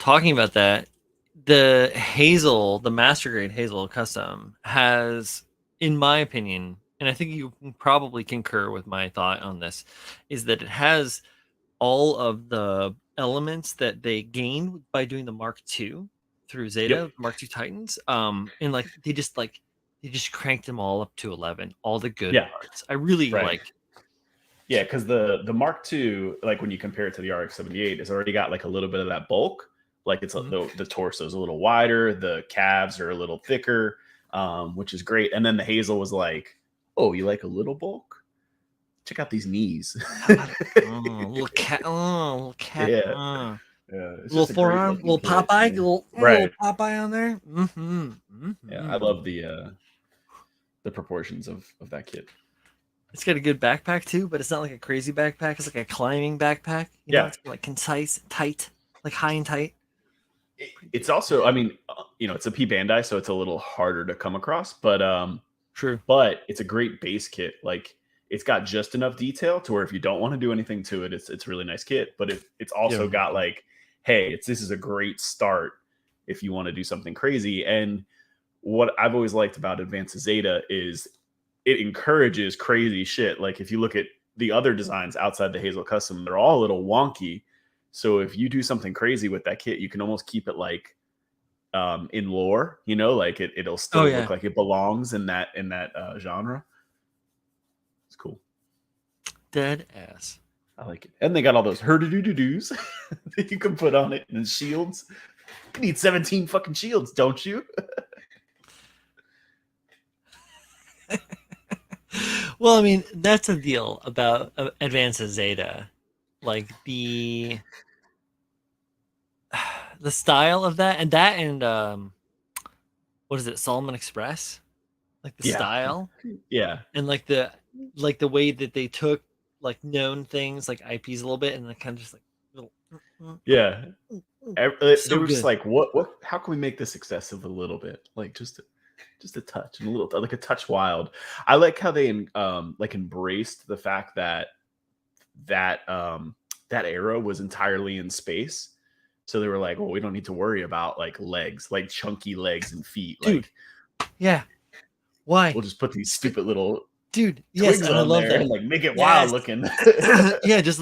talking about that, the Hazel, the Master Grade Hazel Custom has, in my opinion, and I think you can probably concur with my thought on this, is that it has all of the elements that they gained by doing the Mark II through Zeta, Yep. Mark II Titans. And like they just cranked them all up to 11, all the good Yeah. parts. I really Right. like. Yeah, because the Mark II, like when you compare it to the RX-78, it's already got like a little bit of that bulk. Like it's the torso is a little wider, the calves are a little thicker, which is great. And then the Hazel was like, "Oh, you like a little bulk? Check out these knees." Little cat, little cat, Yeah, yeah, it's little just a great forearm, looking little kit. Popeye, Yeah. little Right. Popeye on there. Yeah, I love the proportions of that kit. It's got a good backpack too, but it's not like a crazy backpack. It's like a climbing backpack. Yeah, It's like concise, tight, like high and tight. it's also, I mean, it's a P Bandai, so it's a little harder to come across, True. but it's a great base kit. Like it's got just enough detail to where if you don't want to do anything to it, it's a really nice kit. But it's also got like, hey, this is a great start if you want to do something crazy. And what I've always liked about Advanced Zeta is it encourages crazy shit. Like if you look at the other designs outside the Hazel Custom, they're all a little wonky. So if you do something crazy with that kit, you can almost keep it like in lore, like it'll Oh still yeah, look like it belongs in that genre. It's cool. dead ass. I like it. And they got all those hurdy-doo-doo-doos that you can put on it and shields. You need 17 fucking shields, don't you? Well, I mean, that's a deal about Advanced Zeta. Like the style of that and what is it, Solomon Express? Like the Yeah. style Yeah. and like the way that they took like known things like IPs a little bit and then kind of just like little, Yeah. They so were just good. like, what, how can we make this excessive a little bit? Like just a touch and a little, like a touch wild. I like how they like embraced the fact that era was entirely in space. So they were like, well, we don't need to worry about like legs, like chunky legs and feet. Dude, Like yeah. Why? we'll just put these stupid little Dude, yes, twigs and I on love there that. and like make it wild Yes. looking. Yeah, just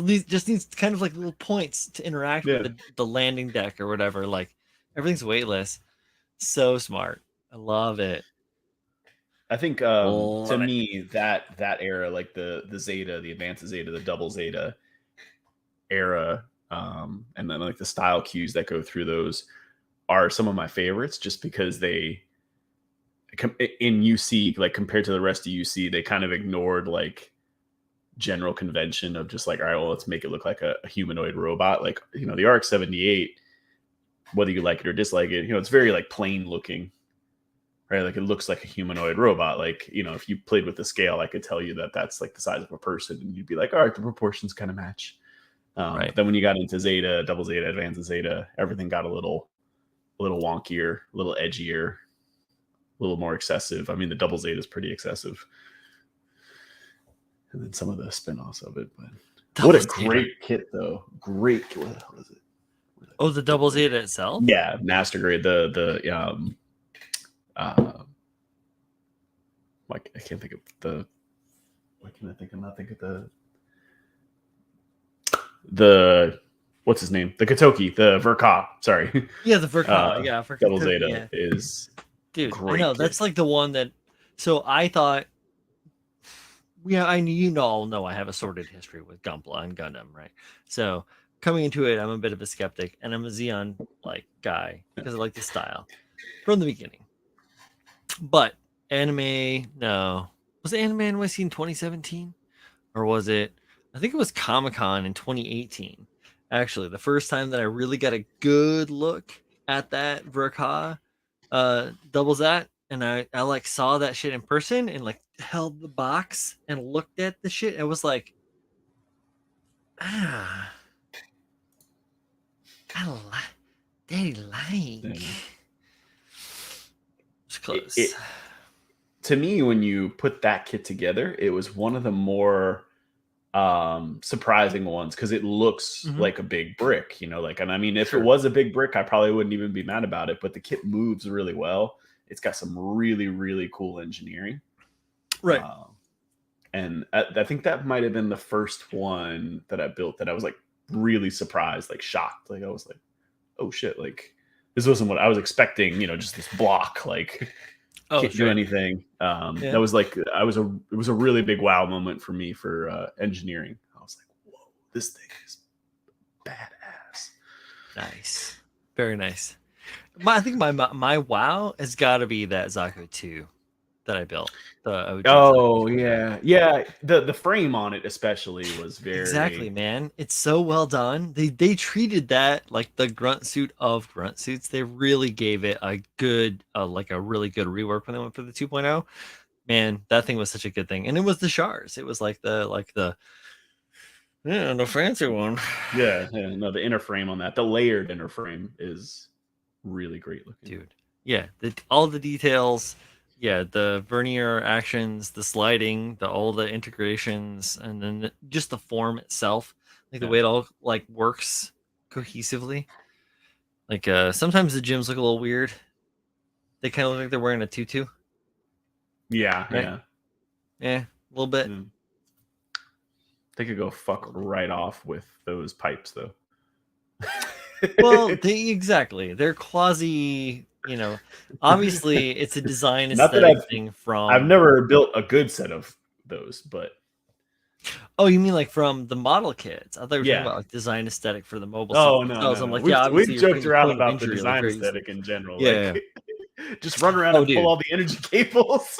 needs kind of like little points to interact with Yeah. the landing deck or whatever. Like everything's weightless. So smart. I love it. I think to Love it. me that era, like the Zeta, the Advanced Zeta, the Double Zeta era, and then like the style cues that go through those are some of my favorites, just because they in UC, like compared to the rest of UC, they kind of ignored like general convention of just like, all right, well, let's make it look like a humanoid robot. Like, the RX-78, whether you like it or dislike it, it's very like plain looking, right? Like it looks like a humanoid robot. Like, if you played with the scale, I could tell you that that's like the size of a person, and you'd be like, all right, the proportions kind of match. Right. But then when you got into Zeta, Double Zeta, Advanced Zeta, everything got a little wonkier, a little edgier, a little more excessive. I mean, the Double Zeta is pretty excessive, and then some of the spin-offs of it. But Double what a Zeta. great kit, though! Great. What the hell is it? Oh, the Double Zeta itself? Yeah, Master Grade. Like I can't think of the. What can I think? I'm not thinking the what's his name? The KotoKai, the Verka. Sorry. Yeah, the Verka. Yeah, for Double Kentucky, Zeta yeah. is Dude, I great know kit. that's like the one that. So I thought, yeah, all know I have a sordid history with Gunpla and Gundam, right? So coming into it, I'm a bit of a skeptic, and I'm a Xeon like guy because I like the style from the beginning. But anime, no, was it Anime NYC in 2017, or was it? I think it was Comic Con in 2018. Actually, the first time that I really got a good look at that Verka doubles that, and I like saw that shit in person and like held the box and looked at the shit. I was like, ah, I like, they like. It's close. To me, when you put that kit together, it was one of the more surprising ones because it looks Mhm. like a big brick, like, and I mean, if Sure. it was a big brick, I probably wouldn't even be mad about it, but the kit moves really well. It's got some really, really cool engineering. Right. And I think that might have been the first one that I built that I was like really surprised, like shocked. Like I was like, oh shit, like this wasn't what I was expecting, just this block, like Oh, can't do sure. anything. Yeah. That was like it was a really big wow moment for me for engineering. I was like, whoa, this thing is badass. Nice. Very nice. I think my wow has got to be that Zaku 2 that I built. The OG Oh Zaku. yeah. The frame on it especially was Exactly, very man. It's so well done. They treated that like the grunt suit of grunt suits. They really gave it a good, like a really good rework when they went for the 2.0. Man, that thing was such a good thing, and it was the Shars. It was like the fancy one. yeah. No, the inner frame on that, the layered inner frame is really great looking. Dude. Yeah, all the details. Yeah, the vernier actions, the sliding, all the integrations, and then just the form itself, like the way it all like works cohesively. Like sometimes the gyms look a little weird. They kind of look like they're wearing a tutu. Yeah, Right? Yeah, a little bit. They could go fuck right off with those pipes though. Well, exactly. They're quasi, obviously it's a design Not that aesthetic thing I've from. never built a good set of those, but Oh, you mean like from the model kits? I thought you were talking yeah. about like design aesthetic for the mobile Oh suits no, themselves. no, I'm no. like, yeah, obviously We've you're joked putting around point of about the injury like design very easily. aesthetic in general. Yeah. Like just run around Oh, and pull dude. all the energy cables.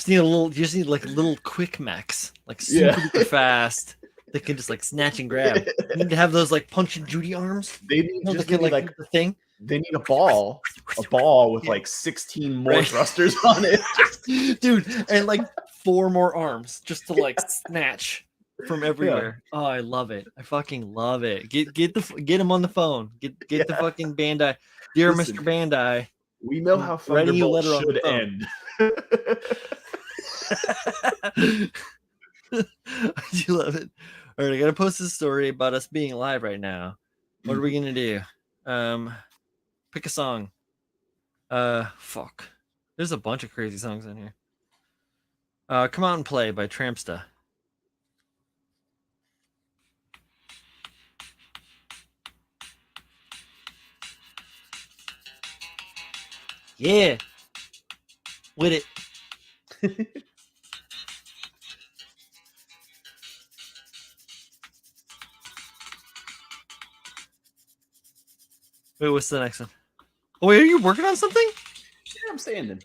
You just need like little quick mechs, like Yeah. super duper fast. That can just like snatch and grab. You need to have those like Punch and Judy arms. They need That can like like do the thing. they need a ball with Yeah. like 16 more Right. thrusters on it. Dude, and like 4 more arms just to like snatch from everywhere. Oh, I love it. I fucking love it. Get him on the phone. Get the Yeah. fucking Bandai. Dear Listen, Mr. Bandai, we know I'm how writing you a Thunderbolt letter on the should phone. end. I do love it. All right, I gotta post this story about us being live right now. What are we gonna do? Pick a song. Fuck. There's a bunch of crazy songs in here. Come Out and Play by Trampsta. Yeah. With it. Wait, what's the next one? Oh, wait, are you working on something? Yeah, I'm standing.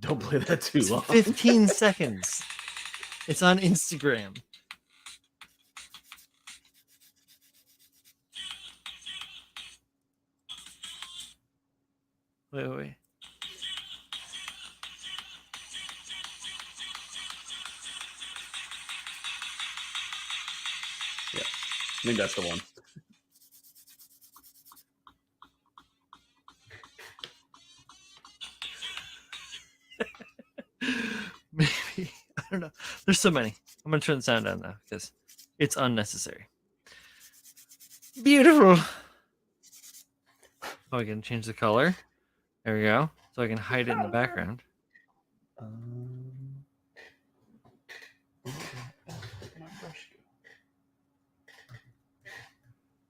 Don't play that too long. 15 seconds. It's on Instagram. Wait. Yeah, I think that's the one. Maybe. I don't know. There's so many. I'm going to turn the sound down now because it's unnecessary. Beautiful. Oh, I can change the color. There we go. So I can hide it in the background.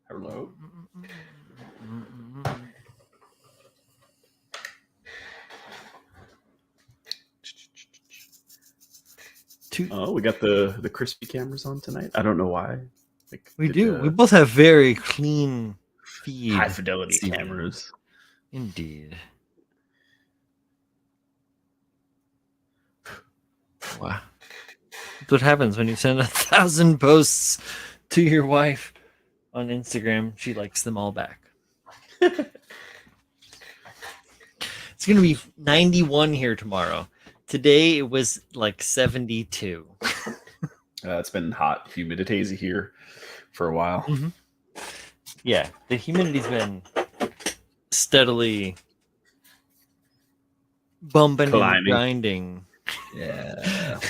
Hello. Oh, we got the crispy cameras on tonight. I don't know why. Like, we do. We both have very clean feed. High fidelity cameras. Indeed. Wow. That's what happens when you send 1,000 posts to your wife on Instagram. She likes them all back. It's going to be 91 here tomorrow. Today it was like 72. It's been hot, humid, hazy here for a while. Mm-hmm. yeah, the humidity's been steadily bumping and Climbing. grinding Yeah.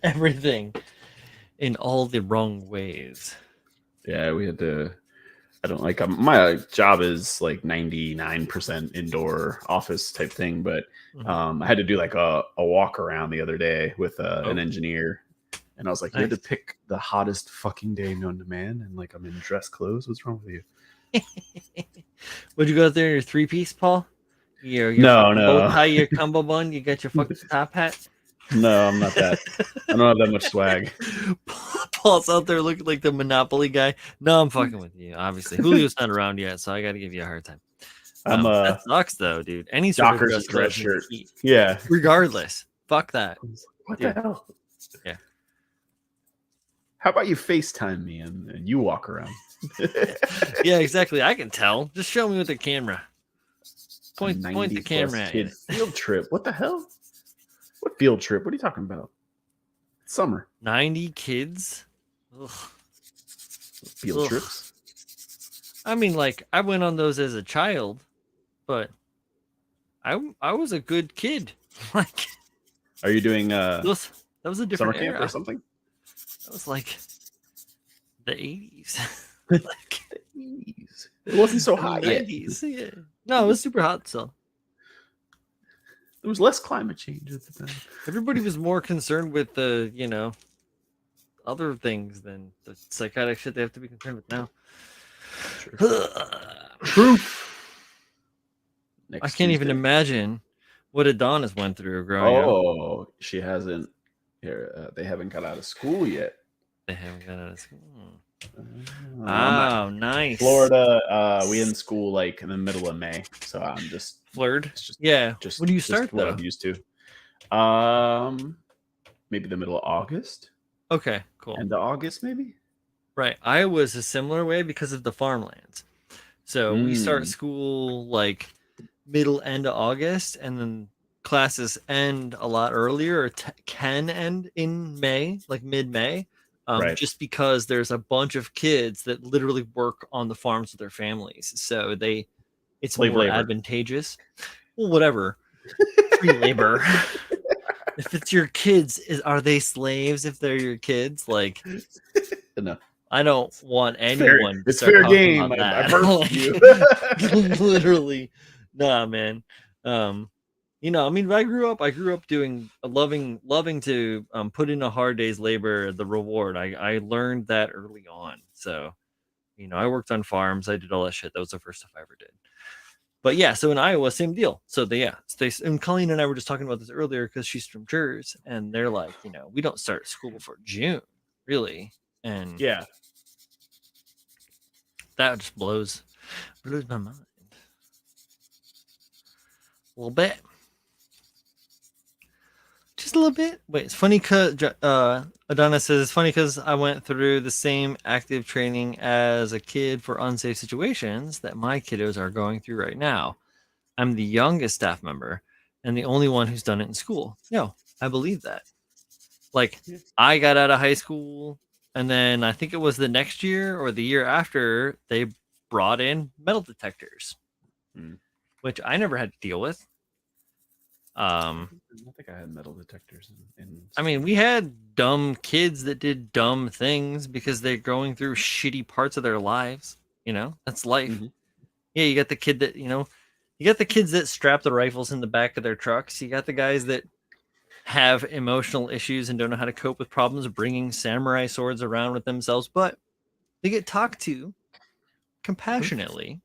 everything in all the wrong ways. Yeah, we had to. I don't like my job is like 99% indoor office type thing, but I had to do like a walk around the other day with an engineer, and I was like, "You had to Nice. pick the hottest fucking day known to man, and like I'm in dress clothes. What's wrong with you?" Would you go out there in your 3-piece, Paul? Your No, fucking bow no, tie, your combo bun, you got your fucking top hat. no. I'm not that. I don't have that much swag. Paul's out there looking like the Monopoly guy. No, I'm fucking with you. Obviously, Julio's not around yet, so I got to give you a hard time. I'm That sucks, though, dude. Any sort of Dockers dress and dress clothes needs shirt. heat, Yeah. regardless. Fuck that. What Dude. the hell? Yeah. How about you FaceTime me and you walk around? Yeah, exactly. I can tell. Just show me with the camera. Point the camera at kid it. field trip. What the hell? What field trip? What are you talking about? It's summer. 90 kids? Ugh. Field Ugh. trips. I mean, like, I went on those as a child, but I was a good kid. Like, Are you doing that was a summer different camp era. or something? That was like the 80s. Like, it wasn't so hot yet. 90s. Yeah. No, it was super hot still. There was less climate change at the time. Everybody was more concerned with the, other things than the psychotic shit they have to be concerned with now. Proof. I can't even imagine what Adonis went through growing up. Oh, she hasn't. They haven't got out of school yet. They haven't got out of school. Oh, nice. Florida, we in school like in the middle of May, so I'm just flirt. Just when do you start what though? I'm used to. Maybe the middle of August. Okay, cool. End of August, maybe. Right. Iowa's a similar way because of the farmlands. So we start school like end of August, and then classes end a lot earlier, or can end in May, like mid-May. Right. Just because there's a bunch of kids that literally work on the farms with their families, so it's Slave more labor. advantageous. Well, whatever, free labor. If it's your kids, are they slaves? If they're your kids, like, No. I don't want anyone. It's fair game. About I that. birthed you. Literally, nah, man. I mean, I grew up doing loving to put in a hard day's labor, the reward. I learned that early on. So, I worked on farms. I did all that shit. That was the first stuff I ever did. But yeah, so in Iowa, same deal. So and Colleen and I were just talking about this earlier because she's from Jersey, and they're like, we don't start school before June, really. And yeah, that just blows my mind a little bit. Just a little bit. Wait, it's funny because Adonis says it's funny because I went through the same active training as a kid for unsafe situations that my kiddos are going through right now. I'm the youngest staff member and the only one who's done it in school. No, I believe that. Like, I got out of high school, and then I think it was the next year or the year after they brought in metal detectors, which I never had to deal with. I think I had metal detectors. I mean, we had dumb kids that did dumb things because they're going through shitty parts of their lives. That's life. Mm-hmm. Yeah, you got the kid that, you got the kids that strap the rifles in the back of their trucks. You got the guys that have emotional issues and don't know how to cope with problems, bringing samurai swords around with themselves, but they get talked to compassionately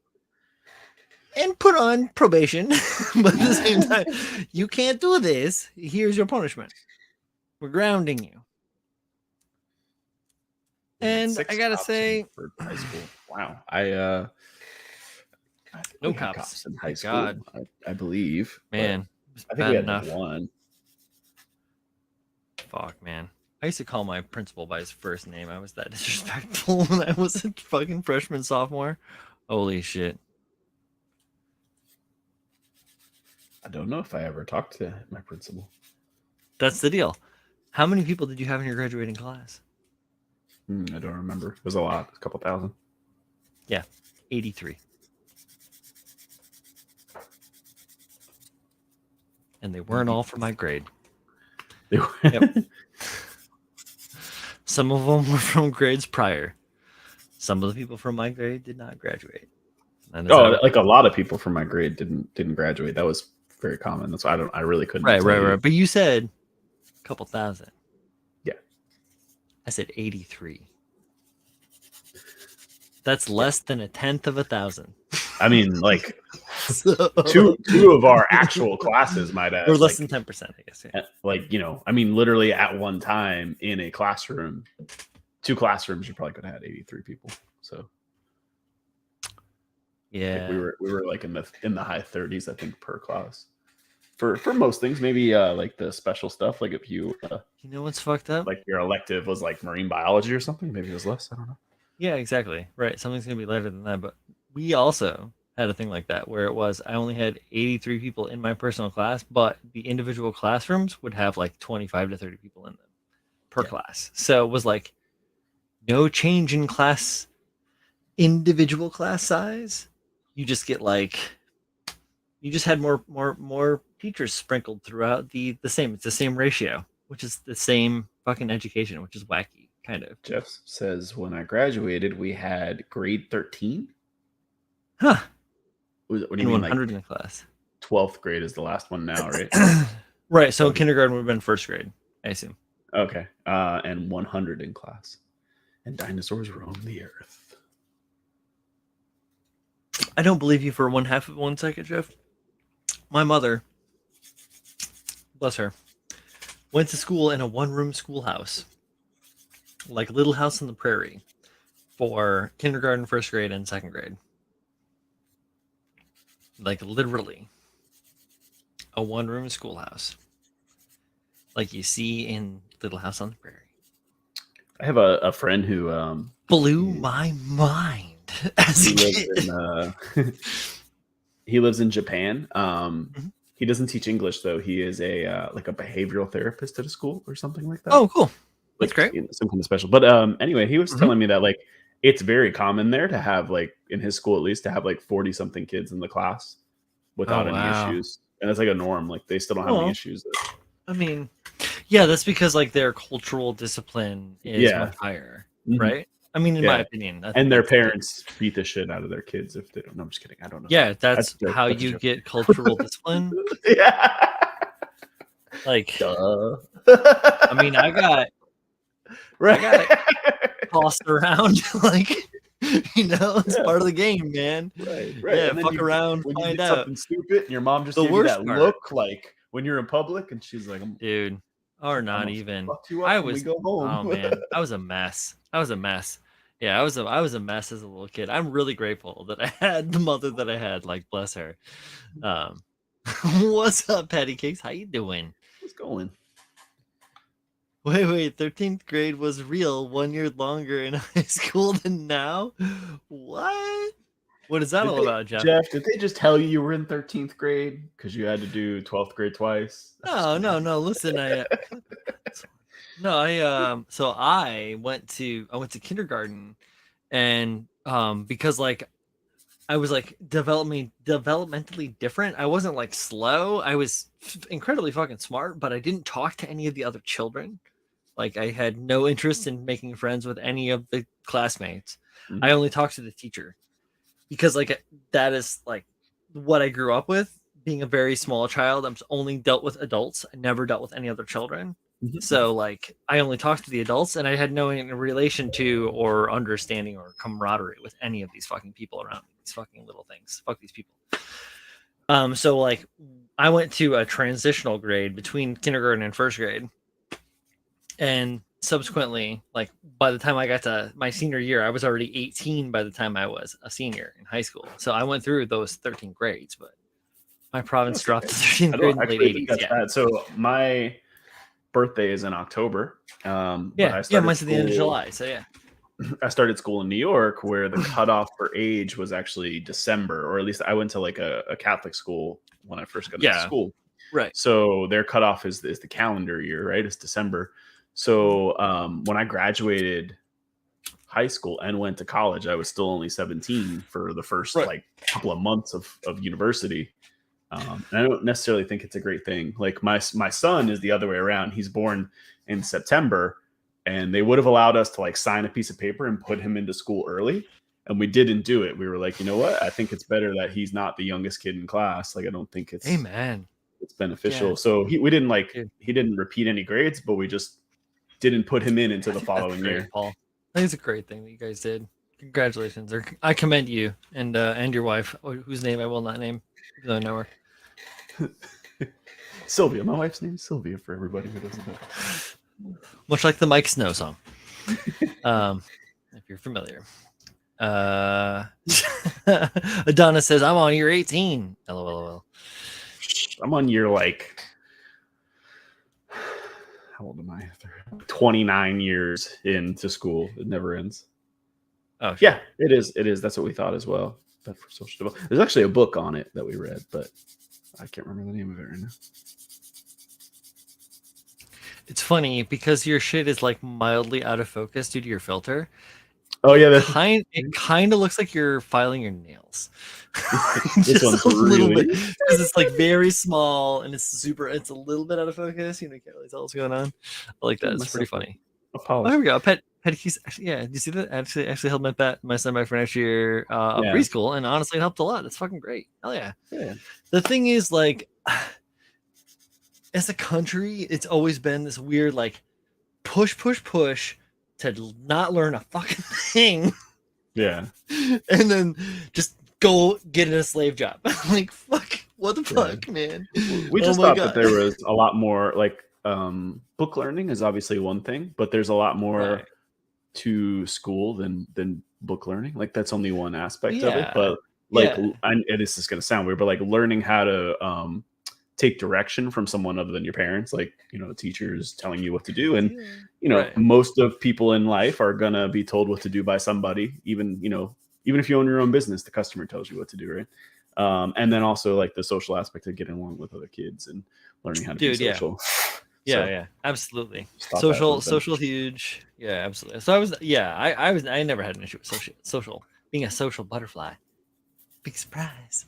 and put on probation. But at the same time, you can't do this. Here's your punishment. We're grounding you. And I gotta say, for high school. Wow. No cops in high school. God. I believe. Man, I think we had enough. One. Fuck, man. I used to call my principal by his first name. I was that disrespectful when I was a fucking freshman, sophomore. Holy shit. I don't know if I ever talked to my principal. That's the deal. How many people did you have in your graduating class? I don't remember. It was a lot. A couple thousand. Yeah. 83. And they weren't all from my grade. Yep. Some of them were from grades prior. Some of the people from my grade did not graduate. Like a lot of people from my grade didn't graduate. That was very common. That's why I really couldn't. Right. But you said a couple thousand. Yeah. I said 83. That's less than a tenth of 1,000. I mean, like two of our actual classes might have, or less than 10%, I guess. Yeah. Like, I mean, literally at one time in a classroom, 2 classrooms, you probably could have had 83 people. So yeah, like we were like in the high 30s, I think, per class. For most things, maybe like the special stuff, like if you what's fucked up? Like your elective was like marine biology or something, maybe it was less. I don't know. Yeah, exactly. Right. Something's gonna be later than that. But we also had a thing like that where it was I only had 83 people in my personal class, but the individual classrooms would have like 25 to 30 people in them per class. So it was like no change in class individual class size. You just get like you just had more teachers sprinkled throughout the same. It's the same ratio, which is the same fucking education, which is wacky, kind of. Jeff says when I graduated, we had grade 13. Huh. What do you mean? 100 in the class. 12th grade is the last one now, right? Right. So kindergarten would have been first grade, I assume. Okay. And 100 in class. And dinosaurs roam the earth. I don't believe you for 1 second, Jeff. My mother, bless her, went to school in a 1-room schoolhouse, like Little House on the Prairie, for kindergarten, first grade, and second grade. Like literally a 1-room schoolhouse, like you see in Little House on the Prairie. I have a friend who blew my mind as a kid. He lives in Japan. He doesn't teach English though. He is a like a behavioral therapist at a school or something like that. Oh, cool. That's great. Some kind of special. But anyway, he was telling me that like it's very common there to have like in his school at least to have like 40 something kids in the class without any issues. And that's like a norm. Like they still don't have any issues. I mean, yeah, that's because like their cultural discipline is much higher, right? I mean, in my opinion. And their parents beat the shit out of their kids if they don't know. I'm just kidding. I don't know. Yeah, that's how you get cultural discipline. Yeah. Like, duh. I mean, I got tossed around like, it's part of the game, man. Right. Yeah, fuck around, when find you did out. something stupid, and your mom just gave you that look like when you're in public, and she's like, dude, or not even. I was go home. Oh man, I was a mess. Yeah, I was a mess as a little kid. I'm really grateful that I had the mother that I had. Like, bless her. What's up, Patty Cakes? How you doing? What's going? Wait. 13th grade was real 1 year longer in high school than now. What? What is that all about, Jeff? Jeff, did they just tell you were in 13th grade because you had to do 12th grade twice? No. Listen, so I went to kindergarten, and because like I was like developmentally different. I wasn't like slow. I was incredibly fucking smart, but I didn't talk to any of the other children. Like I had no interest in making friends with any of the classmates. I only talked to the teacher because like that is like what I grew up with. Being a very small child, I'm only dealt with adults. I never dealt with any other children. So like I only talked to the adults, and I had no relation to or understanding or camaraderie with any of these fucking people around me. These fucking little things. Fuck these people. So like I went to a transitional grade between kindergarten and first grade, and subsequently, like by the time I got to my senior year, I was already 18 by the time I was a senior in high school. So I went through those 13 grades, but my province dropped to 13th grade in the late 80s. Yeah. So my birthday is in October. Mine's at the end of July. So yeah, I started school in New York where the cutoff for age was actually December, or at least I went to like a Catholic school when I first got into school. Right. So their cutoff is the calendar year, right? It's December. So when I graduated high school and went to college, I was still only 17 for the first Right. like couple of months of university. And I don't necessarily think it's a great thing. Like my son is the other way around. He's born in September, and they would have allowed us to like sign a piece of paper and put him into school early, and we didn't do it. We were like, you know what? I think it's better that he's not the youngest kid in class. Like I don't think it's Amen. beneficial. Yeah. So he Dude. didn't repeat any grades, but we just didn't put him in I into the think that's following great, year. Paul. I think it's a great thing that you guys did. Congratulations, or I commend you and your wife, whose name I will not name, even though I know her. Sylvia, my wife's name is Sylvia for everybody who doesn't know. Much like the Mike Snow song, if you're familiar. Adonis says, "I'm on year 18." LOL. I'm on year like, how old am I? 29 years into school. It never ends. Oh, sure. Yeah, it is. It is. That's what we thought as well. But for social development, there's actually a book on it that we read, but I can't remember the name of it right now. It's funny because your shit is like mildly out of focus due to your filter. Oh yeah, It kind of looks like you're filing your nails. This one's a little really bit because it's like very small and it's a little bit out of focus. You know, you can't really tell what's going on. I like that. It's pretty funny. Oh, here we go. Pet keys. Yeah, do you see that? Actually held my son back for next year of preschool, and honestly, it helped a lot. It's fucking great. Hell yeah. Yeah. The thing is, like, as a country, it's always been this weird, like, push to not learn a fucking thing. Yeah. And then just go get in a slave job. Like, fuck, what the fuck, man? We just thought that there was a lot more, like, book learning is obviously one thing, but there's a lot more to school than book learning. Like, that's only one aspect of it. But like, and this is going to sound weird, but like learning how to take direction from someone other than your parents, like, you know, teachers telling you what to do. And, you know, most of people in life are going to be told what to do by somebody, even, you know, even if you own your own business, the customer tells you what to do. Right. And then also like the social aspect of getting along with other kids and learning how to be social. Yeah, absolutely. Social huge. Yeah, absolutely. So I never had an issue with social being a social butterfly. Big surprise.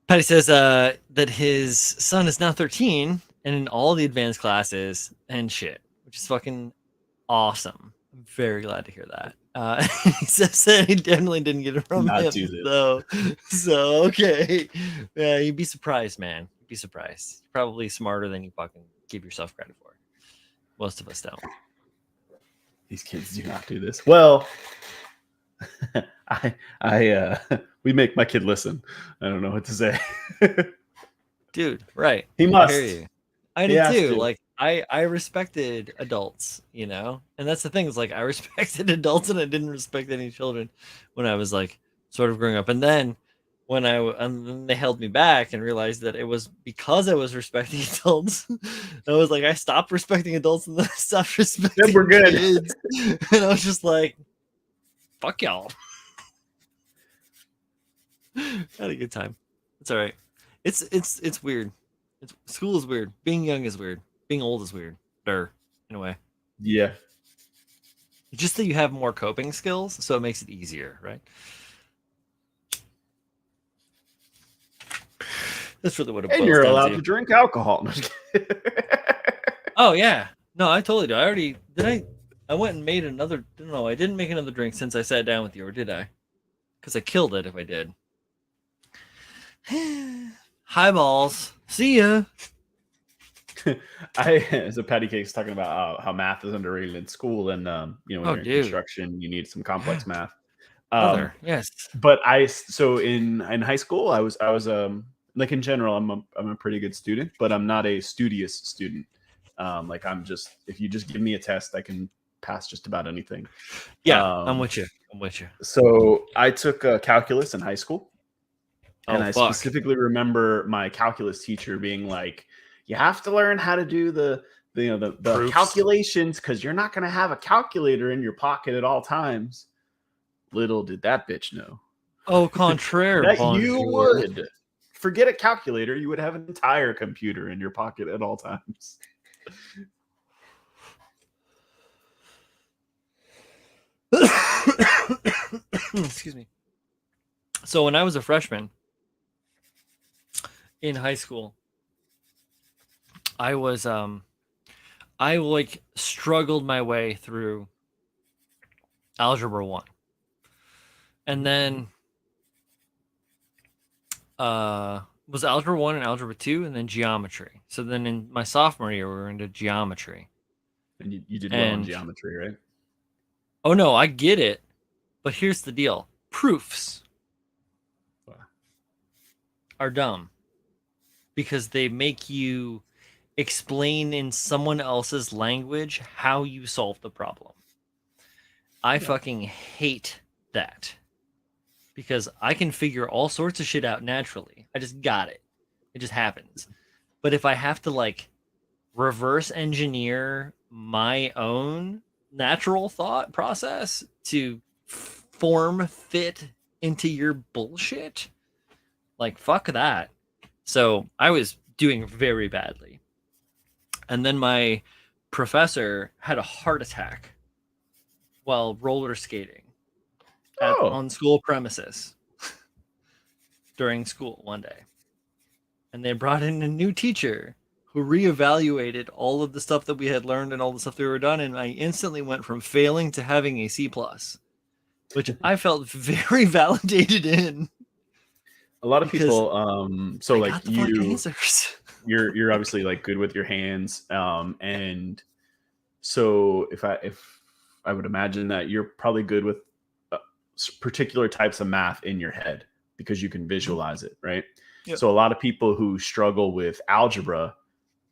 Patty says that his son is now 13 and in all the advanced classes and shit, which is fucking awesome. I'm very glad to hear that. He says that he definitely didn't get it from him. So okay. Yeah, you'd be surprised, man. You'd be surprised. You're probably smarter than you fucking give yourself credit for. Most of us don't. These kids do not do this. Well, we make my kid listen. I don't know what to say. Dude, right. He must. I hear you. I did too. Like I respected adults, you know? And that's the thing, is like I respected adults and I didn't respect any children when I was like sort of growing up. And then when they held me back and realized that it was because I was respecting adults. I was like, I stopped respecting adults and then I stopped respecting kids. And I was just like, fuck y'all. Had a good time. It's all right. It's weird. School is weird. Being young is weird. Being old is weird. In a way. Yeah. Just that you have more coping skills, so it makes it easier, right? That's really what it boils down to. And you're allowed to drink alcohol. Oh yeah. No, I totally do. I went and made another. No, I didn't make another drink since I sat down with you, or did I? Because I killed it if I did. Highballs. See ya. So Patty Cake's talking about how math is underrated in school, and you know, when you're in construction, you need some complex math. Yes. But so in high school, I was like, in general, I'm a pretty good student, but I'm not a studious student. Like, if you just give me a test, I can pass just about anything. Yeah, I'm with you. So I took calculus in high school. And I specifically remember my calculus teacher being like, you have to learn how to do the calculations, because you're not going to have a calculator in your pocket at all times. Little did that bitch know. Oh, contraire. That you would forget a calculator. You would have an entire computer in your pocket at all times. Excuse me. So when I was a freshman in high school, I was I like struggled my way through algebra 1. And then was algebra 1 and algebra 2 and then geometry. So then in my sophomore year we were into geometry. And you did well in geometry, right? Oh no, I get it. But here's the deal. Proofs are dumb because they make you explain in someone else's language how you solve the problem. I fucking hate that because I can figure all sorts of shit out naturally. I just got it. It just happens. But if I have to like reverse engineer my own natural thought process to form fit into your bullshit, like fuck that. So I was doing very badly. And then my professor had a heart attack while roller skating on school premises during school one day. And they brought in a new teacher who reevaluated all of the stuff that we had learned and all the stuff that we were done. And I instantly went from failing to having a C+, which I felt very validated in. A lot of people, so I like got the fucking answers. you're obviously like good with your hands, and so if I would imagine that you're probably good with particular types of math in your head because you can visualize it, right? Yep. So a lot of people who struggle with algebra,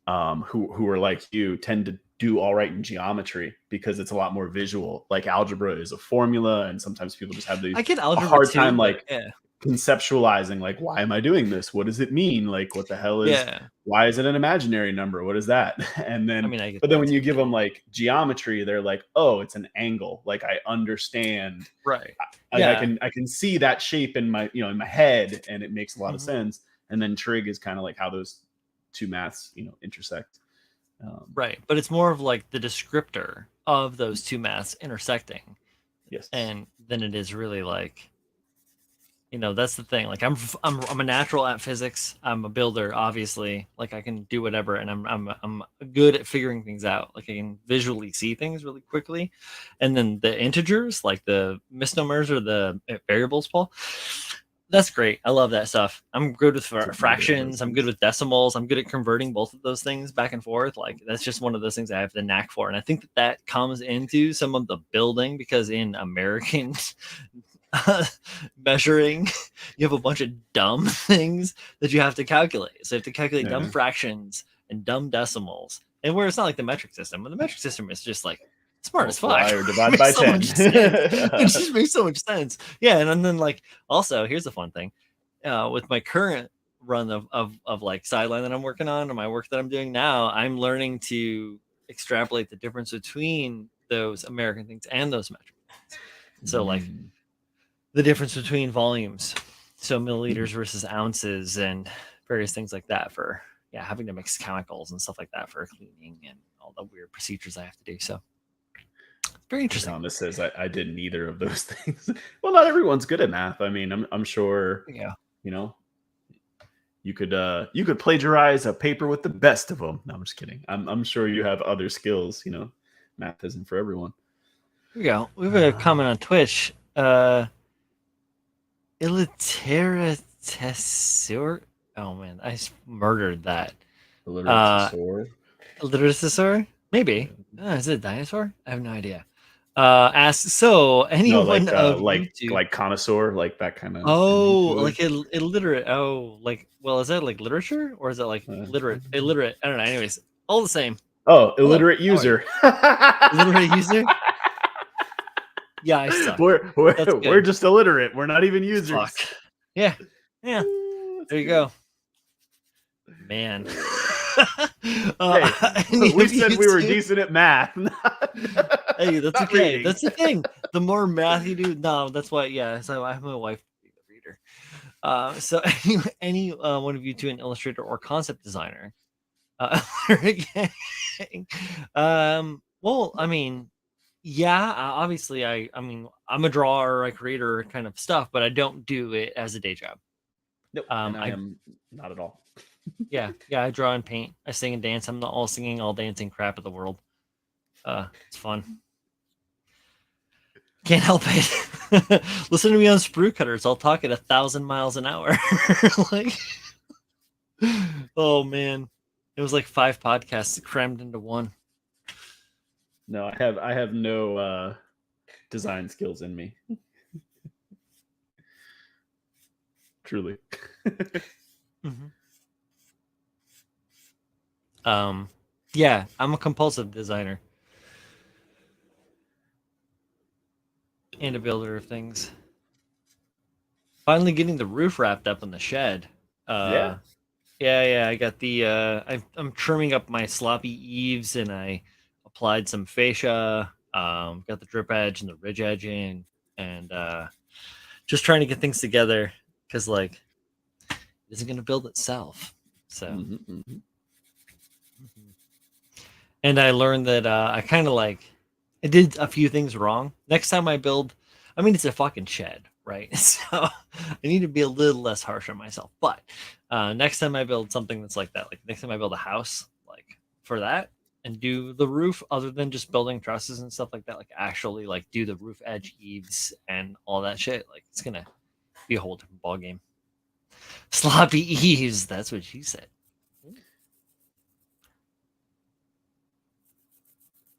who are like you, tend to do all right in geometry because it's a lot more visual. Like algebra is a formula, and sometimes people just have I get a algebra hard too, time like yeah. conceptualizing like, why am I doing this? What does it mean? Like, what the hell is why is it an imaginary number? What is that? And then but then when you give them like geometry, they're like, oh, it's an angle. Like I understand, right? I can see that shape in my in my head, and it makes a lot of sense. And then trig is kind of like how those two maths intersect, right? But it's more of like the descriptor of those two maths intersecting, yes, and then it is really like, that's the thing. Like I'm a natural at physics. I'm a builder, obviously. Like I can do whatever, and I'm good at figuring things out. Like I can visually see things really quickly, and then the integers, like the misnomers or the variables, Paul. That's great. I love that stuff. I'm good with fractions. I'm good with decimals. I'm good at converting both of those things back and forth. Like that's just one of those things I have the knack for, and I think that comes into some of the building because in American measuring, you have a bunch of dumb things that you have to calculate. So you have to calculate dumb fractions and dumb decimals, and where it's not like the metric system. But the metric system is just like smart as fuck. Or divide by 10. It just makes so much sense. Yeah, and then like also here's the fun thing, with my current run of like sideline that I'm working on, or my work that I'm doing now, I'm learning to extrapolate the difference between those American things and those metric things. So like the difference between volumes, so milliliters versus ounces, and various things like that for having to mix chemicals and stuff like that for cleaning and all the weird procedures I have to do. So it's very interesting. Thomas says I did neither of those things. Well, not everyone's good at math. I mean, I'm sure. Yeah. You could plagiarize a paper with the best of them. No, I'm just kidding. I'm sure you have other skills. Math isn't for everyone. Here we go. We have a comment on Twitch. Illiteratessor. Oh man, I murdered that. Illiteratessor? Maybe. Is it a dinosaur? I have no idea. Asks, so anyone of YouTube, like connoisseur, like that kind of. Oh, like illiterate. Oh, like, well, is that like literature or is it like illiterate? I don't know. Anyways, all the same. Oh, illiterate user. Illiterate user. Yeah, I suck. We're just illiterate. We're not even users. Fuck. Yeah. There you go. Man. We said we were decent at math. Hey, that's okay. Reading. That's the thing. The more math you do, no, that's why. Yeah, so I have my wife be the reader. So any one of you two, an illustrator or concept designer, well, I mean, Yeah, obviously, I mean, I'm a drawer, a creator kind of stuff, but I don't do it as a day job. Nope, and I I am not at all. Yeah, I draw and paint. I sing and dance. I'm the all singing, all dancing crap of the world. It's fun. Can't help it. Listen to me on sprue cutters. I'll talk at 1,000 miles an hour. Like, oh man, it was like 5 podcasts crammed into one. No, I have no design skills in me. Truly. Mm-hmm. Yeah, I'm a compulsive designer and a builder of things. Finally getting the roof wrapped up in the shed. Yeah. Yeah, I got the I'm trimming up my sloppy eaves, and I applied some fascia, got the drip edge and the ridge edge in, and just trying to get things together because like it isn't gonna build itself. So and I learned that I kind of like I did a few things wrong. Next time I build, I mean, it's a fucking shed, right? So I need to be a little less harsh on myself. But next time I build something that's like that, like next time I build a house, like for that, and do the roof, other than just building trusses and stuff like that, like actually like do the roof edge eaves and all that shit, like it's gonna be a whole different ball game. Sloppy eaves, that's what she said.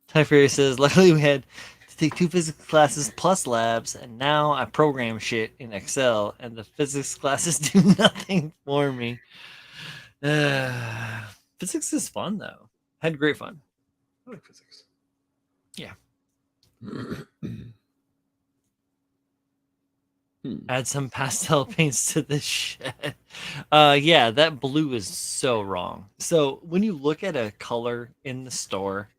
Ty Fury says, luckily we had to take 2 physics classes plus labs, and now I program shit in Excel, and the physics classes do nothing for me. Physics is fun, though. Had great fun. I like physics. Yeah. Add some pastel paints to this shed. Yeah, that blue is so wrong. So when you look at a color in the store,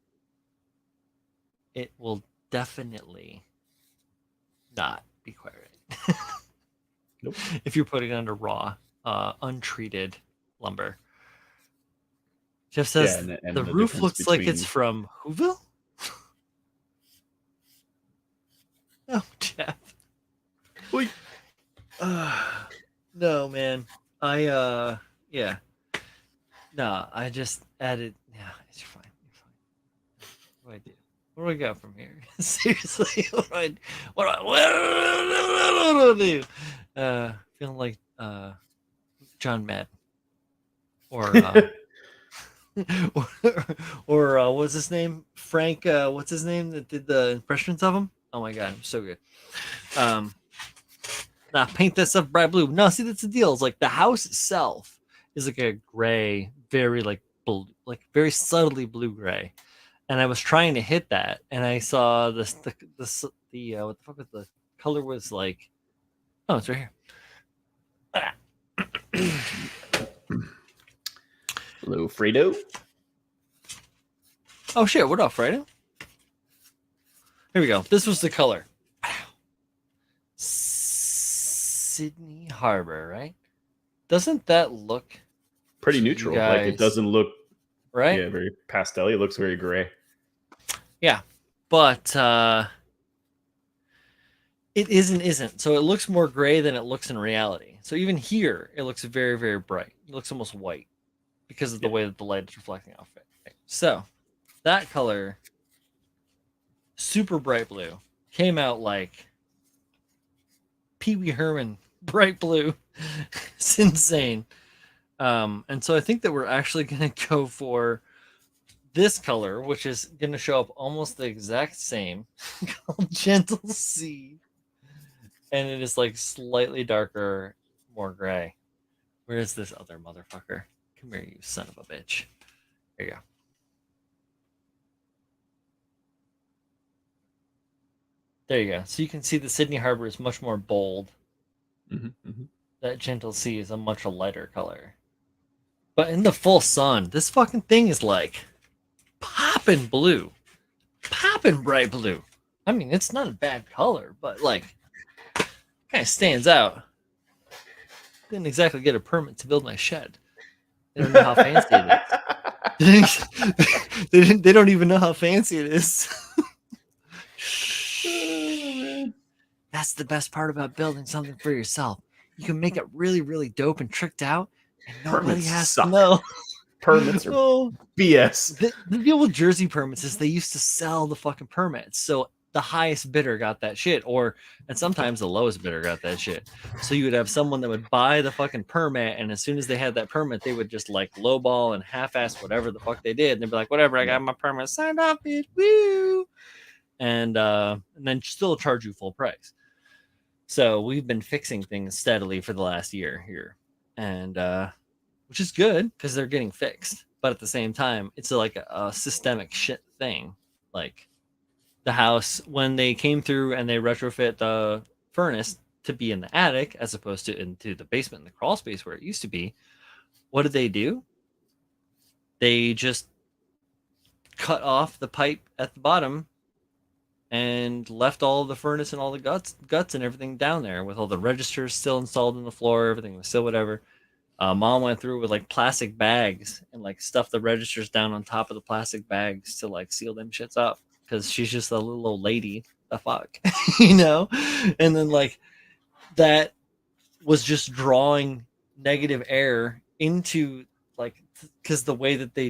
it will definitely not be quite right. Nope. If you're putting it under raw, untreated lumber. Jeff says and the roof looks like it's from Whoville. Oh, Jeff. Wait. No, man. Yeah. No, I just added. Yeah, it's fine. You're fine. What do I do? What do I got from here? Seriously, what do I do? Feeling like John Madden, or what's his name? Frank. What's his name that did the impressions of him? Oh my god, I'm so good. Nah, paint that stuff bright blue. No, see that's the deal. It's like the house itself is like a gray, very like blue, like very subtly blue gray. And I was trying to hit that, and I saw the what the fuck was the color was like? Oh, it's right here. Hello, Fredo. Oh shit! What up, Fredo? Here we go. This was the color. Sydney Harbor, right? Doesn't that look pretty neutral? Like it doesn't look right. Yeah, very pastel. It looks very gray. Yeah, but it isn't. So it looks more gray than it looks in reality. So even here, it looks very, very bright. It looks almost white because of the way that the light is reflecting off it. Right? So that color, super bright blue, came out like Pee Wee Herman bright blue. It's insane. And so I think that we're actually going to go for this color, which is going to show up almost the exact same, called Gentle Sea. And it is like slightly darker, more gray. Where is this other motherfucker? Come here, you son of a bitch. There you go. There you go. So you can see the Sydney Harbor is much more bold. That Gentle Sea is a much lighter color. But in the full sun, this fucking thing is like popping blue. Popping bright blue. I mean, it's not a bad color, but like kind of stands out. Didn't exactly get a permit to build my shed. They don't know how fancy it is. They don't even know how fancy it is. That's the best part about building something for yourself. You can make it really, really dope and tricked out, and nobody Permits has to suck. know. Permits are Oh, BS. the deal with Jersey permits is they used to sell the fucking permits. So the highest bidder got that shit, and sometimes the lowest bidder got that shit. So you would have someone that would buy the fucking permit, and as soon as they had that permit, they would just like lowball and half-ass whatever the fuck they did. And they'd be like, whatever, I got my permit signed off, bitch, woo. And then still charge you full price. So we've been fixing things steadily for the last year here. And which is good because they're getting fixed. But at the same time, it's like a systemic shit thing. Like the house, when they came through and they retrofit the furnace to be in the attic as opposed to into the basement in the crawl space where it used to be, what did they do? They just cut off the pipe at the bottom and left all the furnace and all the guts and everything down there with all the registers still installed in the floor, everything was still whatever. Mom went through with like plastic bags and like stuffed the registers down on top of the plastic bags to like seal them shits up because she's just a little old lady. The fuck, you know? And then like that was just drawing negative air into like because the way that they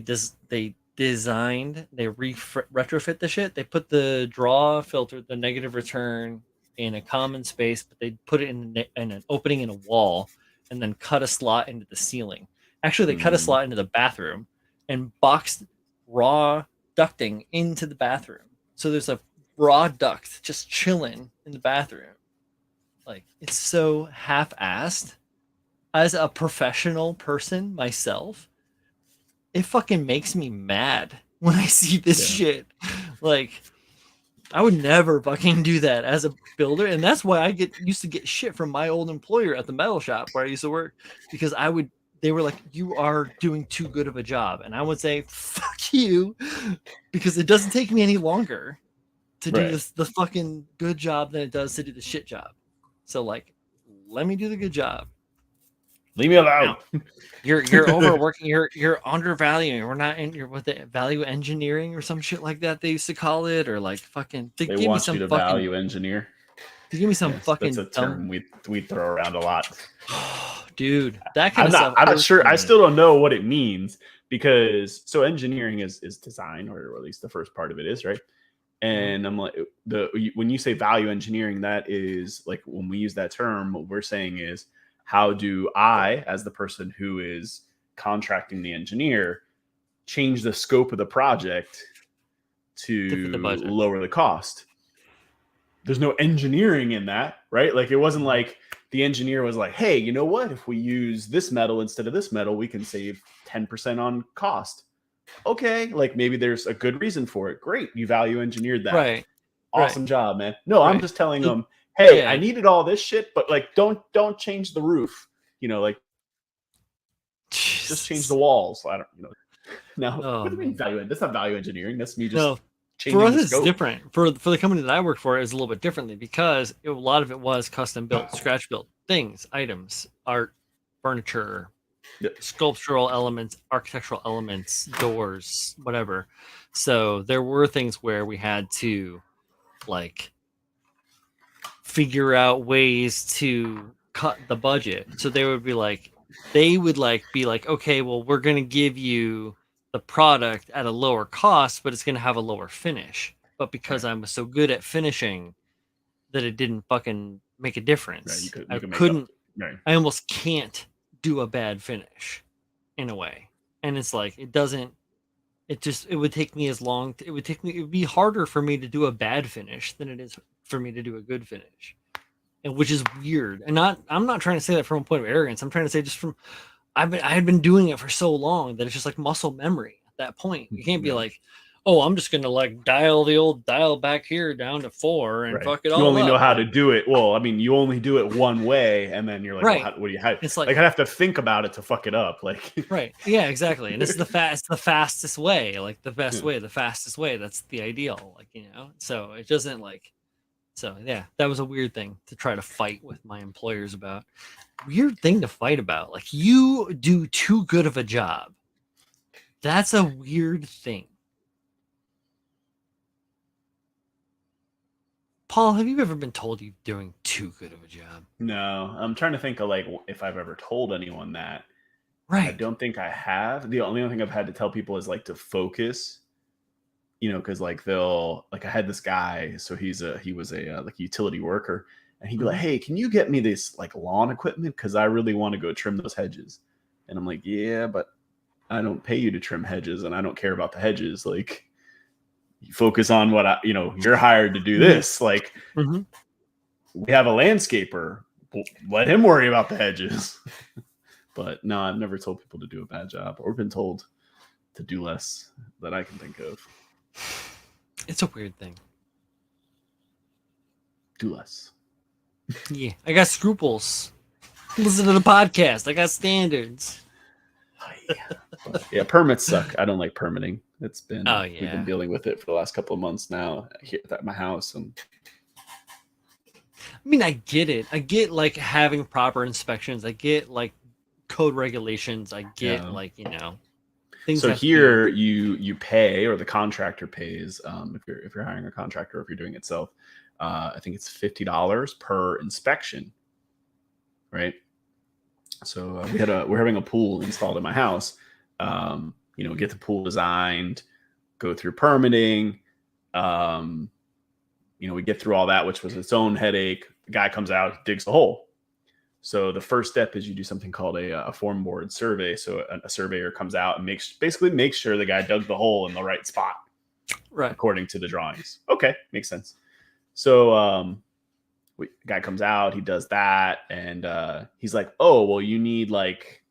designed, they retrofit the shit. They put the draw filter, the negative return, in a common space, but they put it in an opening in a wall, and then cut a slot into the ceiling. Actually, they cut a slot into the bathroom and boxed raw ducting into the bathroom. So there's a raw duct just chilling in the bathroom. Like it's so half-assed. As a professional person myself, it fucking makes me mad when I see this shit. Like, I would never fucking do that as a builder, and that's why I used to get shit from my old employer at the metal shop where I used to work, because they were like, you are doing too good of a job, and I would say, fuck you, because it doesn't take me any longer to do the fucking good job than it does to do the shit job. So like, let me do the good job. Leave me alone. You're overworking. You're undervaluing. We're not in. You're with the value engineering or some shit like that they used to call it, or like fucking. They want you to value engineer. To give me some fucking. That's a term we throw around a lot. Dude, that kind of stuff. I'm not sure. I still don't know what it means because engineering is design, or at least the first part of it is, right? And I'm like, when you say value engineering, that is like when we use that term, what we're saying is, how do I, as the person who is contracting the engineer, change the scope of the project to lower the cost? There's no engineering in that, right? Like it wasn't like the engineer was like, hey, you know what? If we use this metal instead of this metal, we can save 10% on cost. Okay, like maybe there's a good reason for it. Great, you value engineered that. Right. Awesome job, man. No, I'm just telling them, hey, Yeah. I needed all this shit, but like don't change the roof. You know, like just change the walls. I don't, No, what do you mean value? That's not value engineering. That's me just changing for us, the it's scope. different. For the company that I work for, is a little bit differently because a lot of it was custom built, scratch built things, items, art, furniture, sculptural elements, architectural elements, doors, whatever. So there were things where we had to like figure out ways to cut the budget. So they would be like, okay, well, we're going to give you the product at a lower cost, but it's going to have a lower finish. But because I'm so good at finishing that it didn't fucking make a difference. I almost can't do a bad finish in a way. And it's like, it would take me it would be harder for me to do a bad finish than it is for me to do a good finish. And which is weird. And I'm not trying to say that from a point of arrogance. I'm trying to say just from, I had been doing it for so long that it's just like muscle memory at that point. You can't be like, oh, I'm just going to like dial the old dial back here down to 4 and fuck it all up. You only know how to do it. Well, I mean, you only do it one way, and then you're like, well, what do you have? It's like I have to think about it to fuck it up. Like, right. Yeah, exactly. And it's the fastest way, like the best way, the fastest way. That's the ideal, like, so it doesn't like, so yeah, that was a weird thing to try to fight with my employers about. Weird thing to fight about. Like, you do too good of a job. That's a weird thing. Paul, have you ever been told you're doing too good of a job? No, I'm trying to think of like if I've ever told anyone that. And I Right. don't think I have. The only thing I've had to tell people is like to focus, because like they'll like I had this guy, so he was a like utility worker, and he'd be like, Mhm. "Hey, can you get me this like lawn equipment? Because I really want to go trim those hedges." And I'm like, "Yeah, but I don't pay you to trim hedges, and I don't care about the hedges. Like, you focus on what you're hired to do Mhm. this. Like, Mhm. we have a landscaper. Let him worry about the hedges." But no, I've never told people to do a bad job or been told to do less that I can think of. It's a weird thing. Do less. Yeah, I got scruples. Listen to the podcast. I got standards. But yeah, permits suck. I don't like permitting. It's been Oh we've been yeah. dealing with it for the last couple of months now here at my house, and I mean, I get it. I get like having proper inspections. I get like code regulations. I get yeah. like things So have to be. here you pay, or the contractor pays, if you're hiring a contractor or if you're doing it yourself. I think it's $50 per inspection, right? So we're having a pool installed in my house. Get the pool designed, go through permitting. Um, we get through all that, which was its own headache. The guy comes out, digs a hole. So the first step is you do something called a form board survey. So a surveyor comes out and basically makes sure the guy dug the hole in the right spot Right. according to the drawings. Okay, makes sense. So guy comes out, he does that, and he's like, "Oh, well, you need like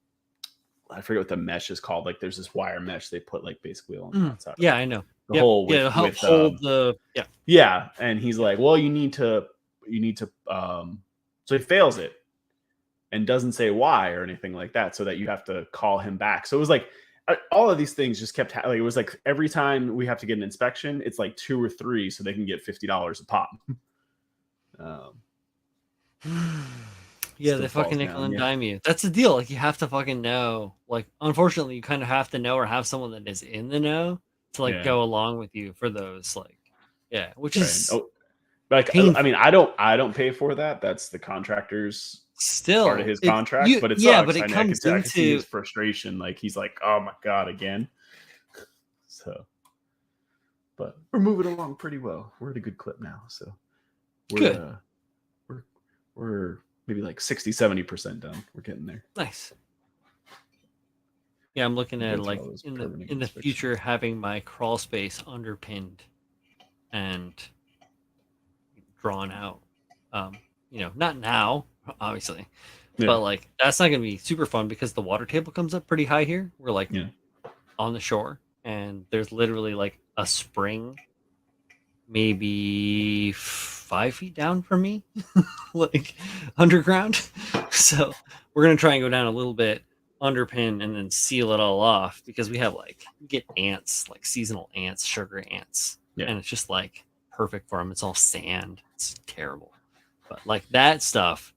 I forget what the mesh is called. Like, there's this wire mesh they put like basically along the outside of Yeah, I know. the Yep. hole Yeah. Help with hold the. Yeah. yeah." And he's like, "Well, you need to." So he fails it and doesn't say why or anything like that, so that you have to call him back. So it was like all of these things just kept like it was like every time we have to get an inspection, it's like 2 or 3, so they can get $50 a pop. Um, Yeah, they Still fucking falls nickel down. and Yeah, dime you. That's the deal. Like you have to fucking know. Like unfortunately, you kind of have to know or have someone that is in the know to like yeah, go along with you for those. Like, yeah, which right. is Oh, like I painful. mean, I don't pay for that. That's the contractor's part of Still, his contract, but it yeah, but sucks. it I comes could see his into frustration. Like he's like, "Oh my god, again." So, but we're moving along pretty well. We're at a good clip now. So we're good, uh we're we're maybe like 60-70% done. We're getting there. nice. Yeah, I'm looking We at go through like all those in the permitting future inspections. having my crawl space underpinned and drawn out. Not now, obviously, Yeah, but like that's not gonna be super fun because the water table comes up pretty high here. We're like yeah, on the shore, and there's literally like a spring, maybe 5 feet down from me, like underground. So we're gonna try and go down a little bit, underpin, and then seal it all off because we get ants, like seasonal ants, sugar ants, yeah. and it's just like perfect for them. It's all sand. It's terrible, but like that stuff.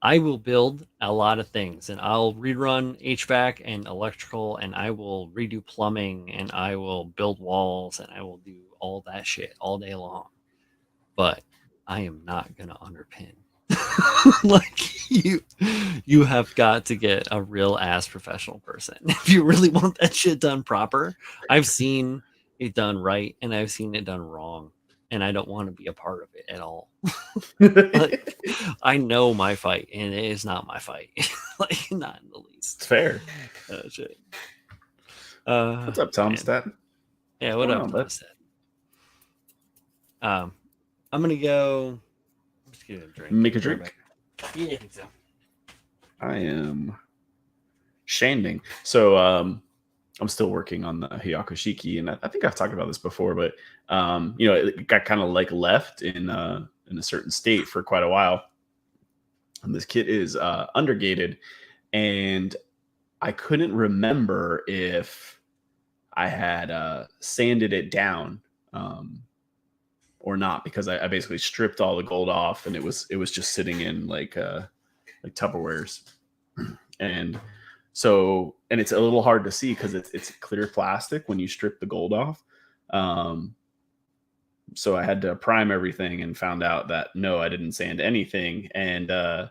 I will build a lot of things and I'll rerun HVAC and electrical and I will redo plumbing and I will build walls and I will do all that shit all day long. But I am not going to underpin. Like you have got to get a real ass professional person. If you really want that shit done proper, I've seen it done right and I've seen it done wrong and I don't want to be a part of it at all. Like It's I know my fight, and it is not my fight. Like not in the least. fair. Shit. What's up, Tom Man. Stat? Yeah. What's What going up, on, bud? Thomas? I'm gonna go. I'm just gonna drink. Make a Be right back. drink. Yeah, I think so. I am shanding. So I'm still working on the Hyakushiki, and I think I've talked about this before, but it got kind of like left in a certain state for quite a while. And this kit is undergated, and I couldn't remember if I had sanded it down or not, because I basically stripped all the gold off, and it was just sitting in like Tupperwares. And so, and it's a little hard to see because it's clear plastic when you strip the gold off. so I had to prime everything and found out that no, I didn't sand anything. And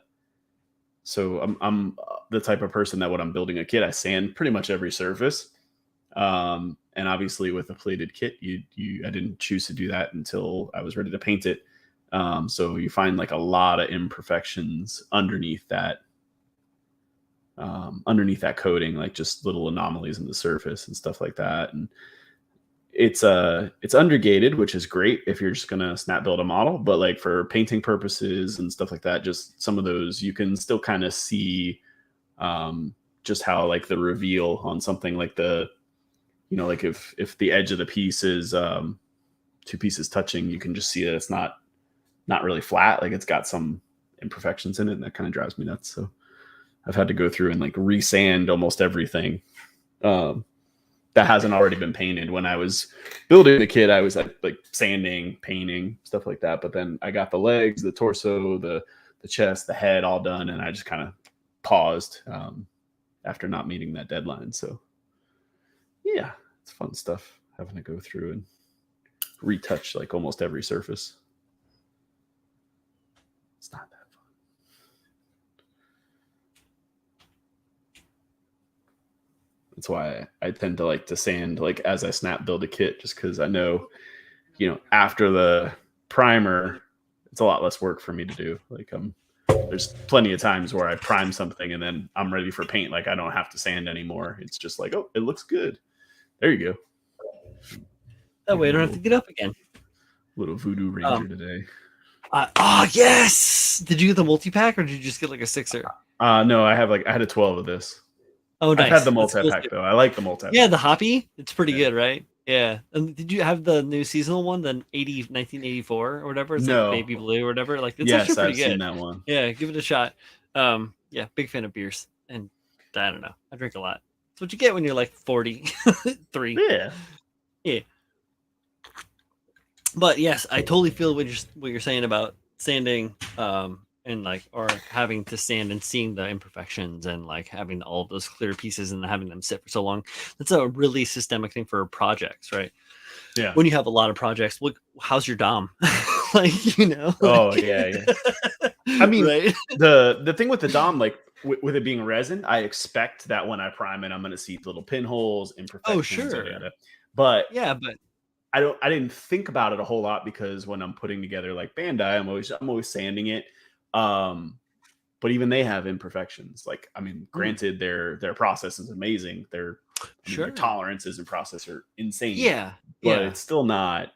so I'm the type of person that when I'm building a kit, I sand pretty much every surface. And obviously with a plated kit, I didn't choose to do that until I was ready to paint it. So you find like a lot of imperfections underneath that coating, like just little anomalies in the surface and stuff like that. And it's undergated, which is great if you're just gonna snap build a model, but like for painting purposes and stuff like that, just some of those you can still kind of see just how like the reveal on something like like if the edge of the piece is two pieces touching, you can just see that it's not really flat, like it's got some imperfections in it, and that kind of drives me nuts. So I've had to go through and like resand almost everything that hasn't already been painted. When I was building the kit, I was like sanding, painting, stuff like that. But then I got the legs, the torso, the chest, the head all done, and I just kind of paused after not meeting that deadline. So yeah, it's fun stuff having to go through and retouch like almost every surface. It's not that fun. That's why I tend to like to sand like as I snap build a kit, just because I know, after the primer, it's a lot less work for me to do. Like there's plenty of times where I prime something and then I'm ready for paint. Like I don't have to sand anymore. It's just like, oh, it looks good. There you go. That way I don't have to get up again. Little Voodoo Ranger today. Yes! Did you get the multi-pack or did you just get like a 6er? No, I had a 12 of this. Oh, nice. I've had the multi-pack though. I like the multi-pack. Yeah, the hoppy. It's pretty good, right? Yeah. And did you have the new seasonal one, the 1984 or whatever? It's no. like baby blue or whatever. Like it's yes, actually pretty I've good. Seen that one. Yeah, give it a shot. Yeah, big fan of beers, and I don't know, I drink a lot. That's what you get when you're like 43. Yeah. But yes, I totally feel what you're saying about sanding, and like, or having to sand and seeing the imperfections and like having all of those clear pieces and having them sit for so long. That's a really systemic thing for projects, right? Yeah. When you have a lot of projects, look, how's your DOM? Like, Oh yeah. I mean, right? the thing with the DOM, like with it being resin, I expect that when I prime it, I'm going to see little pinholes, imperfections. Oh, sure. But yeah, but I didn't think about it a whole lot, because when I'm putting together like Bandai, I'm always sanding it. But even they have imperfections. Like, I mean, granted, their process is amazing. Their tolerances and process are insane. Yeah. But it's still not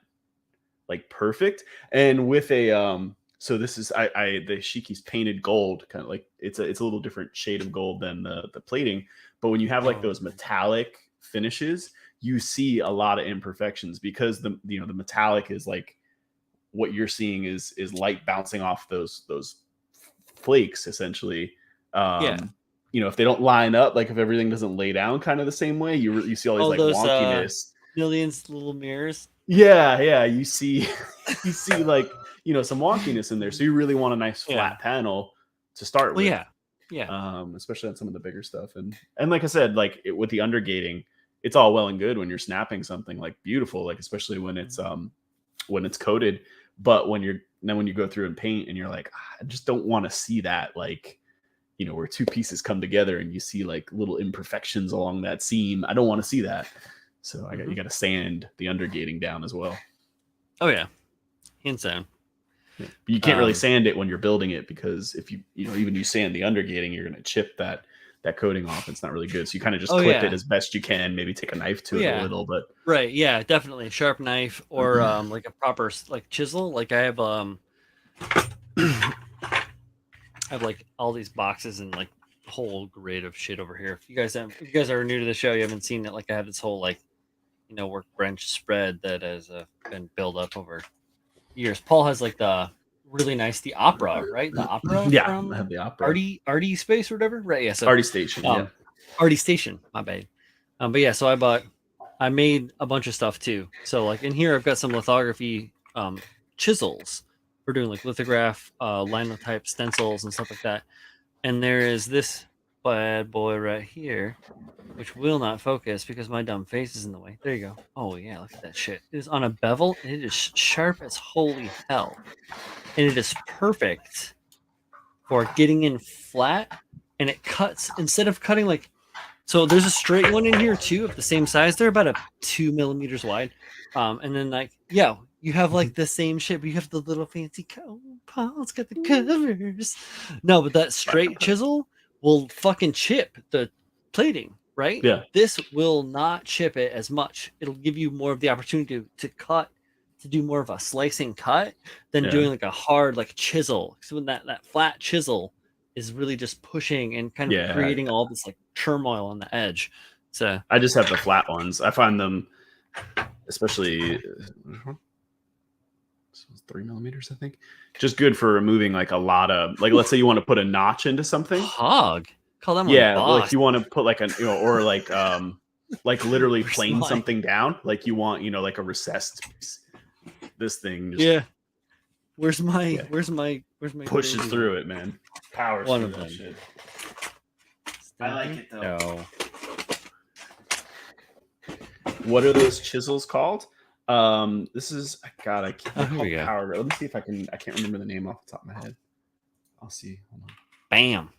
like perfect. And with a so this is the Shiki's painted gold, kind of like it's a little different shade of gold than the plating. But when you have like those metallic finishes, you see a lot of imperfections, because the metallic is like what you're seeing is light bouncing off those flakes essentially. If they don't line up, like if everything doesn't lay down kind of the same way, you see all these wonkiness, millions little mirrors. Yeah, you see like some wonkiness in there, so you really want a nice flat panel to start with. Especially on some of the bigger stuff. And like I said, like with the undergating, it's all well and good when you're snapping something like beautiful, like especially when it's coated. But when you go through and paint and you're like, I just don't want to see that, like, where two pieces come together and you see like little imperfections along that seam. I don't want to see that. So you got to sand the undergating down as well. Oh yeah, hands down. Yeah. But you can't really sand it when you're building it, because if even you sand the undergating, you're going to chip that coating off. It's not really good. So you kind of just clip it as best you can, maybe take a knife to it a little, but right. Yeah, definitely a sharp knife or like a proper like chisel. Like I have like all these boxes and like a whole grid of shit over here. If you guys are new to the show, you haven't seen it. Like I have this whole like workbench spread that has been built up over years. Paul has like the really nice the opera, right? The opera. I have the opera. Arty space or whatever, right? Yeah. So Arty Station. Arty Station. My bad. But yeah, so I made a bunch of stuff too. So like in here, I've got some lithography chisels for doing like lithograph, linotype stencils and stuff like that. And there is this bad boy right here, which will not focus because my dumb face is in the way. There you go. Oh yeah, look at that shit. It is on a bevel and it is sharp as holy hell. And it is perfect for getting in flat, and it cuts instead of cutting like so there's a straight one in here too of the same size. They're about 2 millimeters wide. And then like yeah, you have like the same shit, but you have the little fancy Paul's got the covers. No, but that straight chisel will fucking chip the plating, right? Yeah. This will not chip it as much. It'll give you more of the opportunity to cut, to do more of a slicing cut than doing like a hard like chisel. So when that flat chisel is really just pushing and kind of creating all this like turmoil on the edge. So I just have the flat ones. I find them, especially 3 millimeters, I think, just good for removing like a lot of like. Let's say you want to put a notch into something. Hog, call them Yeah, boss. like you want to put like or like literally plane something down. Like you want like a recessed piece. This thing just Where's my pushes through it, man. Powers one through of that them. shit. I like it though. No. What are those chisels called? This is God. I can't. Here we go. Power. Let me see if I can. I can't remember the name off the top of my head. I'll see. Hold on. Bam.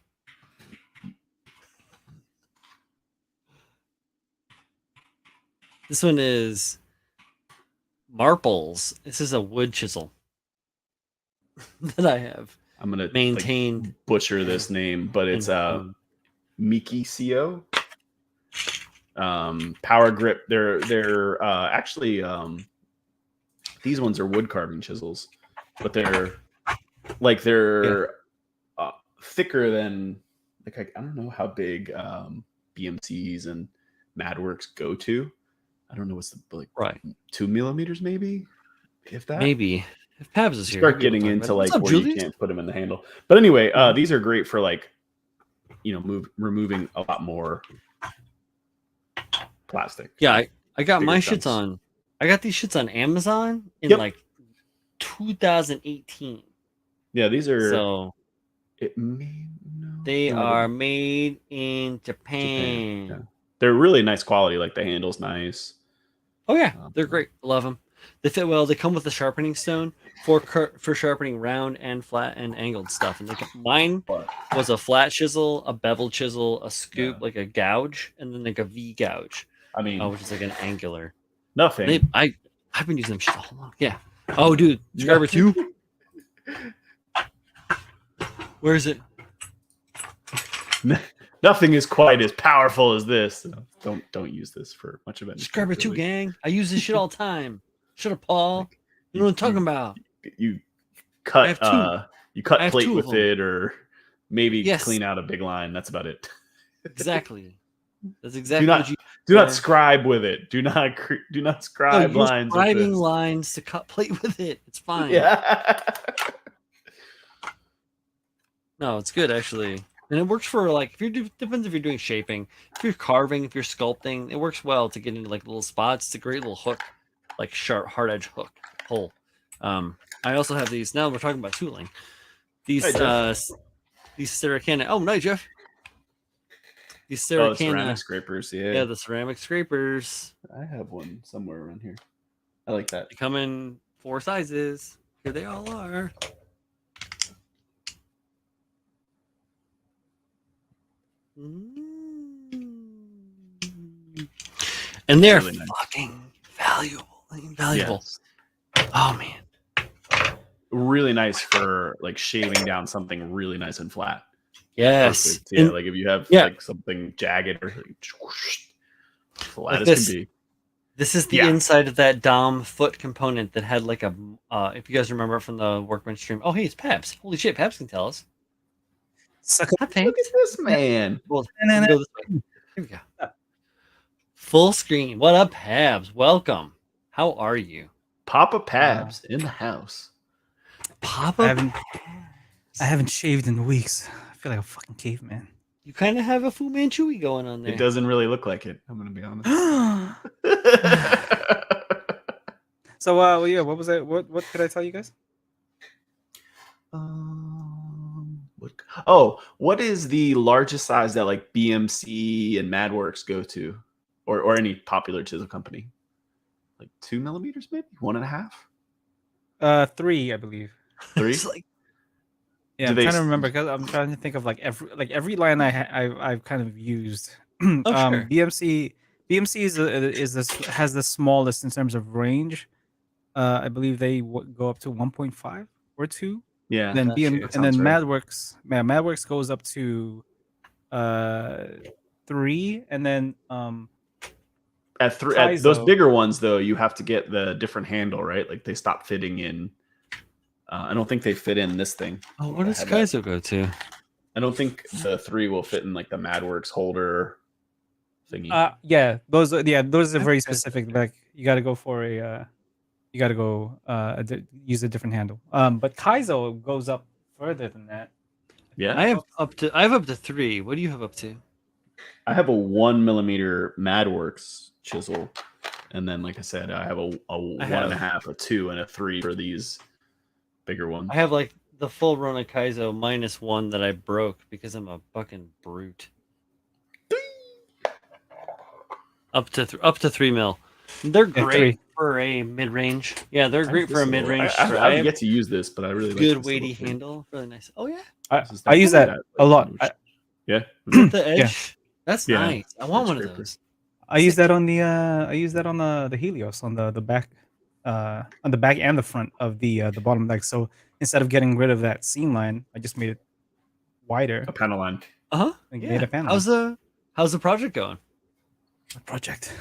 This one is Marples. This is a wood chisel that I have. I'm gonna maintained butcher this name, but it's Mikisio. Power grip. They're actually these ones are wood carving chisels, but they're thicker than like I don't know how big BMCs and MadWorks go to. I don't know what's the 2 millimeters maybe, if that. Maybe if Pabs is here, start getting into like where you can't put them in the handle. But anyway, these are great for like removing a lot more plastic. Yeah, I got my shits on. I got these shits on Amazon in like 2018. Yeah, these are. So they are made in Japan. Yeah. They're really nice quality. Like the handle's nice. Oh yeah, they're great. I love them. They fit well. They come with a sharpening stone for sharpening round and flat and angled stuff. And mine was a flat chisel, a bevel chisel, a scoop, like a gouge, and then like a V gouge. I mean, which is like an angular. Nothing. I've been using them shit all along. Yeah. Oh, dude, Scrubber 2. Where is it? Nothing is quite as powerful as this. Don't use this for much of it. Scrubber 2, gang. I use this shit all the time. Shut up, Paul. You know what I'm talking about. You cut plate with it, or maybe clean out a big line. That's about it. Exactly. That's exactly. Do not scribe with it. Do not scribe lines. Scribing lines to cut plate with it. It's fine. Yeah. No, it's good actually. And it works for like depends if you're doing shaping, if you're carving, if you're sculpting, it works well to get into like little spots. It's a great little hook, like sharp hard edge hook hole. I also have these. Now we're talking about tooling. These Ceracana. Oh, nice, Jeff. These Ceracana ceramic scrapers. Yeah, the ceramic scrapers. I have one somewhere around here. I like that. They come in 4 sizes. Here they all are. And they're really fucking valuable. Yes. Oh man, really nice for like shaving down something really nice and flat. Yes. Perfect. Yeah, like if you have like something jagged or flat as can be. This is the inside of that Dom foot component that had like a. If you guys remember from the Workbench stream. Oh, hey, it's Pabs. Holy shit, Pabs can tell us. Look at this man. Well, here we go. Full screen. What up, Pabs? Welcome. How are you? Papa Pabs in the house. Papa. I haven't shaved in weeks. I feel like a fucking caveman. You kind of have a Fu Manchu going on there. It doesn't really look like it. I'm gonna be honest. So, what was that? What could I tell you guys? What Oh, what is the largest size that like BMC and MadWorks go to, or any popular chisel company? Like 2 millimeters, maybe 1.5. 3, I believe. 3. It's like Yeah, Do I'm they trying to s- remember because I'm trying to think of like every line I've kind of used. Oh, sure. BMC has the smallest in terms of range. I believe they go up to 1.5 or 2. Yeah. Then That's true. BM That and then sounds right. MadWorks goes up to uh 3, and then At those Kaizo. bigger ones, though, you have to get the different handle, right? Like they stop fitting in. I don't think they fit in this thing. Oh, what I does have that. Kaizo go to? I don't think the 3 will fit in like the MadWorks holder thingy. Those are very Okay. specific. Like you got to go for you got to go use a different handle. But Kaizo goes up further than that. Yeah. I have up to 3. What do you have up to? I have a 1 millimeter MadWorks chisel, and then, like I said, I have a 1.5, a 2, and a 3 for these bigger ones. I have like the full run of Kaizo minus 1 that I broke because I'm a fucking brute. Up to 3 mil. They're Yeah, great 3. for a mid range. Yeah, they're great for a mid range I've drive. yet to use this, but I really like Good this weighty little thing. handle, really nice. Oh yeah, I use that a lot. Yeah. the edge. That's Yeah, nice. I want edge one of scraper. those. I use that on the Helios on the back on the back and the front of the bottom deck. So instead of getting rid of that seam line, I just made it wider A panel line. Uh-huh. and Yeah. made a panel. How's the project going? Project.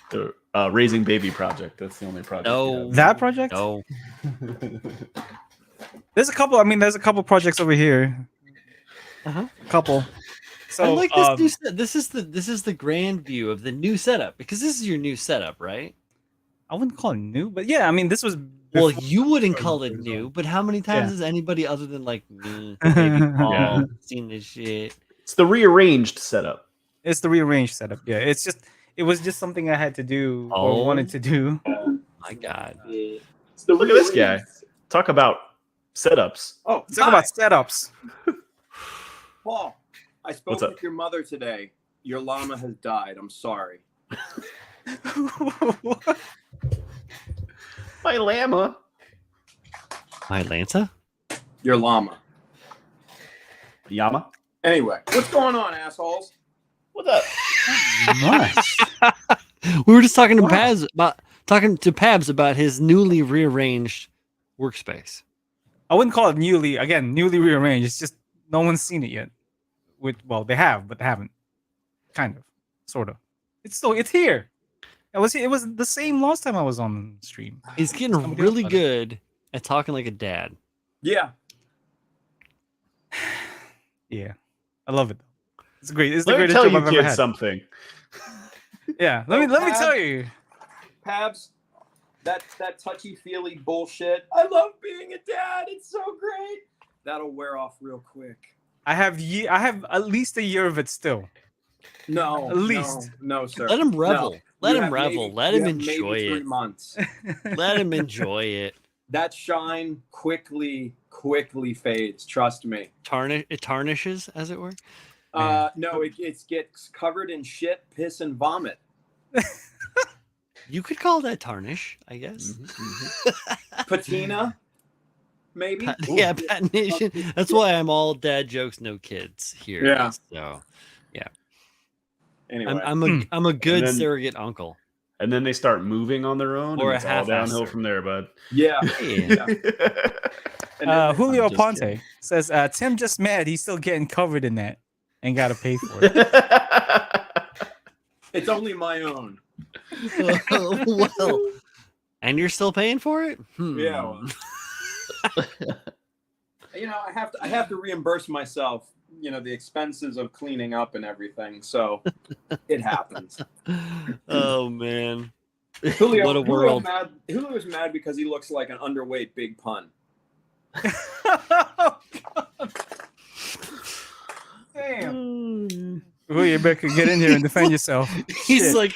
The Raising Baby project. That's the only project. No. That project? No. There's a couple. I mean, there's a couple projects over here. Uh-huh. A couple. So I like this new set. This is the grand view of the new setup because this is your new setup, right? I wouldn't call it new, but yeah, I mean, this was. Well, before- you wouldn't before call it was new, on. but how many times Yeah. has anybody other than like me, maybe Paul, Yeah. seen this shit? It's the rearranged setup. It's the rearranged setup. Yeah, it was just something I had to do or wanted to do. My God. Look at this guy. Talk about setups. Oh, Let's talk about setups. Paul. I spoke What's up? with your mother today. Your llama has died. I'm sorry. My llama. My Lanta? Your llama. Yama. Anyway, what's going on, assholes? What's up? Nice. We were just talking to Wow. Pabs about his newly rearranged workspace. I wouldn't call it newly rearranged. It's just no one's seen it yet. Well, they have, but they haven't. Kind of, sort of. It's here. It was the same last time I was on stream. He's getting Somebody really else about it. good at talking like a dad. Yeah. Yeah, I love it. It's great. It's the Let me greatest tell job you I've ever kids had. something. Yeah, let me tell you. Pabs, that touchy-feely bullshit. I love being a dad. It's so great. That'll wear off real quick. I have at least a year of it still. No. At least. No, sir. Let him revel. No. Let You him have revel. maybe- Let you him have maybe enjoy 3 it. months. Let him enjoy it. That shine quickly fades. Trust me. It tarnishes, as it were. No, it gets covered in shit, piss, and vomit. You could call that tarnish, I guess. Patina, maybe. Yeah, patination. That's why I'm all dad jokes, no kids here. Yeah. So Anyway, I'm a good then- surrogate uncle. And then they start moving on their own, Or and a it's all half-ass downhill surgery. from there, bud. yeah. Yeah. And then- Julio I'm just Ponte kidding. says Tim just mad he's still getting covered in that and got to pay for it. it's only my own. Well, and you're still paying for it? Yeah. Well. I have to reimburse myself. The expenses of cleaning up and everything. So it happens. Oh man. Julio, What a world. Julio's mad because he looks like an underweight Big Pun. Damn. Julio, you better get in here and defend yourself. He's Shit. like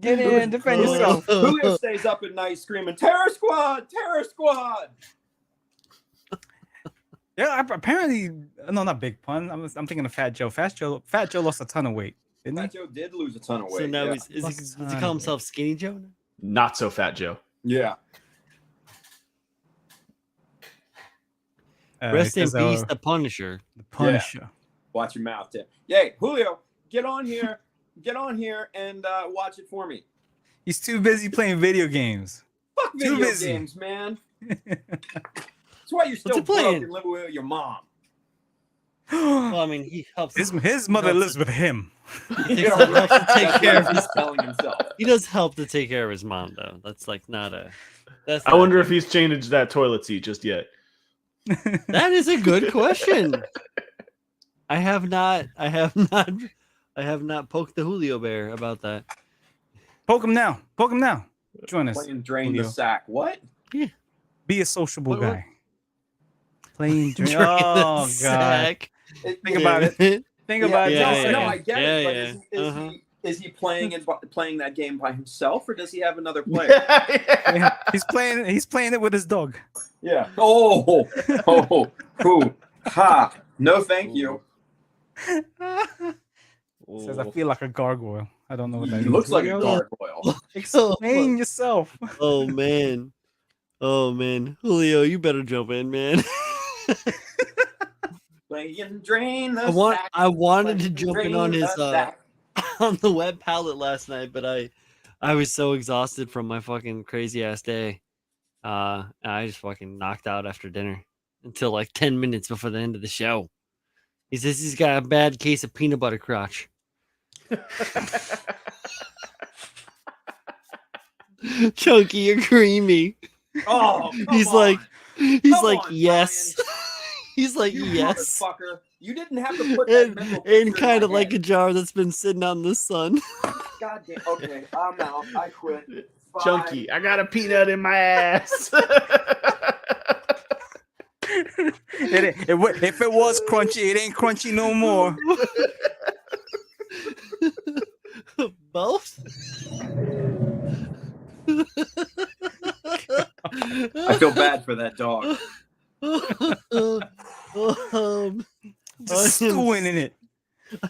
Get in, defend yourself. Julio stays up at night screaming, "Terror Squad! Terror Squad!" Yeah, apparently, no, not Big Pun. I'm thinking of Fat Joe. Fat Joe lost a ton of weight, didn't he? Fat Joe did lose a ton of weight. So now yeah. does he call himself Skinny Joe? Not so Fat Joe. Yeah. Rest in it says, peace, the Punisher. The Punisher. Watch your mouth, Tim. Yay, Julio, get on here and watch it for me. He's too busy playing video games. Fuck Too video busy. games, man. That's why you're still he playing? broke and living with your mom. Well, I mean, he helps. His mother lives with him. He helps to take care of He's his. telling himself. He does help to take care of his mom, though. That's like not a. That's. I wonder if he's changed that toilet seat just yet. That is a good question. I have not poked the Julio bear about that. Poke him now. Join us. Playing drain Julio. the sack. What? Be a sociable What? guy. Playing drain. Drain the Oh god. sack. Think about it. Think about Yeah, it. No, I get it. But yeah. is he playing that game by himself, or does he have another player? Yeah, he's playing it with his dog. Yeah. Oh, ha. No, thank you. Says I feel like a gargoyle. I don't know what that He is. looks like a Julio? gargoyle. Explain yourself. Oh man. Julio, you better jump in, man. Playing drain the sack. I wanted to Playing jump in drain on the his sack. on the web palette last night, but I was so exhausted from my fucking crazy ass day. I just fucking knocked out after dinner until like 10 minutes before the end of the show. He says he's got a bad case of peanut butter crotch. Chunky or creamy. Oh, He's come like, on. he's Come like, on, yes. Brian. He's like, You yes. motherfucker. You didn't have to put that mental And picture in kind my of like a head. jar that's been sitting out in the sun. God damn. Okay, I'm out. I quit. Bye. Chunky, I got a peanut in my ass. If it was crunchy, it ain't crunchy no more. Both? I feel bad for that dog. Just I am- stewing in it.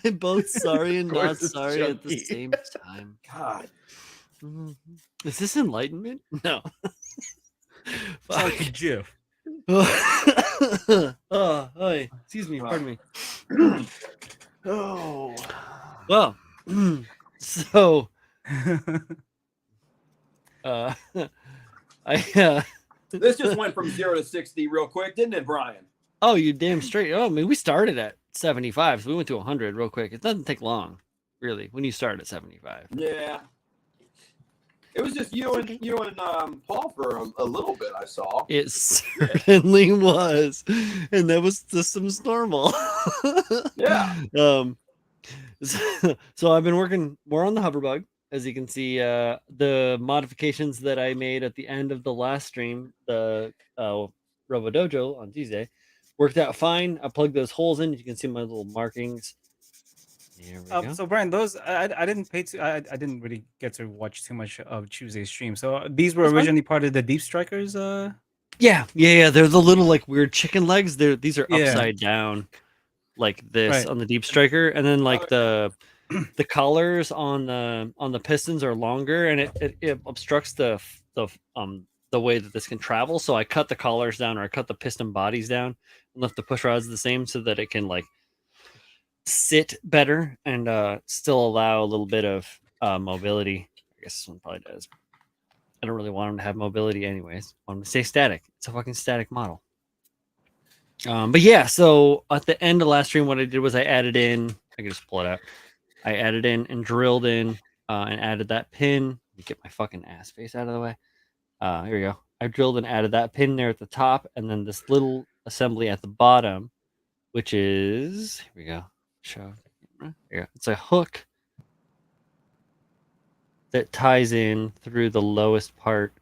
I'm both sorry and Of course not it's sorry at the chunky. same time. God. Mhm. Is this enlightenment? No. Chunky Jeff. Oh, hi. Excuse me. Pardon me. Oh. Well, so I This just went from 0 to 60 real quick, didn't it, Brian? oh, you damn straight. Oh, I mean, we started at 75, so we went to 100 real quick. It doesn't take long, really, when you start at 75. Yeah. It was just you and Paul for a little bit, I saw. It certainly was, and that was systems normal. Yeah. So I've been working more on the hoverbug, as you can see. The modifications that I made at the end of the last stream, the Robo Dojo on Tuesday, worked out fine. I plugged those holes in. You can see my little markings. There we go. So Brian, those I didn't pay to. I didn't really get to watch too much of Tuesday's stream. So these were That's fine. originally part of the Deep Strikers. Yeah. They're the little like weird chicken legs. These are Yeah. upside down, like this Right. on the Deep Striker, and then like the collars on the pistons are longer, and it obstructs the way that this can travel. So I cut the collars down, or I cut the piston bodies down, and left the push rods the same so that it can like sit better and still allow a little bit of mobility. I guess this one probably does. I don't really want them to have mobility anyways. I want them to stay static. It's a fucking static model. But yeah, so at the end of last stream, what I did was I added in, I can just pull it out. I added in and drilled in and added that pin. Let me get my fucking ass face out of the way. Here we go. I drilled and added that pin there at the top, and then this little assembly at the bottom, which is, here we go. Show. Here, it's a hook that ties in through the lowest part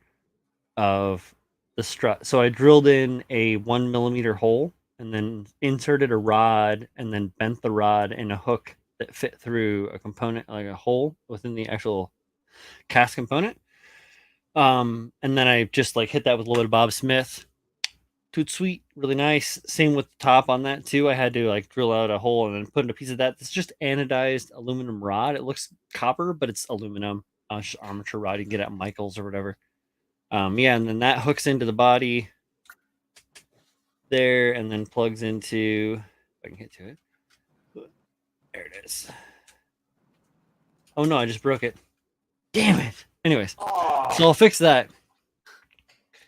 of the strut. So I drilled in a 1 millimeter hole and then inserted a rod and then bent the rod in a hook that fit through a component, like a hole within the actual cast component. And then I just like hit that with a little bit of Bob Smith. Toot sweet, really nice. Same with the top on that too. I had to like drill out a hole and then put in a piece of that. It's just anodized aluminum rod. It looks copper, but it's aluminum. Just armature rod you can get at Michael's or whatever. Yeah, and then that hooks into the body there, and then plugs into. If I can get to it. There it is. Oh no, I just broke it. Damn it. Anyways, Oh, so I'll fix that.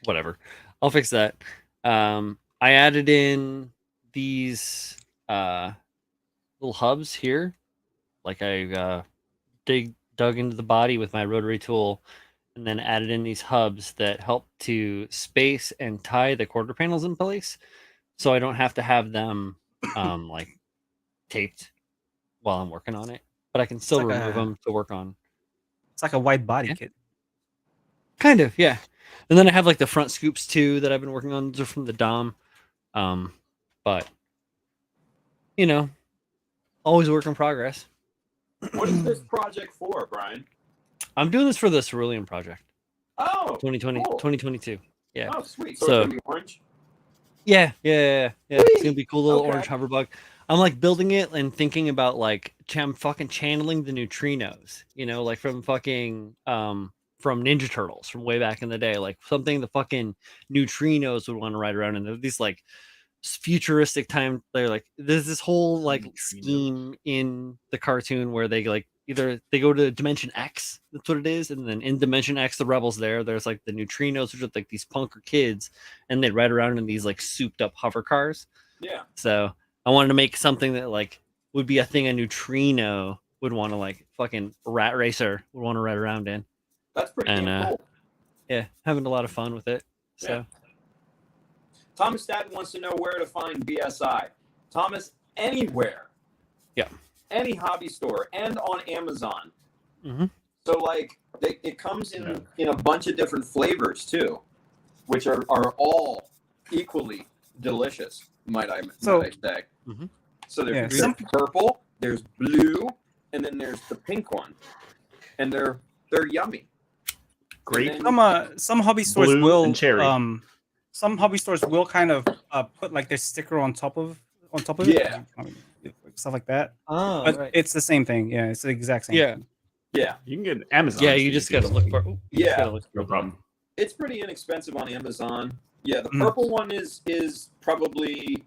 Whatever. I'll fix that. I added in these little hubs here. Like I dug into the body with my rotary tool and then added in these hubs that help to space and tie the quarter panels in place. So I don't have to have them like taped while I'm working on it. But I can still like remove them to work on. It's like a wide body Yeah. kit. Kind of, yeah. And then I have like the front scoops too that I've been working on. Those are from the Dom. But you know, always a work in progress. what is this project for, Brian? I'm doing this for the Cerulean project. Oh, 2020, cool. 2022. Yeah. Oh, sweet. So, So- it's gonna be orange. Yeah. It's gonna be cool little Okay. orange hoverbug. I'm like building it and thinking about like I'm fucking channeling the neutrinos, you know, like from fucking from Ninja Turtles from way back in the day, like something the fucking neutrinos would want to ride around in. They're these like futuristic time. They're like there's this whole like Neutrinos. scheme in the cartoon where they like either they go to Dimension X, that's what it is, and then in Dimension X, the rebels there's like the neutrinos, which are like these punker kids, and they ride around in these like souped up hover cars. Yeah. So I wanted to make something that like would be a thing a neutrino would want to like fucking rat racer would want to ride around in. That's pretty And, damn cool. Yeah, having a lot of fun with it. So Yeah. Thomas Staten wants to know where to find BSI. Thomas, anywhere. Yeah. Any hobby store and on Amazon. Mhm. So like it comes in Yeah. in a bunch of different flavors too, which are all equally delicious. Might I say? Mhm. So there's Yeah, some- purple, there's blue, and then there's the pink one, and they're yummy. Grape. And then- Some hobby stores Blue will and cherry. some hobby stores will kind of put like their sticker on top of Yeah. it, stuff like that. oh, But it's the same thing. Yeah, it's the exact same. Yeah. thing. yeah, You can get Amazon. yeah, you just gotta look for. Ooh, you just Yeah. gotta look for No problem. it's pretty inexpensive on Amazon. Yeah, the Mm. purple one is probably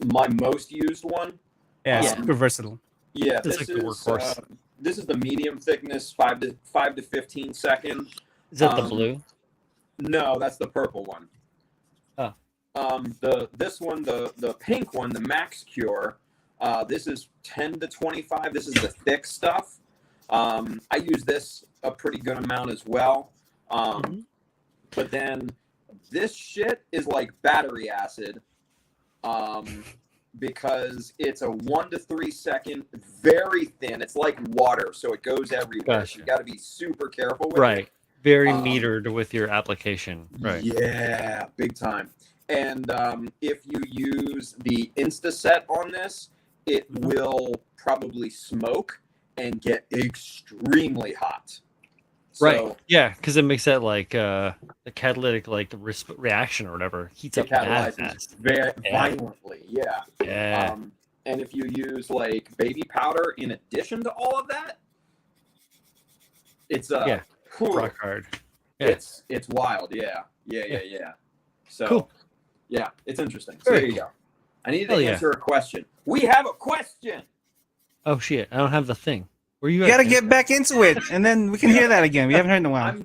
my most used one. Yeah, it's Um, super versatile. Yeah, It's this like the is workhorse. this is the medium thickness, 5 to 15 second. Is that the Um, blue? No, that's the purple one. Oh. This one, the pink one, the Max Cure. This is 10 to 25. This is the thick stuff. I use this a pretty good amount as well. Mhm. But then this shit is like battery acid. Because it's a 1 to 3 second, very thin. It's like water, so it goes everywhere. Gotcha. So you got to be super careful with it. Right. Very Um, metered with your application. Right. Yeah, big time. And if you use the Instaset on this, it will probably smoke and get extremely hot. Right. So Yeah, because it makes that like the catalytic like reaction or whatever heats it up mad catalyzes fast. very Yeah. violently. Yeah. Yeah. And if you use like baby powder in addition to all of that, it's Yeah. whew, Rock hard. Yeah. it's wild. Yeah. So Cool. yeah, it's interesting. So Very there you go. I needed Hell to yeah. answer a question. We have a question. Oh shit! I don't have the thing. Where you You at? gotta man? get back into it, and then we can hear that again. We haven't heard in a while.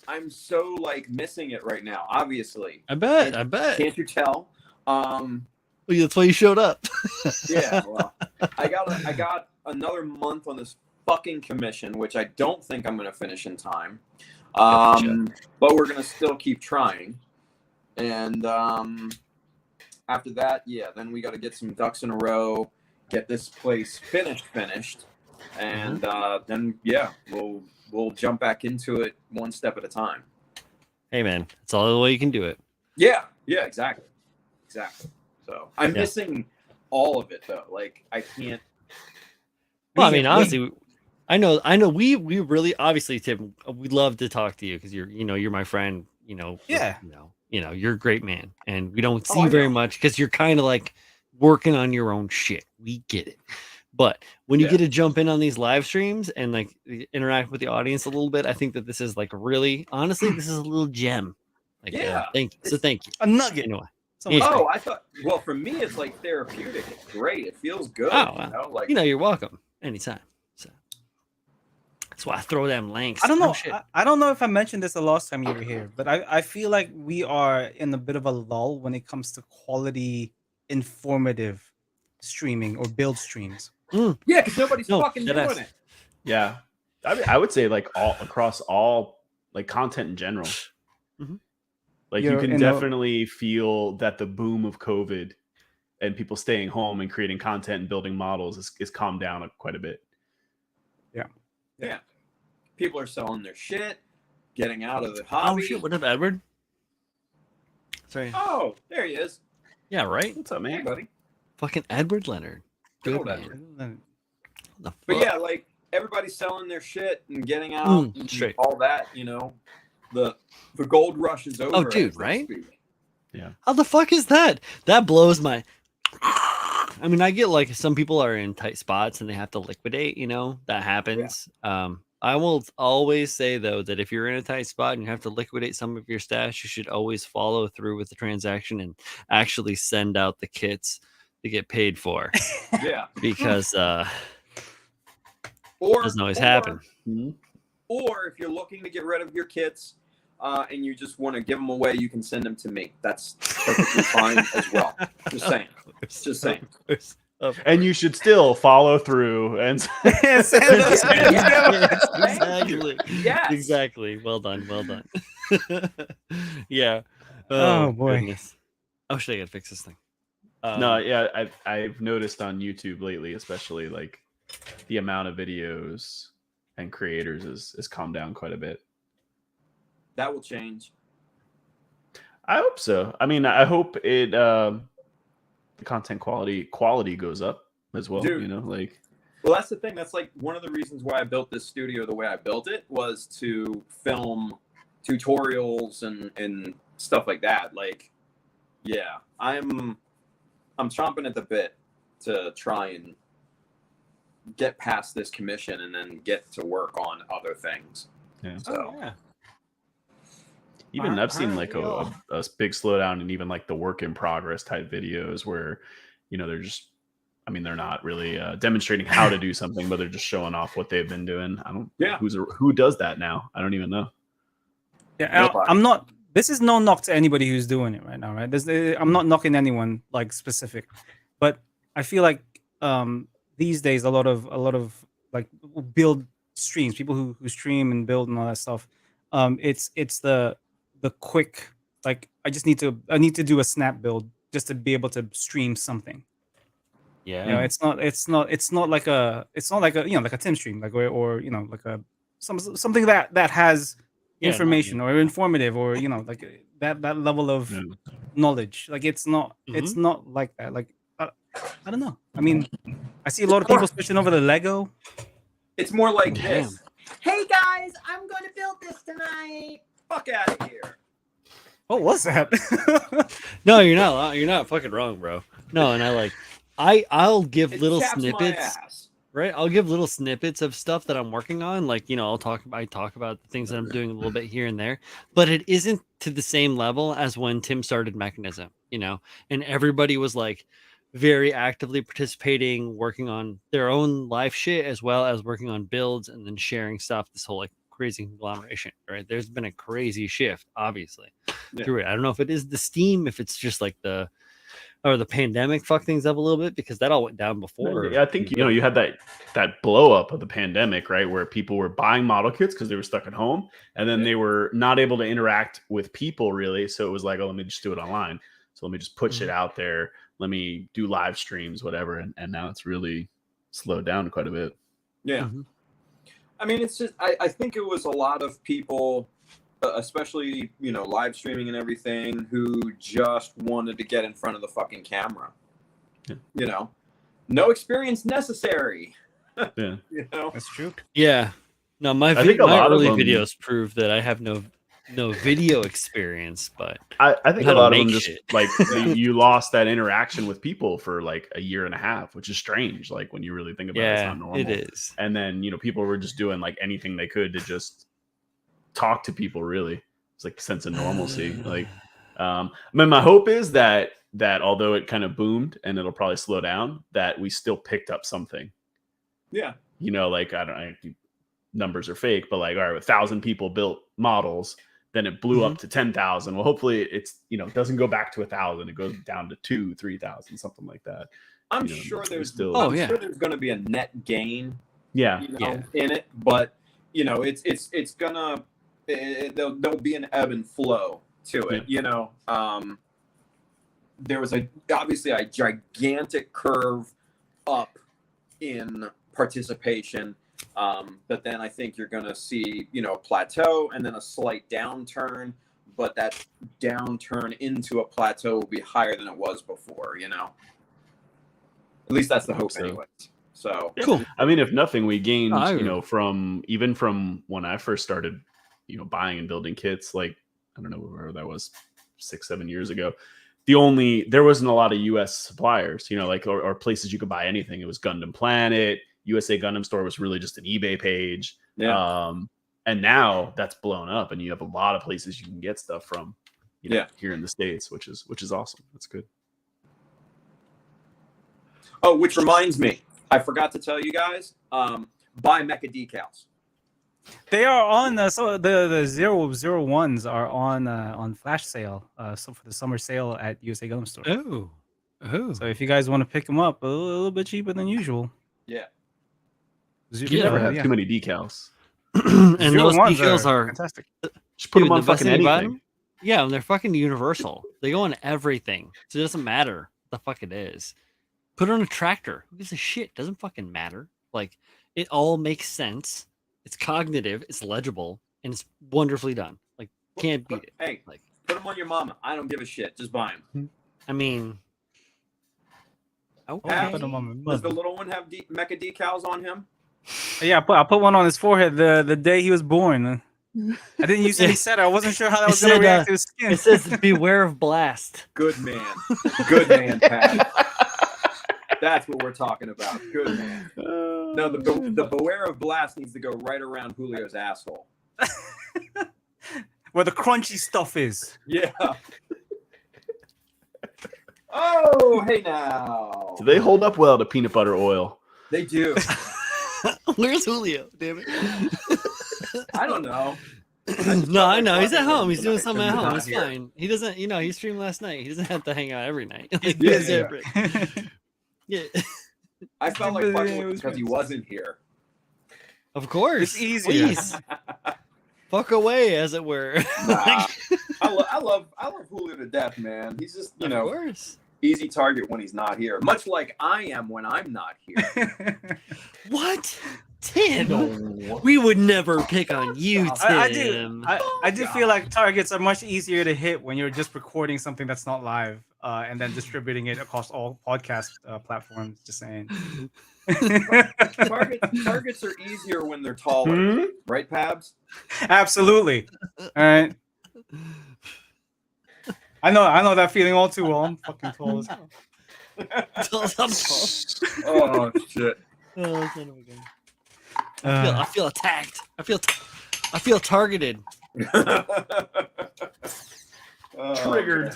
I'm so like missing it right now. Obviously, I bet. can't you tell? Well, that's why you showed up. Yeah. Well, I got another month on this fucking commission, which I don't think I'm going to finish in time. Gotcha. But we're going to still keep trying. And after that, yeah, then we got to get some ducks in a row, get this place finished, and then yeah, we'll jump back into it one step at a time. Hey man, it's all the way you can do it. Yeah, exactly. So I'm Yeah. missing all of it though. Like I can't. Well, I mean, honestly, I know. We really obviously, Tim. We love to talk to you because you're my friend. Yeah. You're a great man, and we don't Oh, see I you very know. much because you're kind of like working on your own shit. We get it, but when you Yeah. get to jump in on these live streams and like interact with the audience a little bit, I think that this is like really, honestly, this is a little gem. Like, Yeah. thank you. So thank you. A nugget. Anyway. So Yeah. Oh, I thought. Well, for me, it's like therapeutic. It's great. It feels good. Oh, you know, like you're welcome anytime. So that's why I throw them links. I don't know. Oh, shit. I don't know if I mentioned this the last time you were here, but I feel like we are in a bit of a lull when it comes to quality, informative streaming or build streams. yeah, because nobody's No, fucking deadass. doing it. Yeah, I would say like all across all like content in general. Mhm. Like You're you can in a- definitely feel that the boom of COVID and people staying home and creating content and building models is calmed down quite a bit. Yeah. People are selling their shit, getting out of the Oh hobby. shit! What up, Edward? Sorry. Oh, there he is. Yeah, right. What's up, Hey, man? buddy. Fucking Edward Leonard. Good Good old man. Edward. The But fuck? yeah, like everybody's selling their shit and getting out and straight. all that, The gold rush is over. Oh, dude, as they right? speak. How the fuck is that? That blows my. I mean, I get like some people are in tight spots and they have to liquidate. That happens. I will always say though that if you're in a tight spot and you have to liquidate some of your stash, you should always follow through with the transaction and actually send out the kits to get paid for, Yeah. because Or doesn't always happen. Or if you're looking to get rid of your kits and you just want to give them away, you can send them to me. That's perfectly fine as well. Just saying. Just saying. And you should still follow through and Yes, Thank exactly. Yes. Exactly. Well done. Well done. Yeah. Oh, boy. Goodness. Oh shit! I gotta fix this thing. no, yeah, I've noticed on YouTube lately, especially like the amount of videos and creators is calmed down quite a bit. That will change. I hope so. I mean, I hope it the content quality goes up as well. Dude. Like Well, that's the thing. That's like one of the reasons why I built this studio the way I built it was to film tutorials and stuff like that. Like, yeah, I'm chomping at the bit to try and get past this commission and then get to work on other things. Yeah. So yeah. even I've seen like a big slowdown in even like the work in progress type videos where they're just they're not really demonstrating how to do something, but they're just showing off what they've been doing. I don't who does that now. I don't even know. Yeah, I'm not. This is no knock to anybody who's doing it right now, right? I'm not knocking anyone like specific, but I feel like these days a lot of like build streams, people who stream and build and all that stuff. It's the quick, like I need to do a snap build just to be able to stream something. Yeah. It's not like a like a Tim stream, like or like a something that has information or informative or like that level of knowledge. Like it's not like that. Like I don't know. I mean, I see a lot of people switching over to Lego. it's more like Damn. this. Hey guys, I'm going to build this tonight. Fuck out of here. What was that? No, you're not. You're not fucking wrong, bro. No, and I'll give It little chaps my snippets. ass. Right, I'll give little snippets of stuff that I'm working on. Like, I talk about the things that I'm doing a little bit here and there, but it isn't to the same level as when Tim started Mechanism, and everybody was like very actively participating, working on their own life shit as well as working on builds and then sharing stuff. This whole like crazy conglomeration, right? There's been a crazy shift, obviously, through it. I don't know if it is the Steam, if it's just like the pandemic fucked things up a little bit, because that all went down before. Yeah, I think you had that blow up of the pandemic, right, where people were buying model kits because they were stuck at home, and then they were not able to interact with people really. So it was like, oh, let me just do it online. So let me just push it out there. Let me do live streams, whatever. And now it's really slowed down quite a bit. Yeah. Mhm. I mean, it's just I think it was a lot of people, especially live streaming and everything, who just wanted to get in front of the fucking camera. Yeah. No experience necessary. Yeah. You know? That's true. Yeah. No, my I think a my lot of early them- videos prove that I have no video experience, but I think how a to lot of them make just shit. like you lost that interaction with people for like a year and a half, which is strange. Like when you really think about it, it's yeah, not normal. it is. And then people were just doing like anything they could to just talk to people. Really, it's like a sense of normalcy. Like, I mean, my hope is that although it kind of boomed and it'll probably slow down, that we still picked up something. Yeah. Like I don't know, numbers are fake, but like, all right, 1,000 people built models, then it blew up to 10,000. Well, hopefully it's it doesn't go back to 1,000. It goes down to 2,000-3,000, something like that. I'm sure there's still. I'm sure there's going to be a net gain. Yeah. In it, but it's gonna there'll be an ebb and flow to it. There was obviously a gigantic curve up in participation, but then I think you're going to see a plateau and then a slight downturn, but that downturn into a plateau will be higher than it was before. At least that's the hope, anyways. So Cool. I mean, if nothing, we gained Oh, from when I first started buying and building kits, like I don't know where that was 6-7 years ago. There wasn't a lot of US suppliers, or places you could buy anything. It was Gundam Planet, USA Gundam Store was really just an eBay page. Yeah. And now that's blown up and you have a lot of places you can get stuff from, here in the States, which is awesome. That's good. Oh, which reminds me, I forgot to tell you guys, buy mecha decals. They are on so the 001s are on flash sale. So for the summer sale at USA Gundam Store. Oh. So if you guys want to pick them up, a little bit cheaper than usual. Yeah. You never have too many decals. And those 01s decals are fantastic. Just put dude, them on the best fucking thing about anything. them- yeah, and they're fucking universal. They go on everything, so it doesn't matter what the fuck it is. Put it on a tractor. Who gives a shit? Doesn't fucking matter. Like it all makes sense. It's cognitive. It's legible, and it's wonderfully done. Like can't beat it. Hey, Like put them on your mama. I don't give a shit. Just buy them. I mean, okay. Have- Put 'em on my Does the mother. little one have mecha decals on him? Yeah, I put one on his forehead the day he was born. I didn't use any setter. I wasn't sure how that It was going to said, react to his skin. It says beware of blast. Good man. Good man, Pat. That's what we're talking about. Good man. No, the beware of blast needs to go right around Julio's asshole. Where the crunchy stuff is. Yeah. Oh, hey now. Do they hold up well to peanut butter oil? They do. Where's Julio? Damn it. I don't know. No, I know. He's at home. He's doing Tonight, something so at he's home. not It's here. fine. He doesn't, he streamed last night. He doesn't have to hang out every night. Like, Yeah, he's yeah. separate. Yeah. I felt like fucking with him because he wasn't here. Of course. It's easier. Please. Fuck away, as it were. Nah. I love Julio to death, man. He's just Of course. easy target when he's not here, much like I am when I'm not here. What? Tim? We would never pick on you, Tim. I do. I do feel like targets are much easier to hit when you're just recording something that's not live and then distributing it across all podcast platforms. Just saying. Targets are easier when they're taller, right, Pabs? Absolutely. All right. I know that feeling all too well. I'm fucking tall as hell. I'm tall. Oh shit! Oh, son of a gun. I feel attacked. I feel targeted. Triggered.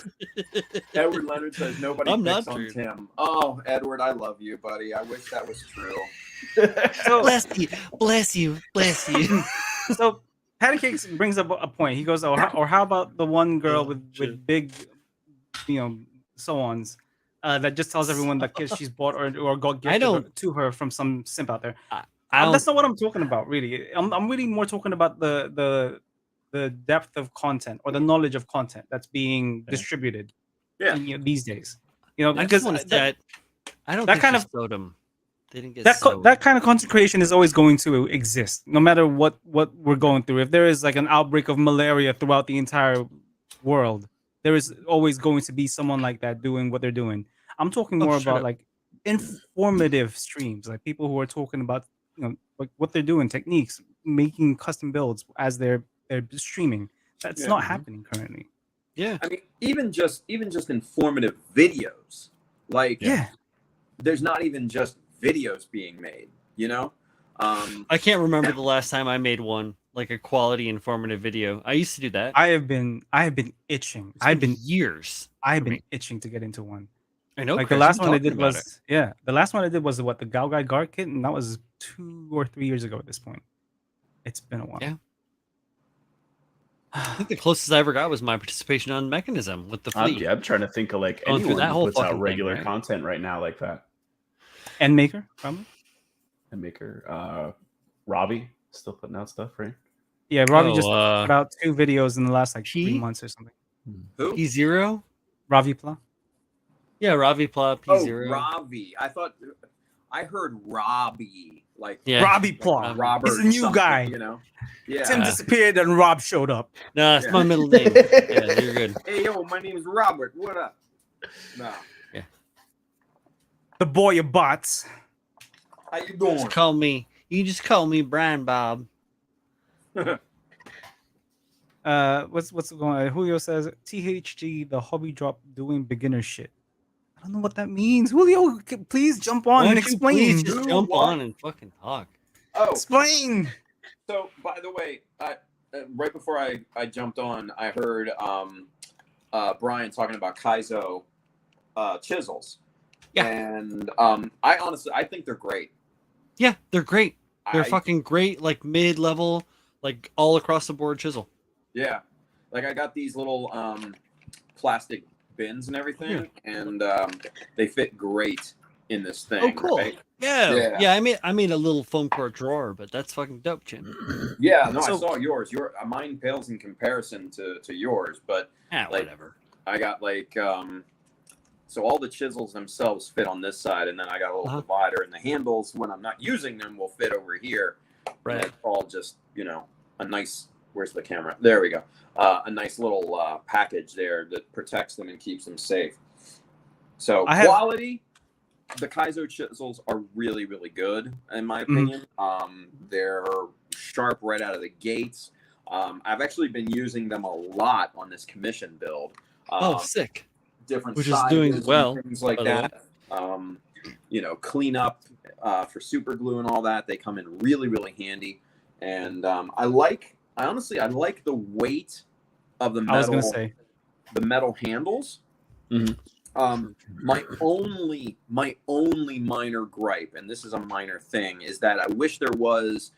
Edward Leonard says nobody I'm picks not on true. Tim. Oh, Edward, I love you, buddy. I wish that was true. So, Bless you. so Patty Cakes brings up a point. He goes, or how about the one girl with big, so-ons that just tells everyone that she's bought or got gifted to her from some simp out there. That's not what I'm talking about, really. I'm really more talking about the depth of content or the knowledge of content that's being distributed. Yeah. These days, I because just that I don't that think kind she of sewed them. They didn't get that kind of concentration is always going to exist, no matter what we're going through. If there is like an outbreak of malaria throughout the entire world, there is always going to be someone like that doing what they're doing. I'm talking more about like informative streams, like people who are talking about like what they're doing, techniques, making custom builds as they're streaming. That's not happening currently. Yeah. I mean, even just informative videos. Like, there's not even just videos being made. I can't remember the last time I made one, like a quality informative video. I used to do that. I have been itching. I've been years. I've been itching to get into one. I know. Like Chris, the last I'm one I talking did about was the last one I did was what, the Galgai Guard kit, and that was 2 or 3 years ago at this point. It's been a while. Yeah. I think the closest I ever got was my participation on Mechanism with the fleet. I'm trying to think of like Going through anyone that who whole puts out fucking thing, regular right? content right now like that. And Maker, probably. And Maker, Robbie still putting out stuff, right? Yeah, Ravi just put out 2 videos in the last like 3 months or something. Who? P0? Ravi Pla. Yeah, Ravi Pla, P0. Oh, Ravi. I heard Robbie. Like, Yeah. Ravi Pla. Robert. He's a new something, guy. Yeah. Tim disappeared and Rob showed up. No, that's my middle name. Yeah, you're good. Hey, yo, my name is Robert. What up? No. Yeah. The boy of bots. How you doing? You just call me Brian Bob. What's going on? Julio says THG the hobby drop doing beginner shit. I don't know what that means. Julio, please jump on and explain. Please just jump on and fucking talk. Oh, explain. So, by the way, right before I jumped on, I heard Brian talking about Kaizo chisels. Yeah. And I think they're great. Yeah, they're great. They're fucking great, like mid-level, like all across the board chisel. Yeah. Like I got these little plastic bins and everything, and they fit great in this thing. Oh, cool. Right? Yeah. I made a little foam core drawer, but that's fucking dope, Jim. Yeah, no, I saw yours. Mine pales in comparison to yours, but whatever. I got like so all the chisels themselves fit on this side, and then I got a little divider, and the handles, when I'm not using them, will fit over here. Right. And it's all just a nice. Where's the camera? There we go. A nice little package there that protects them and keeps them safe. So quality, the Kaizo chisels are really, really good in my opinion. They're sharp right out of the gates. I've actually been using them a lot on this commission build. Sick. Different which sizes, is doing well, things like that. Clean up for super glue and all that. They come in really, really handy. And I like the weight of the metal. I was gonna say the metal handles. My only minor gripe, and this is a minor thing, is that I wish there was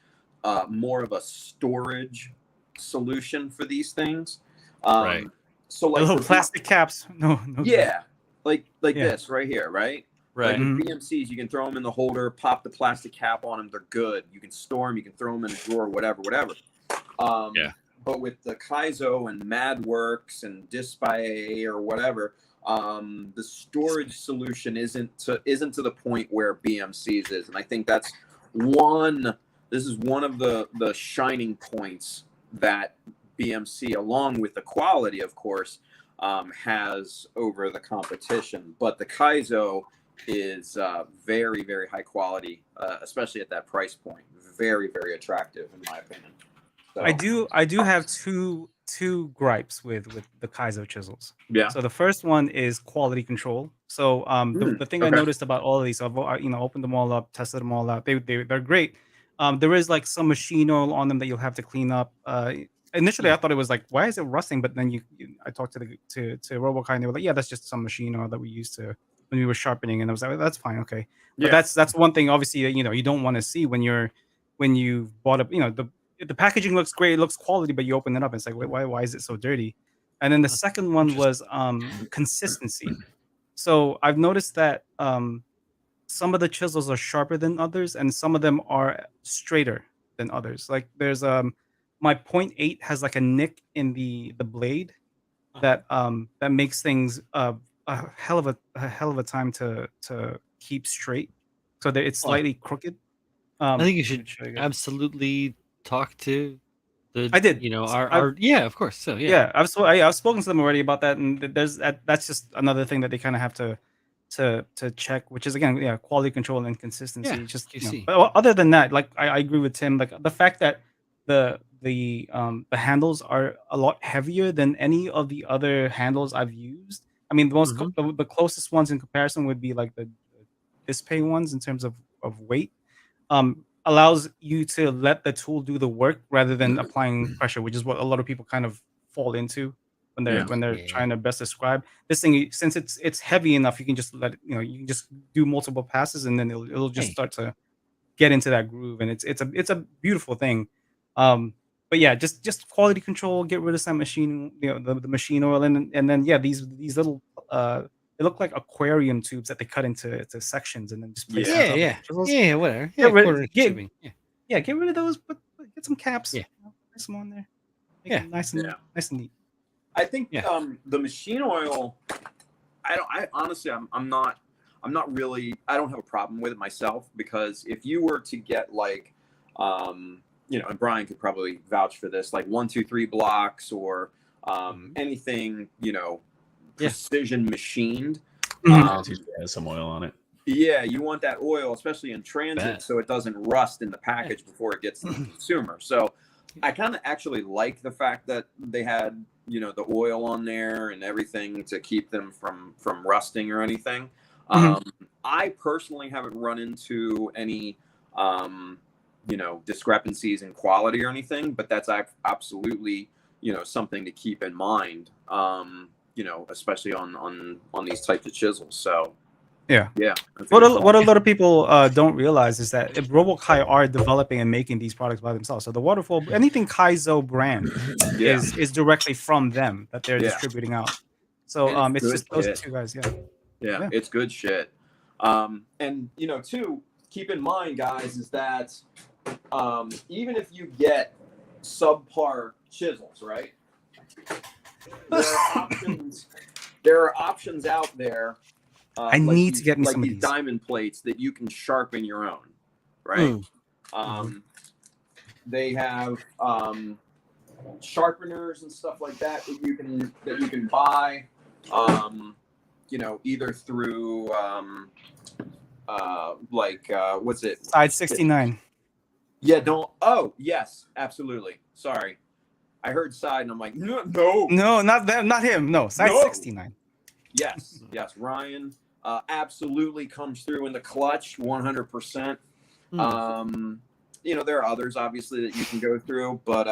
more of a storage solution for these things. Right. So like little plastic caps. No. Yeah, like this right here, right? Right. Like with BMCs, you can throw them in the holder, pop the plastic cap on them. They're good. You can store them. You can throw them in a drawer, whatever. But with the Kaizo and MadWorks and Dispae or whatever, the storage solution isn't to the point where BMCs is, and I think that's one. This is one of the shining points that BMC, along with the quality, of course, has over the competition. But the Kaizo is very, very high quality, especially at that price point. Very, very attractive, in my opinion. So, I do have two gripes with the Kaizo chisels. Yeah. So the first one is quality control. So the thing I noticed about all of these, I've opened them all up, tested them all out. They're great. There is like some machine oil on them that you'll have to clean up. Initially, I thought it was like, why is it rusting? But then I talked to RoboKai, and they were like, yeah, that's just some machine oil that we used when we were sharpening. And I was like, that's fine, okay. But that's one thing, obviously, you don't want to see when you bought up. The packaging looks great, it looks quality, but you open it up, and it's like, why is it so dirty? And then the second one was consistency. So I've noticed that some of the chisels are sharper than others, and some of them are straighter than others. Like there's my 0.8 has like a nick in the blade that makes things a hell of a time to keep straight. So that it's slightly crooked. I think you should absolutely talk to the. I did. Yeah, of course. So I've spoken to them already about that, and that's just another thing that they kind of have to to check, which is again, yeah, quality control and consistency. Yeah, It's just QC. but other than that, like I agree with Tim. Like the fact that the handles are a lot heavier than any of the other handles I've used. I mean, the closest ones in comparison would be like the Display ones in terms of weight. Allows you to let the tool do the work rather than applying pressure, which is what a lot of people kind of fall into when they're Yeah. trying to best describe this thing. Since it's heavy enough, you can just let it, you can just do multiple passes and then it'll just start to get into that groove, and it's a beautiful thing. But yeah, just quality control, get rid of some machine, the machine oil, and then yeah, these little they look like aquarium tubes that they cut into sections and then just place on top of the chisels. Yeah, whatever. Get Yeah, rid- quarter inch get- tubing. Yeah. Yeah, get rid of those, but get some caps. Yeah. Place them on there. Make Yeah. it nice and neat. I think Yeah. the machine oil. I honestly, I'm not really. I don't have a problem with it myself, because if you were to get like, and Brian could probably vouch for this, like 1, 2, 3 blocks or anything, precision machined. Mhm. It has some oil on it. Yeah, you want that oil, especially in transit, Bet. so it doesn't rust in the package before it gets to the consumer. So I kind of actually like the fact that they had, the oil on there and everything to keep them from rusting or anything. I personally haven't run into any, discrepancies in quality or anything, but that's absolutely, something to keep in mind, especially on these types of chisels. So Yeah. that's a What good a, call. what a lot of people don't realize is that if KotoKai are developing and making these products by themselves. So the waterfall, anything Kaizo brand Yeah. is directly from them that they're Yeah. distributing out. So And it's it's just those good two guys. Yeah, Yeah. it's good shit. And too, keep in mind, guys, is that even if you get subpar chisels, right? There are options out there. I need to get me like some of these these. diamond plates that you can sharpen your own, right? They have sharpeners and stuff like that you can buy, either through what's it? Side 69. Yeah, don't. Oh, yes, absolutely. Sorry, I heard side, and I'm like, no. No, not them, not him. No, side No. 69. Yes, Ryan absolutely comes through in the clutch, 100%. There are others obviously that you can go through, but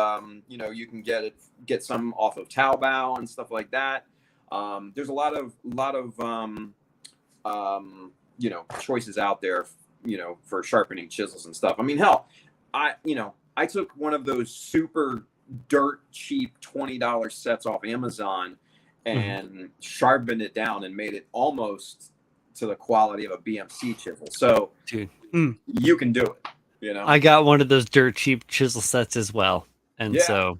you can get some off of Taobao and stuff like that. There's a lot of choices out there, for sharpening chisels and stuff. I mean, hell, I took one of those super dirt cheap $20 sets off Amazon and sharpened it down and made it almost to the quality of a BMC chisel. So, Dude, you can do it. I got one of those dirt cheap chisel sets as well, and so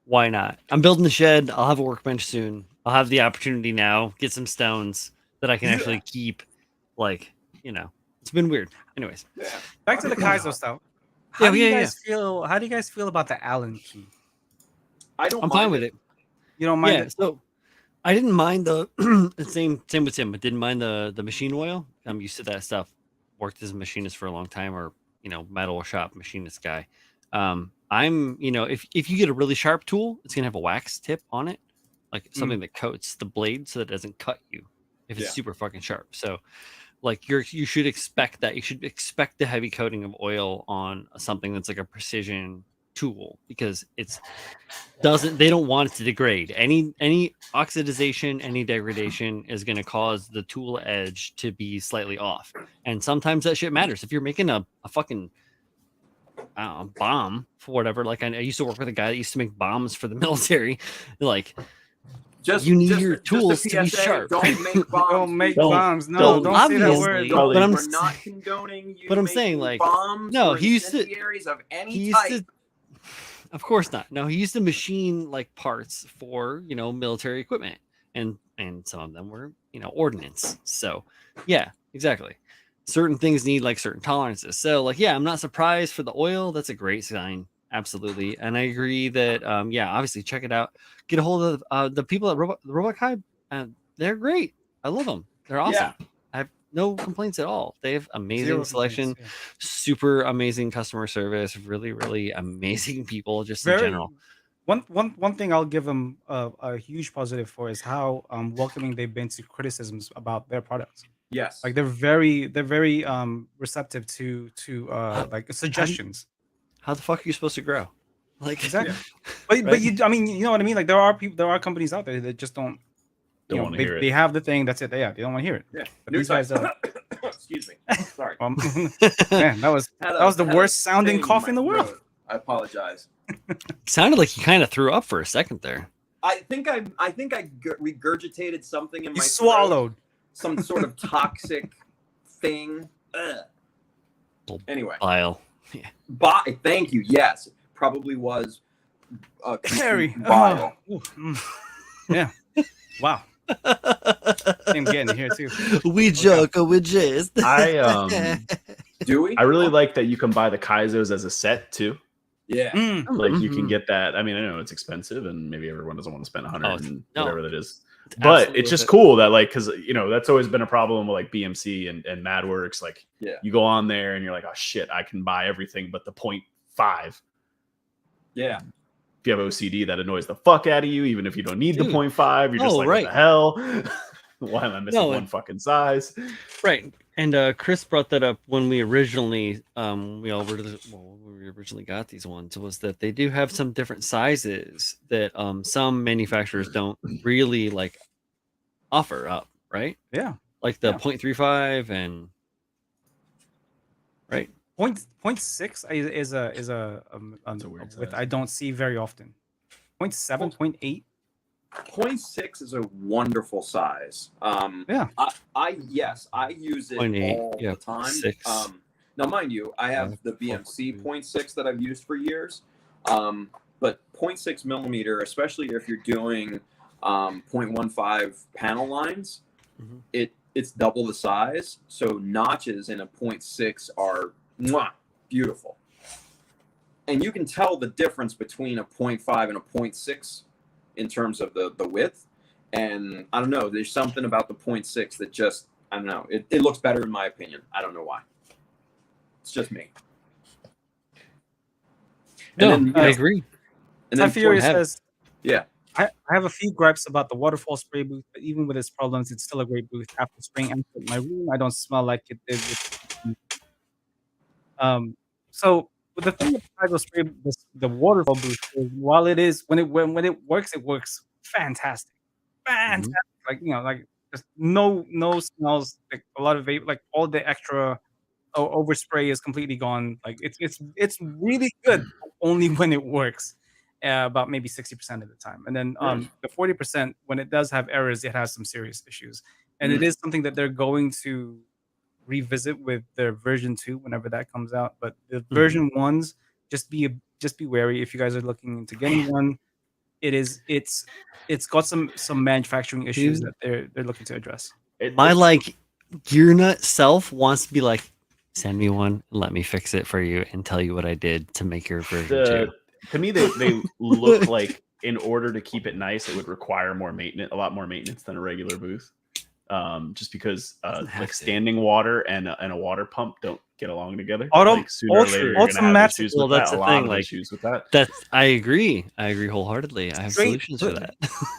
why not? I'm building the shed. I'll have a workbench soon. I'll have the opportunity now, get some stones that I can actually keep. Like, it's been weird. Anyways, Back to the Kaizo stuff. Yeah, How do you guys feel? How do you guys feel about the Allen key? I'm fine with it. You don't mind Yeah, it? so I didn't mind the same with Tim. I didn't mind the machine oil. I'm used to that stuff. Worked as a machinist for a long time, or metal shop machinist guy. I'm if you get a really sharp tool, it's gonna have a wax tip on it, like something that coats the blade so that it doesn't cut you if it's super fucking sharp. So like you should expect that. You should expect the heavy coating of oil on something that's like a precision tool, because they don't want it to degrade. Any oxidization, any degradation is going to cause the tool edge to be slightly off, and sometimes that shit matters. If you're making a fucking bomb for whatever, like I used to work with a guy that used to make bombs for the military, like you need your tools to be sharp. Don't make bombs. Don't make Don't- bombs. No, don't say that obviously, word. but I'm We're not condoning you. but I'm saying, like, bombs no, or he used to- incendiaries of any he used type. to, of course not. No, he used to machine like parts for military equipment, and some of them were ordnance. So yeah, exactly. Certain things need like certain tolerances. So like, yeah, I'm not surprised for the oil. That's a great sign. Absolutely. And I agree that, obviously check it out. Get a hold of the people at KotoKai. They're great. I love them. They're awesome. no complaints at all. They have amazing Zero selection, complaints, yeah. super amazing customer service, really, really amazing people just in Very general. one thing I'll give them a huge positive for is how welcoming they've been to criticisms about their products. Yes. Like they're very receptive to like suggestions. How the fuck are you supposed to grow? Like Exactly. Yeah. But Right? you, I mean, you know what I mean. Like there are companies out there that just don't. You Don't know, want to they, hear it. they have the thing. That's it. They don't want to hear it. Yeah. But New these guys, excuse me. Sorry. man, that was the worst sounding cough in the world. I apologize. Sounded like you kind of threw up for a second there. I think I regurgitated something in You my swallowed. throat, some sort of toxic thing. Little Anyway, Bile. thank you. Yes, probably was Harry. bile. Yeah. Wow. Same getting here too. We joke with jizz. Do we? I really like that you can buy the Kaizos as a set too. Yeah. Like you can get that. I mean, I know it's expensive, and maybe everyone doesn't want to spend 100 and no. whatever that is. It's But absolutely it's just worth it. cool that like because that's always been a problem with like BMC and MadWorks. Like Yeah. you go on there and you're like, oh shit, I can buy everything but the 0.5. Yeah. If you have OCD, that annoys the fuck out of you, even if you don't need the Dude. 0.5. You're just like, right. what the hell? Why am I missing No, one fucking size? Right. And Chris brought that up when we originally when we originally got these ones, was that they do have some different sizes that some manufacturers don't really like offer up, right? Yeah. Like the Yeah. 0.35 and right. 0.6 is a That's a weird width size. I don't see very often. 0.7, 0.8. 0.6 is a wonderful size. Yeah. I use it 0.8, all yeah, the time. 0.6. Now, mind you, I have the BMC 0.6 that I've used for years. But 0.6 millimeter, especially if you're doing 0.15 panel lines, it's double the size. So notches in a 0.6 are beautiful. And you can tell the difference between a 0.5 and a 0.6 in terms of the width. And I don't know, there's something about the 0.6 that just, I don't know, it looks better in my opinion. I don't know why. It's just me. No, And then, I agree. And then Fury 0.5 says, yeah. I have a few gripes about the waterfall spray booth, but even with its problems, it's still a great booth. After spraying empty in my room, I don't smell like it did with so but the thing with the Kaizo spray, the waterfall booth, is while it is when it works fantastic, fantastic. Like like just no smells, like a lot of vape, like all the extra overspray is completely gone. Like it's really good, but only when it works. About maybe 60% of the time, and then the 40% when it does have errors, it has some serious issues, and it is something that they're going to revisit with their version 2 whenever that comes out. But the version 1s, just be wary if you guys are looking into getting one. It's got some manufacturing issues that they're looking to address. My like gear nut self wants to be like, send me one and let me fix it for you and tell you what I did to make your version 2. To me, they look like in order to keep it nice, it would require a lot more maintenance than a regular booth. Just because like standing water and a water pump don't get along together. Like sooner or later, you're gonna have issues with that. That's a the lot thing. of Like issues with that. I agree wholeheartedly. I have solutions for that.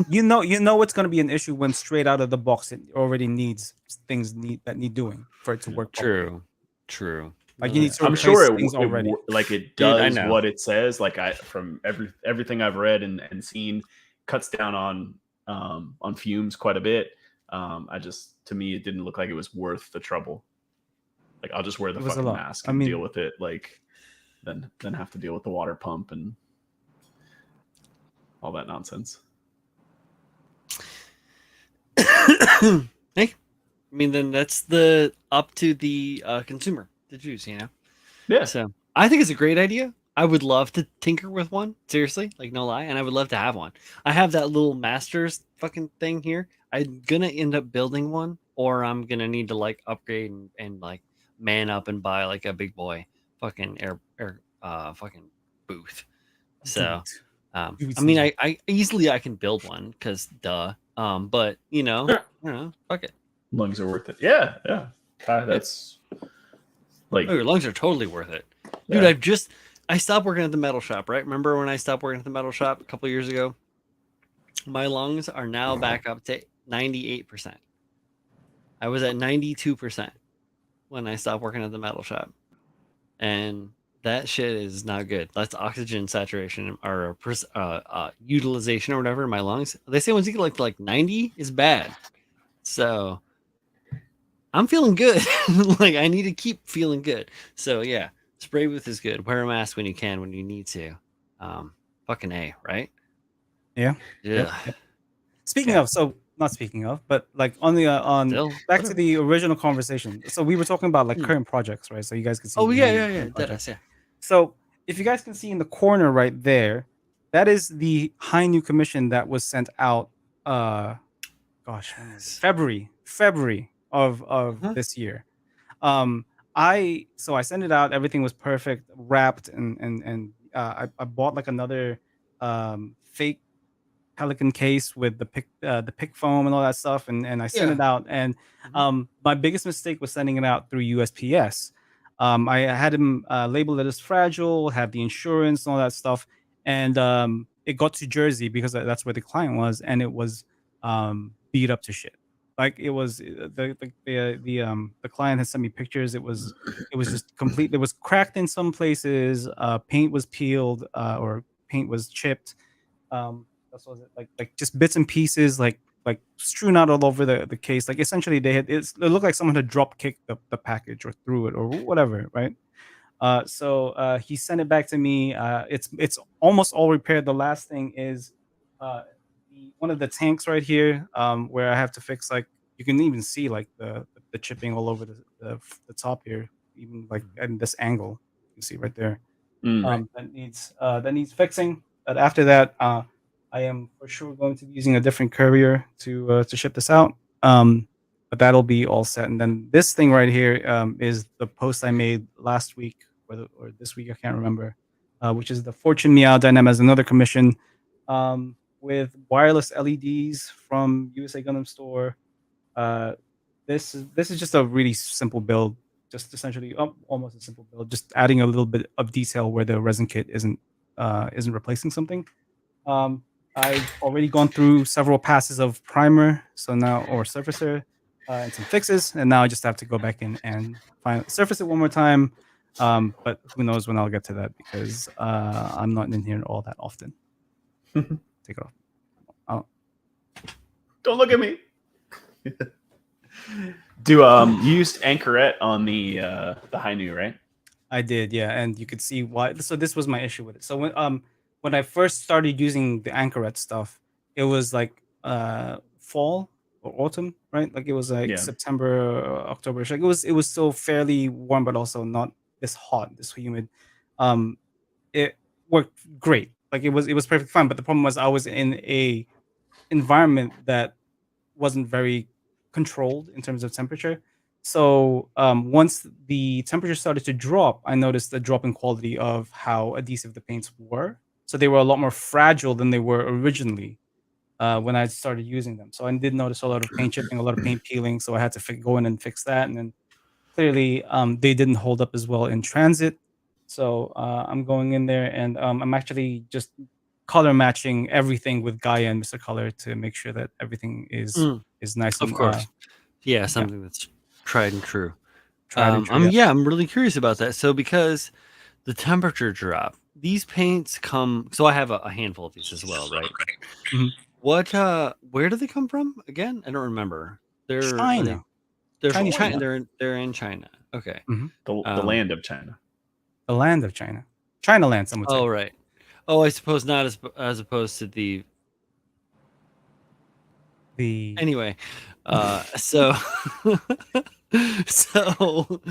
you know it's going to be an issue when straight out of the box it already needs things that need doing for it to work. True. Like you need to. I'm sure things already. it does Dude, what it says. Like from everything I've read and seen, cuts down on fumes quite a bit. To me, it didn't look like it was worth the trouble. Like I'll just wear the fucking mask and deal with it. Like then have to deal with the water pump and all that nonsense. Hey, I mean, then that's up to the consumer to choose, Yeah. So I think it's a great idea. I would love to tinker with one, seriously, like no lie, and I would love to have one. I have that little Masters fucking thing here. I'm gonna end up building one, or I'm gonna need to like upgrade and like man up and buy like a big boy fucking fucking booth. So I mean, I easily I can build one because duh. But I don't know, fuck it. Lungs are worth it. Yeah. That's like, Oh, your lungs are totally worth it, dude. yeah. I stopped working at the metal shop, right? Remember when I stopped working at the metal shop a couple years ago? My lungs are now back up to 98%. I was at 92% when I stopped working at the metal shop, and that shit is not good. That's oxygen saturation or utilization or whatever in my lungs. They say once you get like 90 is bad. So I'm feeling good. Like I need to keep feeling good. So yeah, spray booth is good. Wear a mask when you can, when you need to. Fucking A, right? Yeah. Yeah. Yep. Speaking Yeah. of, so not speaking of, but like on the Still, back to whatever. the original conversation. So we were talking about like Hmm. current projects, right? So you guys can see. Oh yeah, behind yeah, me yeah. current That projects. is, yeah. So if you guys can see in the corner right there, that is the high new commission that was sent out. Gosh, when was it? February of Mhm. this year. I sent it out. Everything was perfect, wrapped, and I bought like another fake Pelican case with the pick foam and all that stuff, and I sent Yeah. it out. And my biggest mistake was sending it out through USPS. I had him label it as fragile, have the insurance and all that stuff, and it got to Jersey because that's where the client was, and it was beat up to shit. Like it was the client had sent me pictures. It was just complete. It was cracked in some places. Paint was peeled or paint was chipped. That's was it like just bits and pieces like strewn out all over the case. Like essentially it looked like someone had drop kicked the package or threw it or whatever, right? He sent it back to me. It's almost all repaired. The last thing is one of the tanks right here, where I have to fix, like you can even see like the chipping all over the top here, even like at this angle. You can see right there. That needs fixing. But after that, I am for sure going to be using a different courier to ship this out. But that'll be all set. And then this thing right here is the post I made last week or this week, I can't remember, which is the Fortune Meow Dynamo as another commission with wireless LEDs from USA Gundam Store. This is just a really simple build, just essentially almost a simple build, just adding a little bit of detail where the resin kit isn't replacing something. I've already gone through several passes of primer, so now or surfacer, and some fixes, and now I just have to go back in and surface it one more time. But who knows when I'll get to that because I'm not in here all that often. Take it off. Oh. Don't look at me. You used Anchorette on the Hainu, right? I did, yeah, and you could see why. So this was my issue with it. So when I first started using the Anchorette stuff, it was like fall or autumn, right? Like it was like September, October. Like it was still fairly warm, but also not this hot, this humid. It worked great. Like it was perfectly fine. But the problem was I was in a environment that wasn't very controlled in terms of temperature. So once the temperature started to drop, I noticed a drop in quality of how adhesive the paints were. So they were a lot more fragile than they were originally when I started using them. So I did notice a lot of paint chipping, a lot of paint peeling. So I had to go in and fix that. And then clearly they didn't hold up as well in transit. So I'm going in there and I'm actually just color matching everything with Gaia and Mr. Color to make sure that everything is nice. Of And, course. Yeah, something that's tried and true. Tried and true. I'm really curious about that. So because the temperature drop, these paints come. So I have a handful of these as well, right? Mhm. What? Where do they come from again? I don't remember. They're China. They're from Chinese China. China. They're in China. Okay. The land of China. The land of China. China land, some would say. Oh right. Oh, I suppose not as opposed to the. Anyway, so so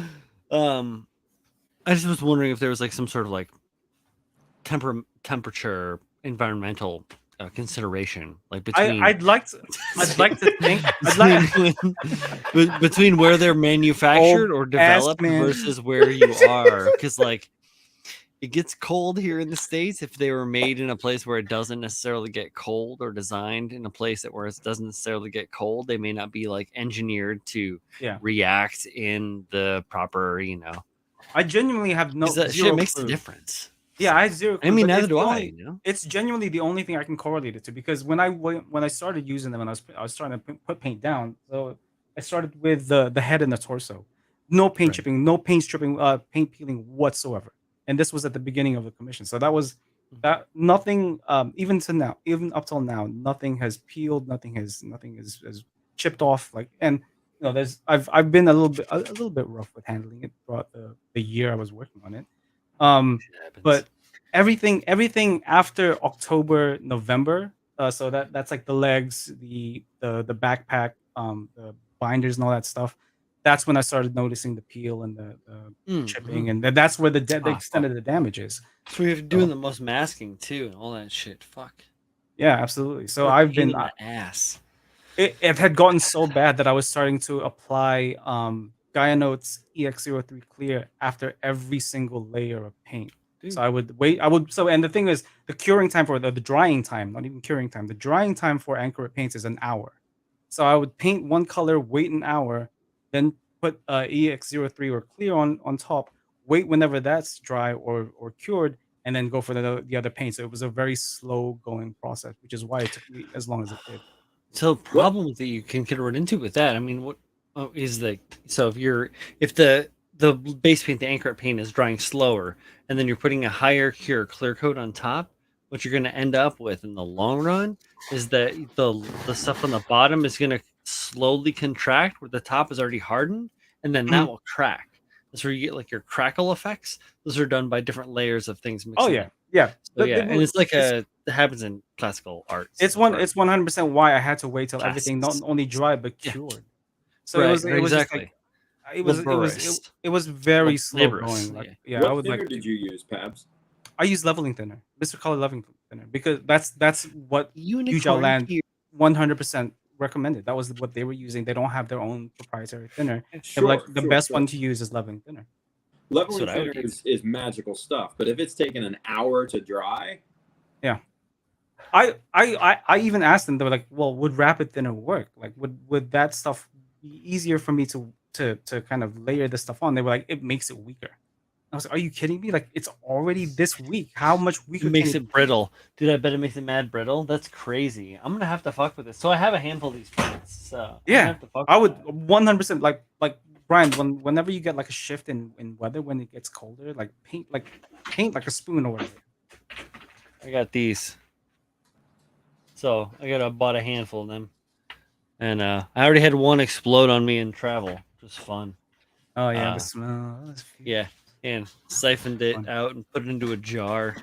I just was wondering if there was like some sort of like temperature environmental consideration like between I'd like to think between where they're manufactured or developed versus where you are, because like it gets cold here in the States. If they were made in a place where it doesn't necessarily get cold, or designed in a place where it doesn't necessarily get cold, they may not be like engineered to Yeah. react in the proper, I genuinely have because that shit zero makes clue. a difference. Yeah, I have zero clue. I mean, but neither it's do the I. only- It's genuinely the only thing I can correlate it to, because when I started using them and I was starting to put paint down, so I started with the head and the torso, no paint Right. chipping, no paint stripping, paint peeling whatsoever, and this was at the beginning of the commission. So that was that nothing, even to now, even up till now, nothing has peeled, nothing has chipped off. Like, and I've been a little bit rough with handling it throughout the year I was working on it. Shit happens. But everything after October, November, so that's like the legs, the backpack, the binders and all that stuff. That's when I started noticing the peel and the chipping, and that's where the extent of the damage is. So we have doing the most masking too, and all that shit. Fuck. Yeah, absolutely. So What a I've pain been in the ass. it had gotten so bad that I was starting to apply Gaia Notes EX03 Clear after every single layer of paint. Dude. So I would wait. And the thing is, the curing time for the drying time, not even curing time, the drying time for Anchoret paints is an hour. So I would paint one color, wait an hour, then put EX03 or Clear on top, wait whenever that's dry or cured, and then go for the other paint. So it was a very slow going process, which is why it took me as long as it did. So the problem that you can run into with that, I mean, what is so if the base paint, the Anchoret paint is drying slower, and then you're putting a higher clear coat on top, what you're going to end up with in the long run is that the stuff on the bottom is going to slowly contract where the top is already hardened, and then that will crack. That's where you get like your crackle effects. Those are done by different layers of things mixed. Oh yeah, yeah. So, and it's like it happens in classical art. It's 100% why I had to wait till everything not only dry but cured. So right, it was exactly. Just like, it was very slow going. Like, what I would thinner like. did you use, Pabs? I use leveling thinner, Mr. Color leveling thinner, because that's what Unicorn Land 100% recommended. That was what they were using. They don't have their own proprietary thinner. Sure, like the best one to use is leveling thinner. Leveling thinner is magical stuff, but if it's taken an hour to dry, yeah. I even asked them. They were like, "Well, would rapid thinner work? Like, would that stuff be easier for me to kind of layer this stuff on?" They were like, "It makes it weaker." I was like, "Are you kidding me? Like, it's already this weak. How much weaker?" It makes it brittle, dude. I bet it makes it mad brittle. That's crazy. I'm gonna have to fuck with this. So I have a handful of these paints. So yeah, I would 100% like Brian. Whenever you get like a shift in weather, when it gets colder, like paint like a spoon or whatever. I got these. So I bought a handful of them, and I already had one explode on me in travel. Just fun. Oh yeah, the smell. Yeah, and siphoned it out and put it into a jar.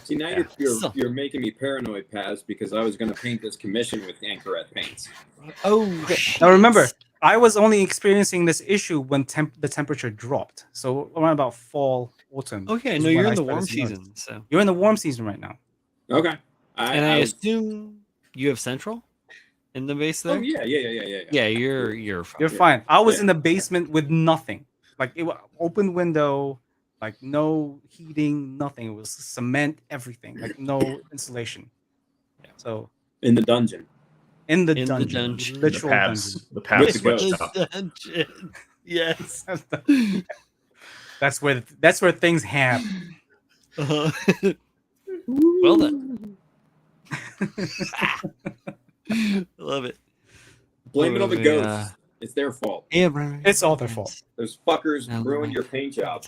See, now you're making me paranoid, Paz, because I was going to paint this commission with Anchoret paints. Oh, now remember, I was only experiencing this issue when the temperature dropped. So around about fall, autumn. Okay, no, you're in the warm season. So you're in the warm season right now. Okay. I assume you have central in the base there. Oh yeah. Yeah, you're fine. You're fine. I was in the basement with nothing, like it was open window, like no heating, nothing. It was cement, everything, like no insulation. Yeah. So in the dungeon. In the dungeon. Literal dungeon. The Pabs sweatshop. Yes. That's where things happen. Well then. Love it. Blame it on the ghosts. It's their fault. Yeah, Brian. It's all their fault. Those fuckers ruined your paint job.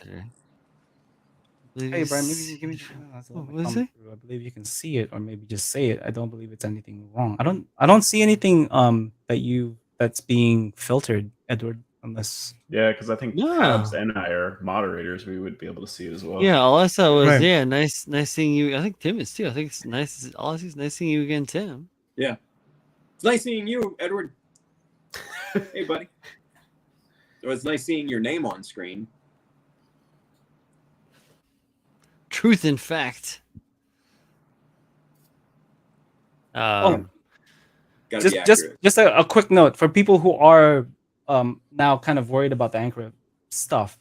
Hey, Brian, maybe you can give me. What is it? I believe you can see it, or maybe just say it. I don't believe it's anything wrong. I don't see anything that's being filtered, Edward. Unless because I think Pabs and I are moderators, we would be able to see it as well. Yeah, all I saw was nice seeing you. I think Tim is too. I think it's nice. All I see is nice seeing you again, Tim. Yeah, it's nice seeing you, Edward. Hey, buddy. It was nice seeing your name on screen. Truth and fact. Just a quick note for people who are now kind of worried about the Anchoret stuff.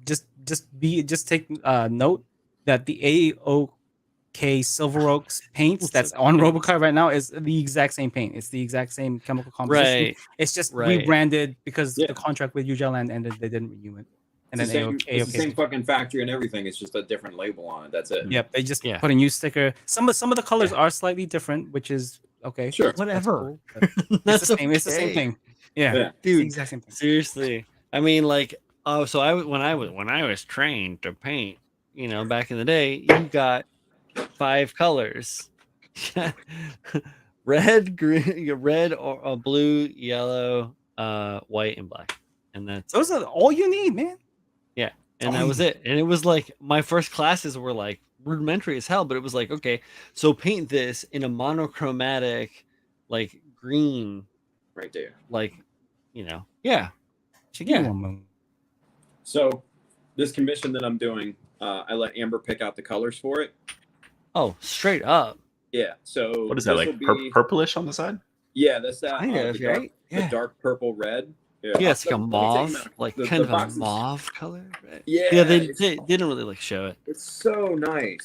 Just just take note that the AOK Silver Oaks paint that's on Robokai right now is the exact same paint. It's the exact same chemical composition. Right. It's just Right. rebranded because Yeah. the contract with UJLand ended. They didn't renew it. And It's then the same, AOK. it's the same fucking factory and everything. It's just a different label on it. That's it. Yep, they just Yeah. put a new sticker. Some of the colors are slightly different, which is okay. Sure. That's Whatever. cool, but That's it's the same. It's the same okay. thing. Yeah, Yeah. it's the Dude, exact same thing. seriously. I mean, like, so when I was trained to paint, you know, back in the day, you got 5 colors: red, green, red, or blue, yellow, white, and black, and that's Those are all you need, man. yeah. And that was it. And it was like my first classes were like rudimentary as hell, but it was like, okay, so paint this in a monochromatic, like green, Right there. like, you know, yeah. Give me Yeah. one moment. So this commission that I'm doing, I let Amber pick out the colors for it. Oh, straight up. Yeah. So What is that, this like will be- purplish on the side? Yeah, that's that. Kind of, the dark, right? Yeah. The dark purple red. Yeah, it's like a Let me take mauve, them out. like The kind of a boxes. mauve color. Right? Yeah, they it's- didn't really like show it. It's so nice.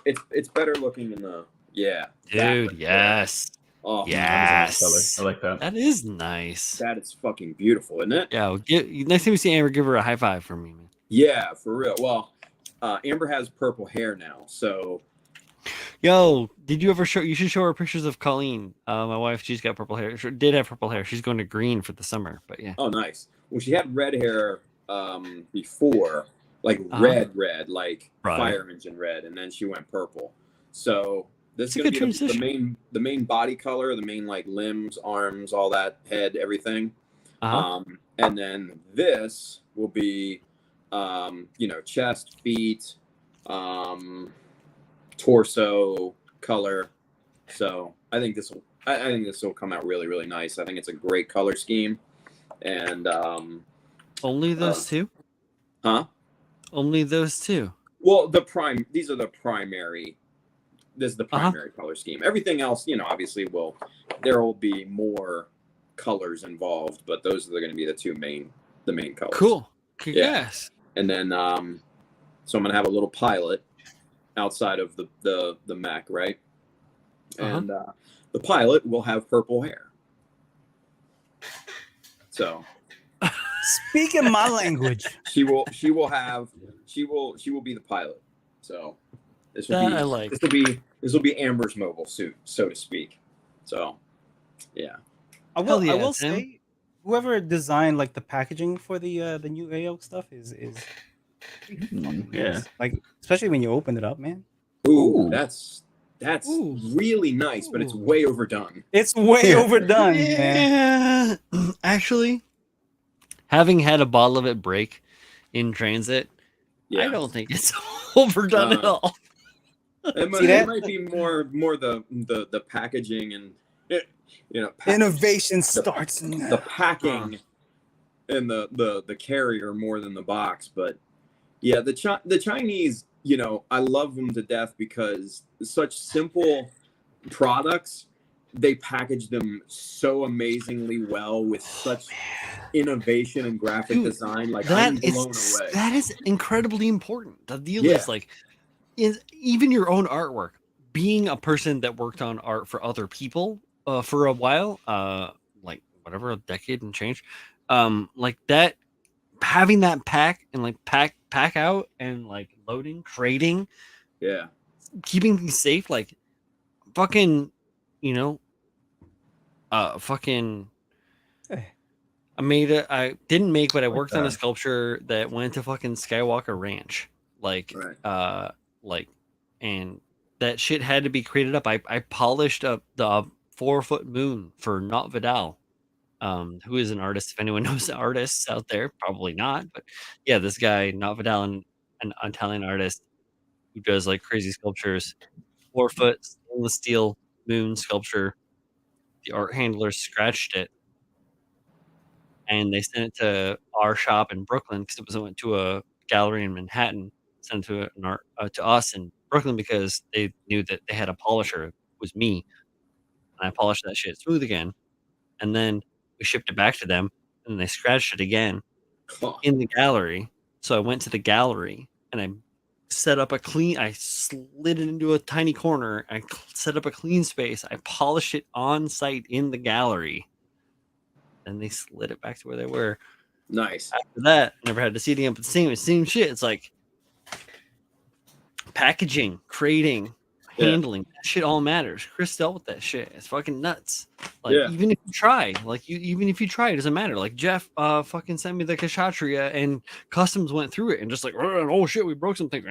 It's better looking in the that Dude, right there. yes. Oh Yeah. That is a nice color. I like that. That is nice. that is fucking beautiful, isn't it? Yeah, next time you see Amber, give her a high five from me, man. Yeah, for real. Well, Amber has purple hair now, so Yo, did you ever show? You should show her pictures of Colleen, my wife. She's got purple hair. She did have purple hair. She's going to green for the summer, but yeah. oh nice. Well, she had red hair before, like red, like Right. fire engine red, and then she went purple. So this It's is a gonna good be the transition. main body color, the main like limbs, arms, all that, head, everything. Uh-huh. And then this will be, chest, feet, torso color. So I think this will come out really, really nice. I think it's a great color scheme. And Only those two? huh? Only those two. Well, these are the primary. This is the primary color scheme. Everything else, obviously there will be more colors involved, but those are going to be the main colors. Cool. Yeah. Yes. And then so I'm going to have a little pilot outside of the mech, right? And the pilot will have purple hair. So Speaking my language. she will be the pilot. So this will That be I like. this will be Amber's mobile suit, so to speak. So yeah. I will Hell yeah, Tim. say, whoever designed like the packaging for the new AOK stuff is fucking yeah. nice. Like especially when you open it up, man. Ooh, Ooh. that's Ooh. really nice, but it's Ooh. way overdone. It's way overdone, man. Yeah. Actually, having had a bottle of it break in transit, Yeah. I don't think it's overdone at all. It might, See that? it might be more the packaging and Innovation starts now. the packing and the carrier more than the box. But yeah, the Chinese, I love them to death because such simple products, they package them so amazingly well with such innovation and graphic Dude, design. Like I'm blown away. That is incredibly important. The deal Yeah. is like, even your own artwork. Being a person that worked on art for other people for a while, like whatever, a decade and change, like that, having that pack and like pack out and like loading, crating, Yeah. keeping things safe, like fucking, fucking. I didn't make, but I Like worked on a that. sculpture that went to fucking Skywalker Ranch. Like, Right. And that shit had to be created up. I polished up the 4-foot moon for Not Vidal, who is an artist. If anyone knows the artists out there, probably not. But yeah, this guy, Not Vidal, an Italian artist who does like crazy sculptures, 4-foot stainless steel moon sculpture. The art handlers scratched it, and they sent it to our shop in Brooklyn because it went to a gallery in Manhattan. Sent it to us in Brooklyn because they knew that they had a polisher. It was me, and I polished that shit smooth again, and then we shipped it back to them, and they scratched it again Huh. in the gallery. So I went to the gallery and I set up I slid it into a tiny corner. I set up a clean space. I polished it on site in the gallery. And they slid it back to where they were. Nice. After that, I never had to see it again. But same shit. It's like packaging, crating, handling. That shit all matters. Chris dealt with that shit. It's fucking nuts. Like even if you try, it doesn't matter. Like Jeff fucking sent me the Kshatriya and customs went through it and just like, oh shit, we broke something.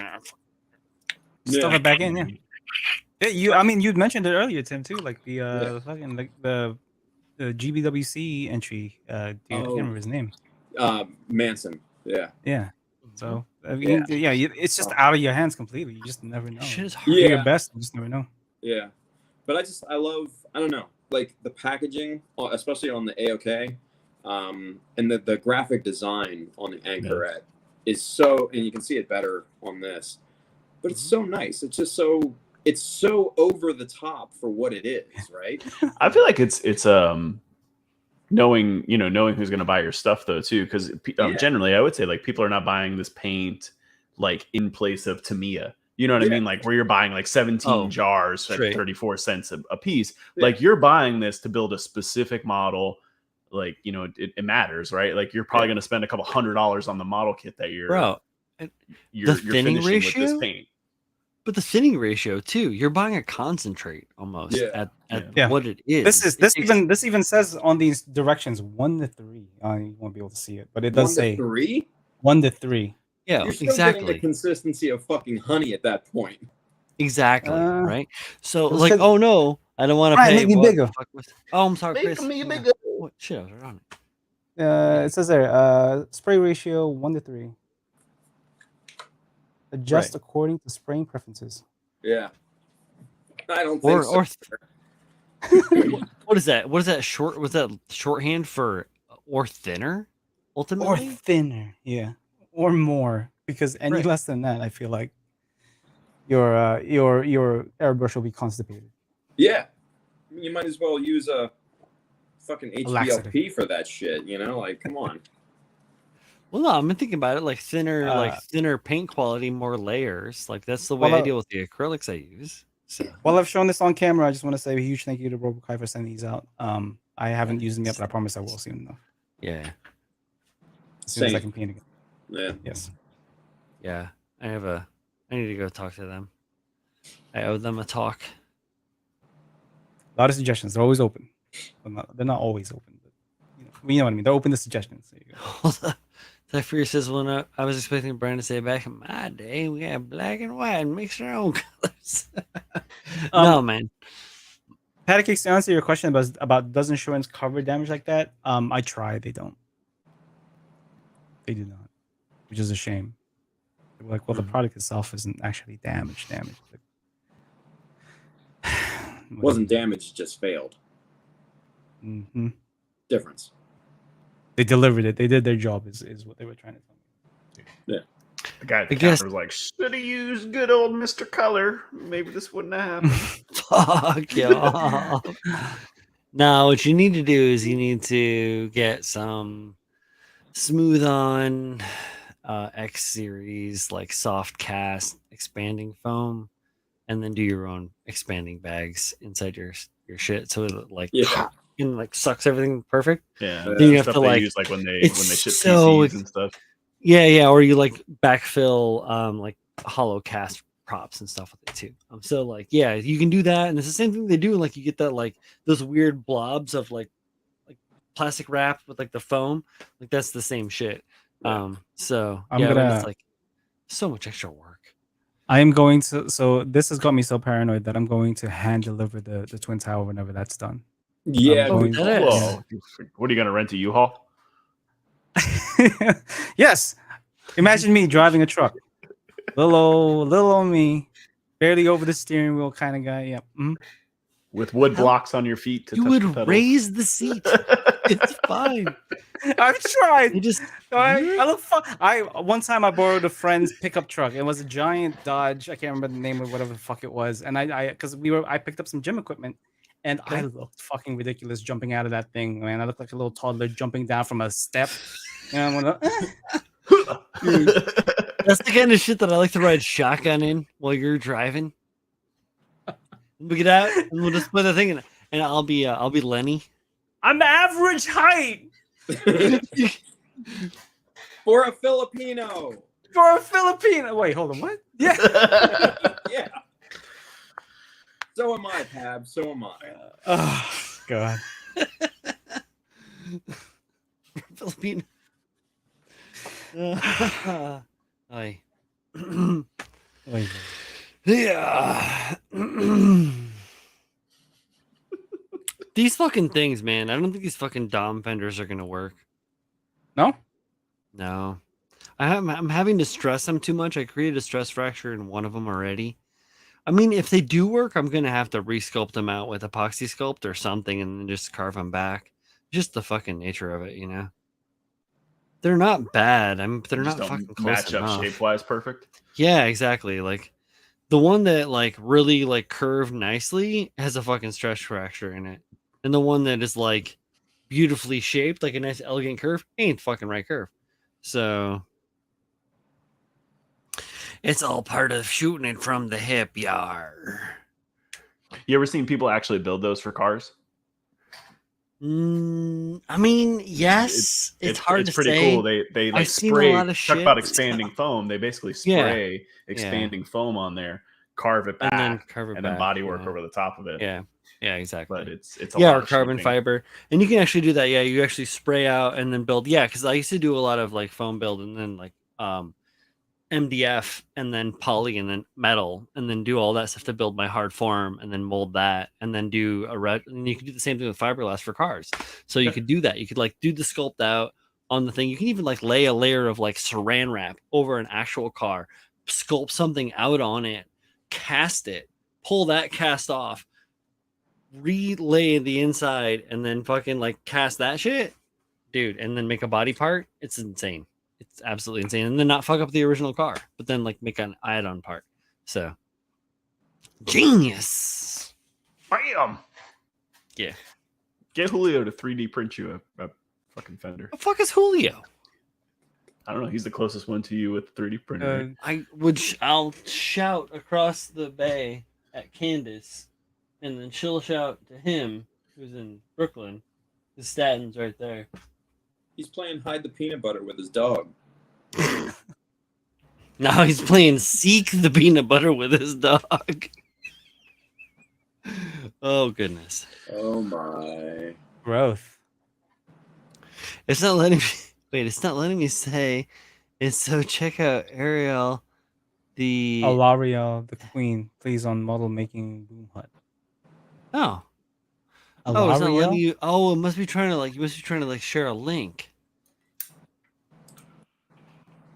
Stuff it back in, yeah. You'd mentioned it earlier, Tim, too. Like the fucking like the GBWC entry. I can't remember his name. Manson. Yeah. Yeah. So I mean, it's just out of your hands completely. You just never know. Shit is hard. Do your best. You just never know. Yeah, but I love. I don't know, like the packaging, especially on the AOK, and the graphic design on the Anchorette is so, and you can see it better on this, but it's so nice. It's just it's so over the top for what it is, right? I feel like it's knowing who's going to buy your stuff though too, because generally I would say like people are not buying this paint like in place of Tamiya. You know what I mean? Like where you're buying like 17 jars at 34 cents a piece. Yeah. Like you're buying this to build a specific model. Like, it matters, right? Like you're probably going to spend a couple $100 on the model kit that you're finishing ratio? with this paint. But the thinning ratio too, you're buying a concentrate almost at what it is. This even says on these directions 1 to 3. You won't be able to see it, but it does say 3. 1 to 3. Yeah, you're still getting the consistency of fucking honey at that point. Exactly, right? So like, oh no, I don't want to pay. Make me bigger. I'm sorry, Chris. Make me bigger. What shit? I was on it. It says there, spray ratio 1 to 3. Adjust according to spraying preferences. Yeah, I don't think so. What is that? What is that short? Was that shorthand for or thinner? Ultimately, or thinner, or more, because any less than that, I feel like your airbrush will be constipated. Yeah, you might as well use a fucking HBLP for that shit. Like come on. Well, no, I'm thinking about it like thinner paint quality, more layers. Like that's the way I deal with the acrylics I use. So while I've shown this on camera, I just want to say a huge thank you to KotoKai for sending these out. I haven't used them yet, but I promise I will soon enough. Yeah. As soon as I can paint again. Yeah. Yes. Yeah. I need to go talk to them. I owe them a talk. A lot of suggestions. They're always open. They're not always open, but you know what I mean. They're open to suggestions. There you go. Zephyr says, well, I was expecting Brian to say, back in my day, we had black and white and mix our own colors. No, man. Paticakes, to answer your question about does insurance cover damage like that? I try. They don't. They do not, which is a shame. They're like, well, the product itself isn't actually damaged. Wasn't damaged, just failed. Mm-hmm. Difference. They delivered it. They did their job. Is what they were trying to tell me. Yeah. The guy at the counter was like, should have used good old Mr. Color. Maybe this wouldn't have happened. Fuck y'all. Now, what you need to do is you need to get some smooth on X series, like soft cast expanding foam, and then do your own expanding bags inside your shit. So it and like sucks everything perfect. Yeah. Then you have to use like when they ship PCs and stuff. Yeah, or you like backfill like hollow cast props and stuff with it too. So like you can do that, and it's the same thing they do. Like you get that like those weird blobs of like plastic wrap with like the foam. Like that's the same shit. So it's like so much extra work. I am going to. So this has got me so paranoid that I'm going to hand deliver the Twin Tower whenever that's done. Yeah. Whoa. What are you gonna rent a U-Haul? Yes. Imagine me driving a truck. Little old me, barely over the steering wheel kind of guy. Yep. Mm-hmm. With wood blocks on your feet to you touch would the pedals. raise the seat. It's fine. I've tried. You just I look fun. One time I borrowed a friend's pickup truck. It was a giant Dodge. I can't remember the name of whatever the fuck it was. And I picked up some gym equipment. And I looked fucking ridiculous jumping out of that thing, man. I looked like a little toddler jumping down from a step. And I'm like, Dude. That's the kind of shit that I like to ride shotgun in while you're driving. We get out and we'll just put the thing in, and I'll be Lenny. I'm average height For a Filipino. for a Filipino. Wait, hold on. What? Yeah. Yeah. So am I, Pab. So am I. Oh God. Filipino. Aye. Wait. Yeah. These fucking things, man. I don't think these fucking Dom fenders are gonna work. No. No. I'm having to stress them too much. I created a stress fracture in one of them already. I mean, if they do work, I'm gonna have to resculpt them out with epoxy sculpt or something and then just carve them back. Just the fucking nature of it, you know. They're not bad. They're Just not don't fucking close match enough. up shape wise perfect. Yeah, exactly. Like the one that like really like curved nicely has a fucking stress fracture in it, and the one that is like beautifully shaped, like a nice elegant curve, ain't fucking right curve. So it's all part of shooting it from the hip, yar. You ever seen people actually build those for cars? I mean, yes, it's hard It's to pretty say. cool. They like I've seen a spray. lot of Talk about shit. expanding foam. They basically Yeah. spray expanding foam on there, carve it back, And then carve it and then back, body work yeah. over the top of it. Yeah, exactly. But it's a yeah, lot or of carbon shaping. fiber, and you can actually do that. Yeah, you actually spray out and then build. Yeah, because I used to do a lot of like foam build and then like MDF and then poly and then metal and then do all that stuff to build my hard form and then mold that and then do a red. And you can do the same thing with fiberglass for cars. So you could do that. You could like do the sculpt out on the thing. You can even like lay a layer of like saran wrap over an actual car, sculpt something out on it, cast it, pull that cast off, relay the inside, and then fucking like cast that shit, dude, and then make a body part. It's insane. It's absolutely insane. And then not fuck up the original car, but then like make an add-on part. So genius. Bam. Yeah. Get Julio to 3D print you a fucking fender. The fuck is Julio? I don't know. He's the closest one to you with 3D printer. right? I'll shout across the bay at Candace, and then she'll shout to him, who's in Brooklyn. The Statins right there. He's playing hide the peanut butter with his dog. Now he's playing Seek the Peanut Butter with his dog. Oh, goodness. Oh, my. Growth. It's not letting me... Wait, it's not letting me say... It's so check out Ariel, the... Alaria, the queen, plays on model making boom hut. Oh. Oh, it's not letting Alaria? you... Oh, it must be trying to like... You must be trying to like share a link.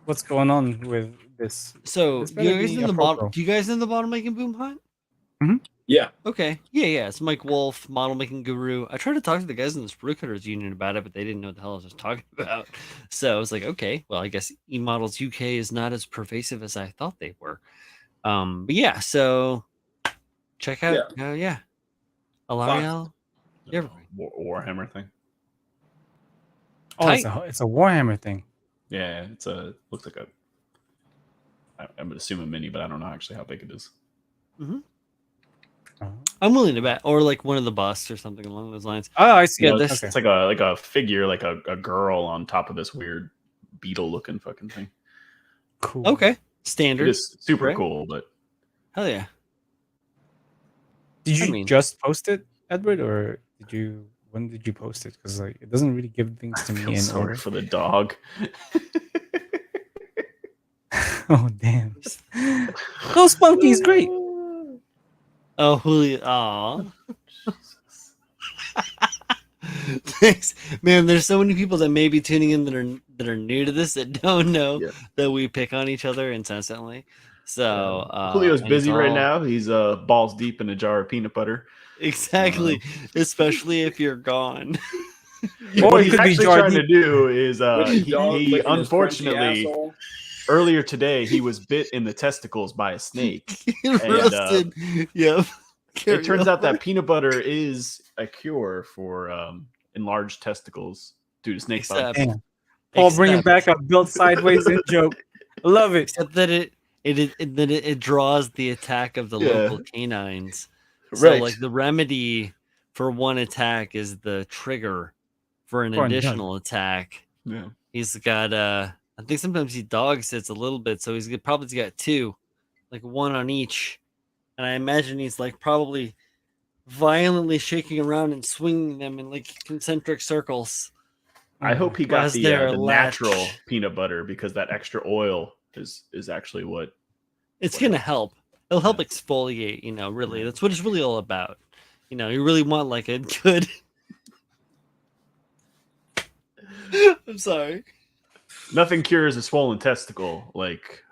What's going on with this? So, This you better guys be in a the pro bottom... pro. Do you guys in the bottom making boom hut? Yeah. Okay. Yeah. It's Mike Wolf, model making guru. I tried to talk to the guys in the Sprue Cutters Union about it, but they didn't know what the hell I was talking about. So I was like, okay, well, I guess eModels UK is not as pervasive as I thought they were. But yeah, so check out, Alariel. Yeah. Warhammer thing. Oh, it's a Warhammer thing. Yeah, looks like a. I would assume a mini, but I don't know actually how big it is. Mm-hmm. I'm willing to bet, or like one of the busts or something along those lines. Oh, I see. Yeah, No, this it's like a figure, like a girl on top of this weird beetle looking fucking thing. Cool. Okay, standard. It is super Right? cool, but Hell yeah. Did you I mean- just post it, Edward, or when did you post it? Because like it doesn't really give things to I me feel in sorry order. for the dog. Oh damn! Oh, Spunky's great. Oh, Julio. Aw. Thanks, man. There's so many people that may be tuning in that are new to this that don't know that we pick on each other incessantly. So Julio's and busy it's right all- now. He's balls deep in a jar of peanut butter. Exactly, especially if you're gone. Or What it he's could be actually jar trying to deep. do is With his dog he licking his crunchy unfortunately asshole. earlier today he was bit in the testicles by a snake. Roasted. Yep. It turns out that peanut butter is a cure for enlarged testicles due to snake bite. Except, Damn. Paul bringing Except- back a built sideways in joke. I love it. Except that it draws the attack of the Yeah. local canines. So Right. like the remedy for one attack is the trigger for an For another. additional attack. Yeah. He's got I think sometimes he dog sits a little bit, so he's probably got two, like one on each. And I imagine he's like probably violently shaking around and swinging them in like concentric circles. I hope he got As the they're natural latched. peanut butter because that extra oil is actually what. It's gonna help. It'll help Yeah. exfoliate, really. That's what it's really all about. You really want like a good I'm sorry. Nothing cures a swollen testicle like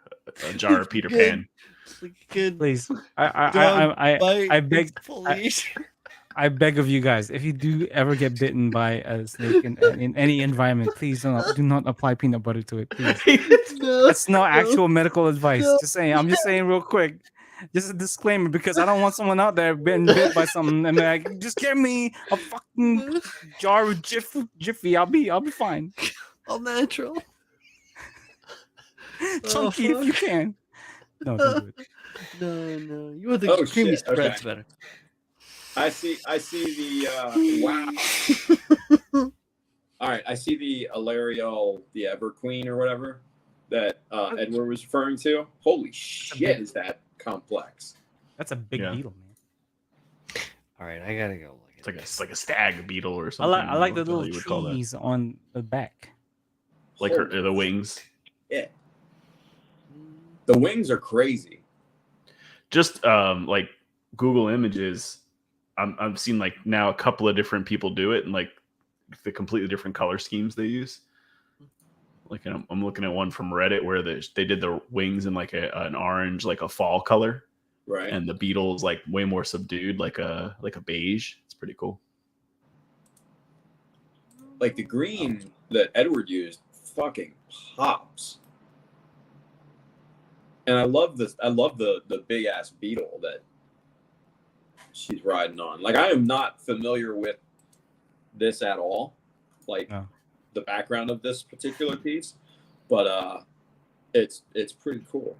a jar of Peter Good. Pan. Like a good Please, dog bite I beg, exfoliation. I beg of you guys, if you do ever get bitten by a snake in any environment, please do not apply peanut butter to it. Please. No, That's no actual medical advice. no. Just saying. I'm just saying real quick. Just a disclaimer because I don't want someone out there getting bit by something and be like, just give me a fucking jar of Jiffy. I'll be fine. all natural. Chunky if you can. No, don't do it. No. You want the Oh, creamy shit, spreads okay. better. I see the wow. All right, I see the Alarial, the Everqueen or whatever that Edward was referring to. Holy shit, is that complex? That's a big Yeah. beetle, man. All right, I gotta go look at It's like a stag beetle or I something. like the what hell little you would call that. trees on the back. Like the wings. Yeah, the wings are crazy. Just like Google Images, I've seen like now a couple of different people do it and like the completely different color schemes they use. Like I'm looking at one from Reddit where they did the wings in like an orange, like a fall color, Right. and the beetle's like way more subdued, like a beige. It's pretty cool. Like the green that Edward used fucking pops. And I love this. I love the big ass beetle that she's riding on. Like I am not familiar with this at all. Like No. the background of this particular piece, but it's pretty cool.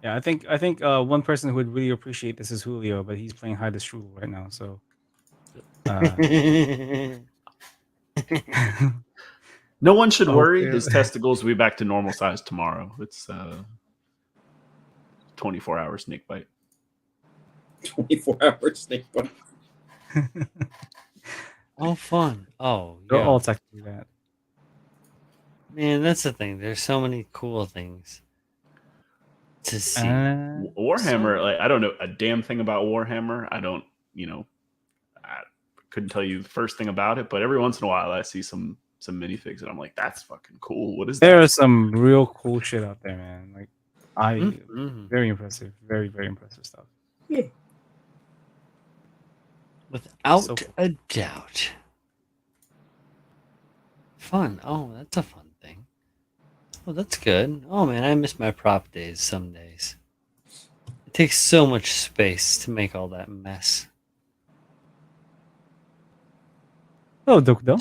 Yeah, I think one person who would really appreciate this is Julio, but he's playing hide the strudel right now. So it. No one should Oh, worry. yeah. His testicles will be back to normal size tomorrow. It's 24-hour snake bite. 24-hour snake bite. Oh, fun. Oh, they're yeah. all technically that. Man, that's the thing. There's so many cool things to see. Warhammer, like I don't know a damn thing about Warhammer. I don't, I couldn't tell you the first thing about it, but every once in a while I see some minifigs and I'm like, that's fucking cool. What is There that? is some real cool shit out there, man. Like Mhm. very impressive, very very impressive stuff. Without So- a doubt. Fun. Oh, that's a fun thing. Oh, that's good. Oh, man, I miss my prop days some days. It takes so much space to make all that mess. Oh, Dokudo.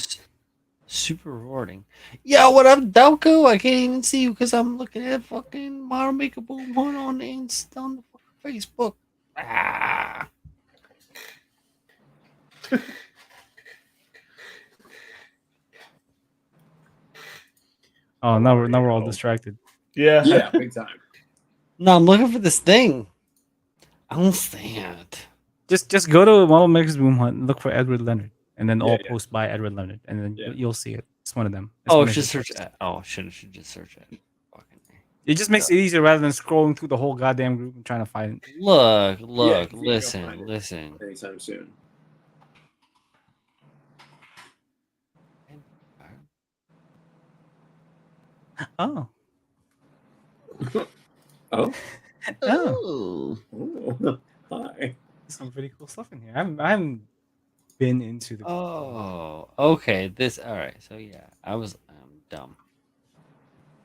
Super rewarding. Yeah, what up, Delco? I can't even see you because I'm looking at fucking Model Maker Boom Hunt on the fucking Facebook. Ah. Oh, now we're all distracted. Yeah. Yeah, big time. No, I'm looking for this thing. I don't see it. Just go to Model Maker's Boom Hunt and look for Edward Leonard, and then all Yeah. post by Edward Leonard, and then Yeah. you'll see it. It's one of them. It's Oh, one I of should his search posts. it. Oh, should just search it. Fucking It just makes it easier rather than scrolling through the whole goddamn group and trying to find it. Look, you ain't gonna listen, find it. listen. Anytime soon. Oh, Oh. oh, Oh. Hi. there's some pretty cool stuff in here. I haven't been into the. Oh, okay. This. All right. So yeah, I'm dumb.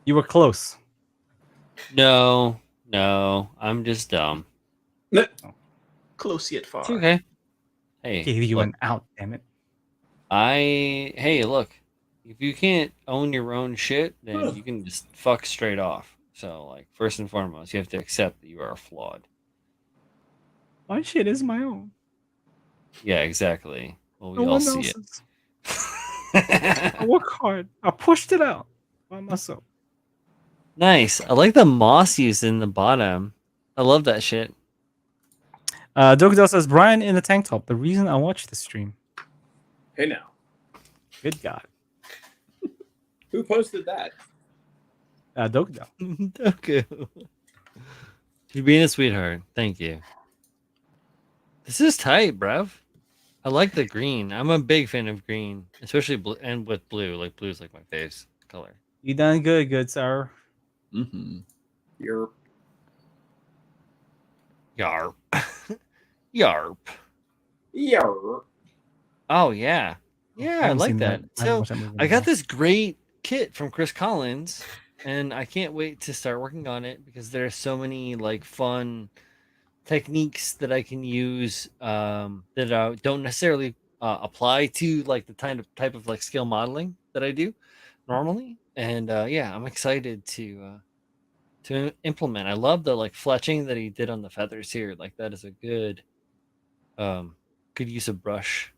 You were close. No, I'm just dumb. Close yet far. It's okay. Hey, Gave you look, an out, damn it. hey, look. if you can't own your own shit, then you can just fuck straight off. So, like, first and foremost, you have to accept that you are flawed. My shit is my own. Yeah, exactly. Well, we No all one see else's. I work hard. I pushed it out by myself. Nice. I like the moss used in the bottom. I love that shit. Dokudel says Brian in the tank top. The reason I watched the stream. Hey now, Good God. who posted that? Dokudel. Doku. You're being a sweetheart. Thank you. This is tight, bruv. I like the green. I'm a big fan of green, especially blue and with blue. Like blue's like my favorite color. You done good, sir. Mm-hmm. You're Yarp. Yarp. Yarr. Oh yeah. Yeah, I haven't like seen that. I haven't So watched that movie in I a got while. this great kit from Chris Collins, and I can't wait to start working on it because there's so many like fun techniques that I can use that don't necessarily apply to like the type of like skill modeling that I do normally. And yeah, I'm excited to implement. I love the like fletching that he did on the feathers here. Like that is a good use of brush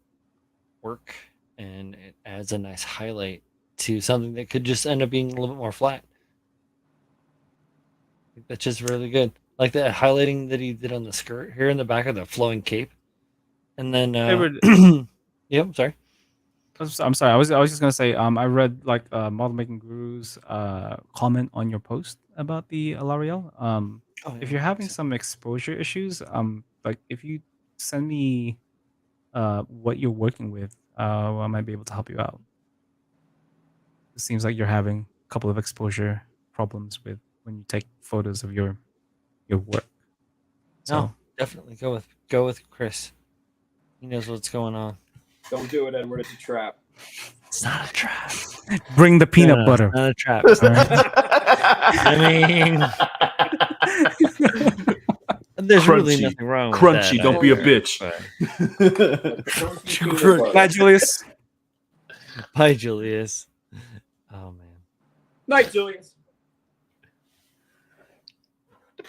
work, and it adds a nice highlight to something that could just end up being a little bit more flat. I think that's just really good. Like the highlighting that he did on the skirt here in the back of the flowing cape. And then Favorite- yep, sorry. I'm sorry. I was just gonna say. I read like Model Making Guru's comment on your post about the L'Oreal. Oh, If yeah, you're having thanks. some exposure issues, like if you send me what you're working with, I might be able to help you out. It seems like you're having a couple of exposure problems with when you take photos of your work. So No, definitely go with Chris. He knows what's going on. Don't do it, Edward. It's a trap. It's not a trap. bring the peanut No, butter. It's not a trap. All right. I mean, there's really Crunchy. nothing wrong with Crunchy, that. don't be a either, bitch. but- Crunchy peanut Crunch. butter. Bye, Julius. Bye, Julius. Oh man. Night, Julius.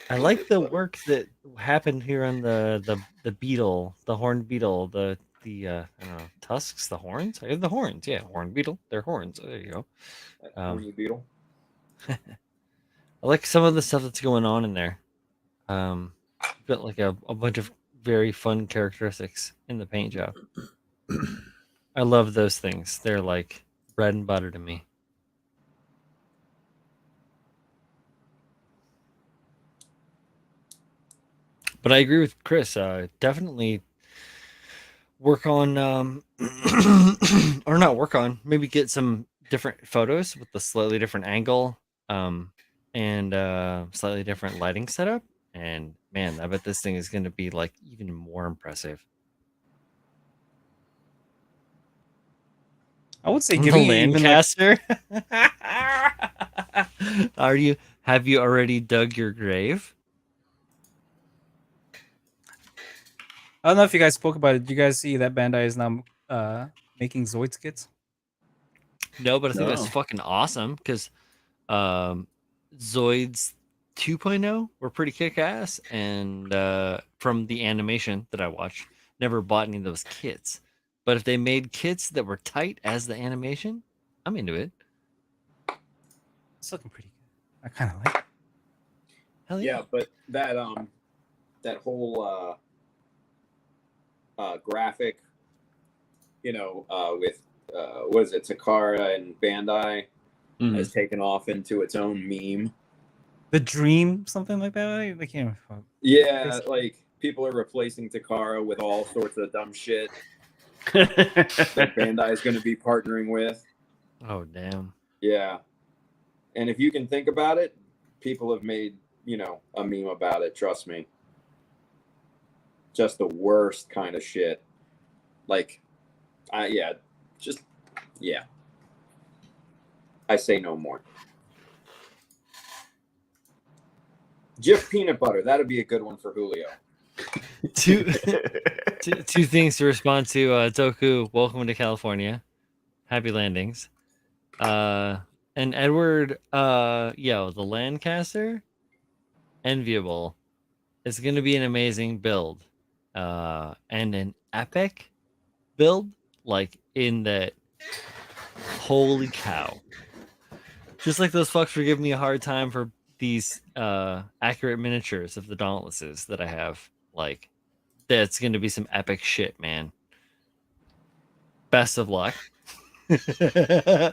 I like the work that happened here on the beetle, the horned beetle, the I don't know, tusks, the horns. I have the horns, yeah, horned beetle. They're horns. There you go. That horny beetle. I like some of the stuff that's going on in there. Got like a bunch of very fun characteristics in the paint job. I love those things. They're like bread and butter to me. But I agree with Chris. Definitely work on, or not work on, maybe get some different photos with a slightly different angle, and slightly different lighting setup. And man, I bet this thing is going to be like even more impressive. I would say The giving it even like, Landcaster. Have you already dug your grave? I don't know if you guys spoke about it. Did you guys see that Bandai is now making Zoid skits? No, but I think that's No. fucking awesome because Zoids 2.0 were pretty kick ass, and from the animation that I watched, never bought any of those kits. But if they made kits that were tight as the animation, I'm into it. It's looking pretty good. I kind of like it. Hell Yeah, but that whole graphic, with what is it, Takara and Bandai has taken off into its own meme. The Dream, something like that. I can't remember. Yeah, like people are replacing Takara with all sorts of dumb shit that Bandai is going to be partnering with. Oh damn. Yeah, and if you can think about it, people have made a meme about it. Trust me. Just the worst kind of shit. Like, I say no more. Jif peanut butter. That'd be a good one for Julio. two things to respond to. Toku, welcome to California. Happy landings. And Edward, the Lancaster, enviable. It's going to be an amazing build, and an epic build, like in that. Holy cow! Just like those fucks were giving me a hard time for these accurate miniatures of the Dauntlesses that I have. Like, that's going to be some epic shit, man. Best of luck. I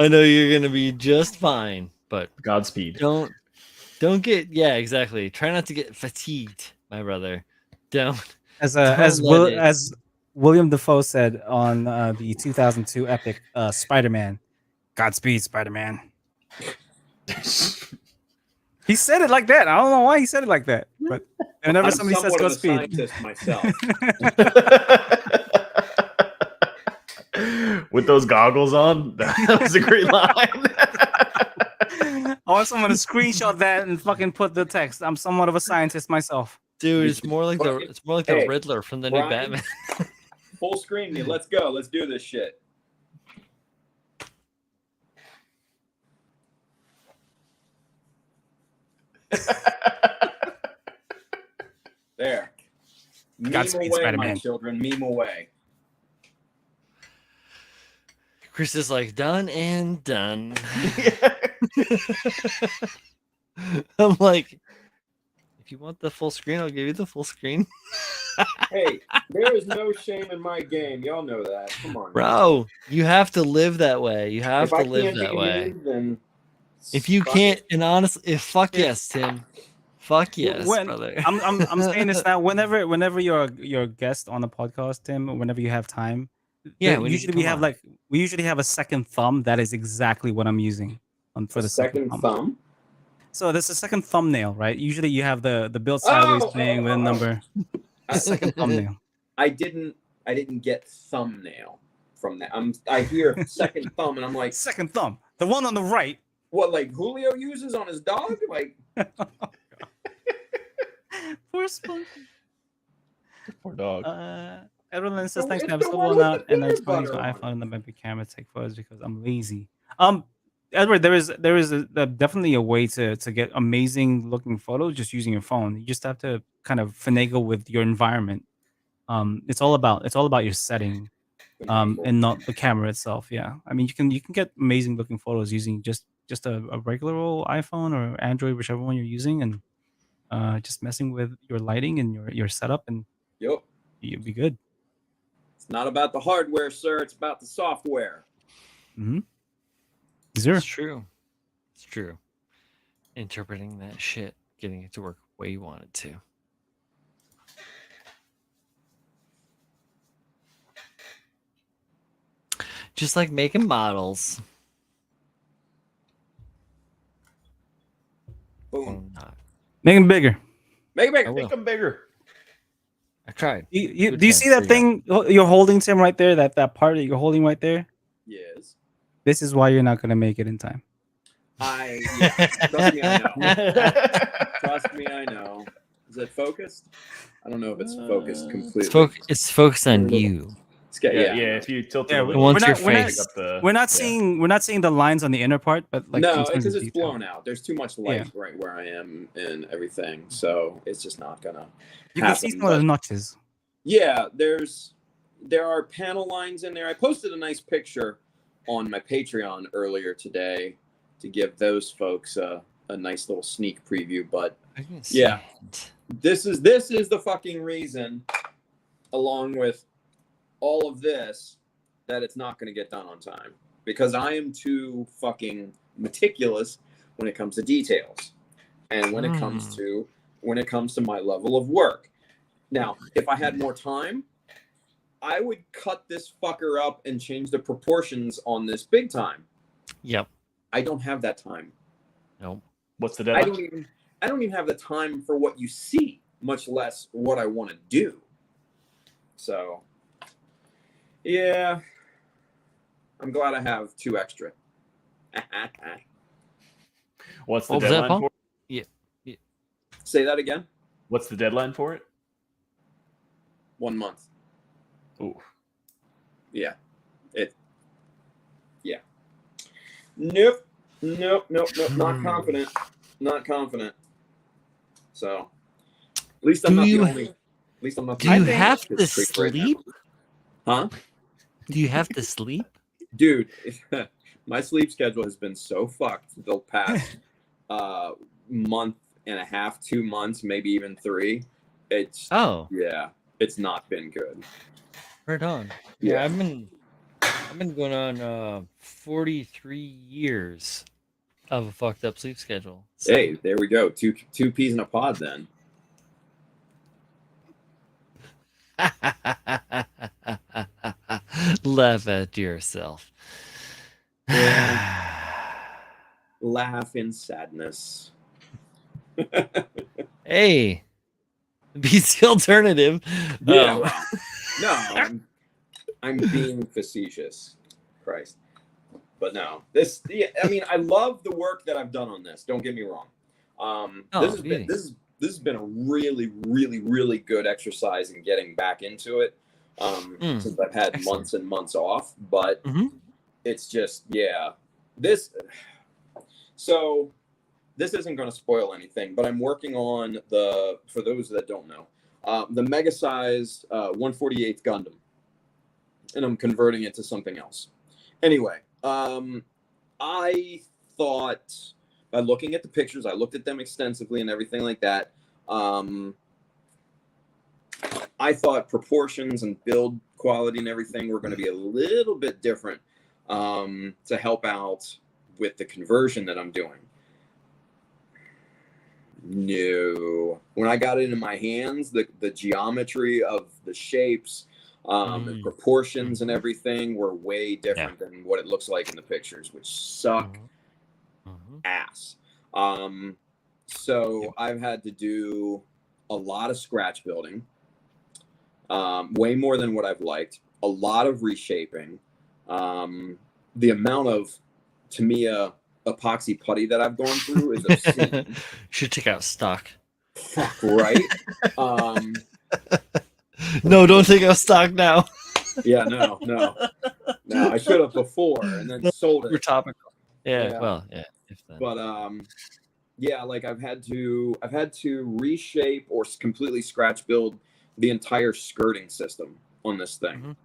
know you're going to be just fine, but Godspeed. don't get exactly. Try not to get fatigued, my brother. Don't As let it. as William Defoe said on the 2002 epic Spider-Man, Godspeed, Spider-Man. He said it like that. I don't know why he said it like that, but whenever I'm somebody says somewhat of a Godspeed, scientist myself. With those goggles on, that was a great line. I want someone to screenshot that and fucking put the text. I'm somewhat of a scientist myself. Dude, it's more like the Hey, Riddler from the new Brian. Batman. Full screen me. Let's go. Let's do this shit. There. Meme Godspeed, away, my Spider-Man. children. Meme away. Chris is like, done and done. I'm like, if you want the full screen, I'll give you the full screen. Hey, there is no shame in my game. Y'all know that. Come on. Bro, you have to live that way. You have If to I live can't that be way. me, then If you fuck can't, it. and honestly, fuck yes, Tim. Fuck yes, When- brother. I'm saying this now. Whenever you're a guest on the podcast, Tim, whenever you have time, Yeah, when you usually come on. we usually have a second thumb. That is exactly what I'm using for A the second thumb. So there's a second thumbnail, right? Usually you have the build sideways thing with a number. A second thumbnail. I didn't get thumbnail from that. I hear second thumb and I'm like, Second thumb, the one on the right. what, like Julio uses on his dog? Like, Poor Spunky. Poor dog. Everyone says Oh, thanks it's to have the still one blown with out, the and I peanut just want to use butter my on iPhone and then my camera to take photos because I'm lazy. Edward, there is definitely a way to get amazing looking photos just using your phone. You just have to kind of finagle with your environment. It's all about your setting, and not the camera itself. Yeah, I mean you can get amazing looking photos using just a regular old iPhone or Android, whichever one you're using, and just messing with your lighting and your setup, and yup. you'll be good. It's not about the hardware, sir. It's about the software. Mm-hmm. Zero. It's true. It's true. Interpreting that shit, getting it to work the way you want it to. Just like making models. Or Boom. not. Make them bigger. Make it I bigger. will. Make them bigger. I tried. Do you Good see chance, that there you thing you're holding, Tim, right there? That part that you're holding right there? Yes. This is why you're not gonna make it in time. Trust me, I know. Trust me, I know. Is it focused? I don't know if it's focused completely. It's focused on you. It's got, Yeah, yeah. if you tilt Yeah, it a we- little, Once we're your not- we're not- face. pick up the, We're not yeah. seeing the lines on the inner part, but like No, in terms because of it's detail. blown out. There's too much light right where I am and everything, so it's just not gonna. You can see happen, some of the but- notches. Yeah, there are panel lines in there. I posted a nice picture on my Patreon earlier today to give those folks a nice little sneak preview. But I can see Yeah. it. this is the fucking reason, along with all of this, that it's not going to get done on time, because I am too fucking meticulous when it comes to details, and when it comes to my level of work. Now, if I had more time, I would cut this fucker up and change the proportions on this big time. Yep. I don't have that time. Nope. What's the I deadline? don't even have the time for what you see, much less what I want to do. So, yeah, I'm glad I have 2 extra. What's the What was that, deadline Paul? for? Say that again. What's the deadline for it? 1 month. Ooh. Yeah. Nope. Not confident. Not confident. So, at least I'm not the only. At least I'm not. Do you only have one to that's tricked right now. sleep? Huh? Do you have to sleep? Dude, my sleep schedule has been so fucked the past month and a half, 2 months, maybe even 3. It's it's not been good. Right on. Yeah, I've been going on 43 years of a fucked up sleep schedule. So. Hey, there we go. Two peas in a pod then. Laugh at yourself. Laugh in sadness. Hey, beats the alternative. Yeah, well, no, I'm being facetious. Christ. But no, this. Yeah, I mean, I love the work that I've done on this. Don't get me wrong. This has been a really, really, really good exercise in getting back into it. Since I've had months and months off, but it's just this. So this isn't going to spoil anything, but I'm working on for those that don't know, the mega size 1/48 Gundam, and I'm converting it to something else. Anyway, I thought by looking at the pictures, I looked at them extensively and everything like that. I thought proportions and build quality and everything were going to be a little bit different to help out with the conversion that I'm doing. No, when I got it in my hands, the geometry of the shapes, and proportions and everything were way different than what it looks like in the pictures, which suck ass. So I've had to do a lot of scratch building, way more than what I've liked, a lot of reshaping, the amount of Tamiya epoxy putty that I've gone through is obscene. Should take out stock. Fuck right. No, don't take out stock now. Yeah, no. I should have before and then sold it. We're topical. Yeah. Well, yeah. But like I've had to reshape or completely scratch build the entire skirting system on this thing.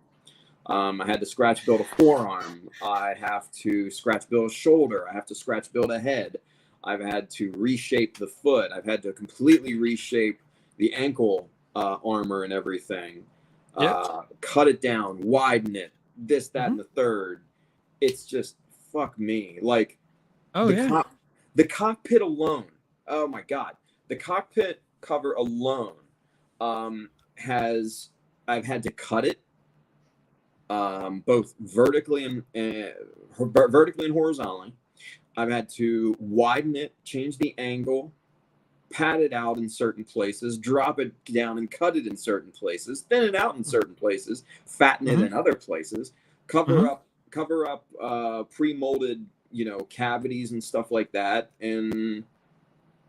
I had to scratch build a forearm. I have to scratch build a shoulder. I have to scratch build a head. I've had to reshape the foot. I've had to completely reshape the ankle armor and everything. Cut it down, widen it, this, that, and the third. It's just fuck me. Like, the cockpit alone. Oh my god, the cockpit cover alone I've had to cut it both vertically and horizontally. I've had to widen it, change the angle, pat it out in certain places, drop it down and cut it in certain places, thin it out in certain places, fatten it in other places, cover up pre-molded, cavities and stuff like that. And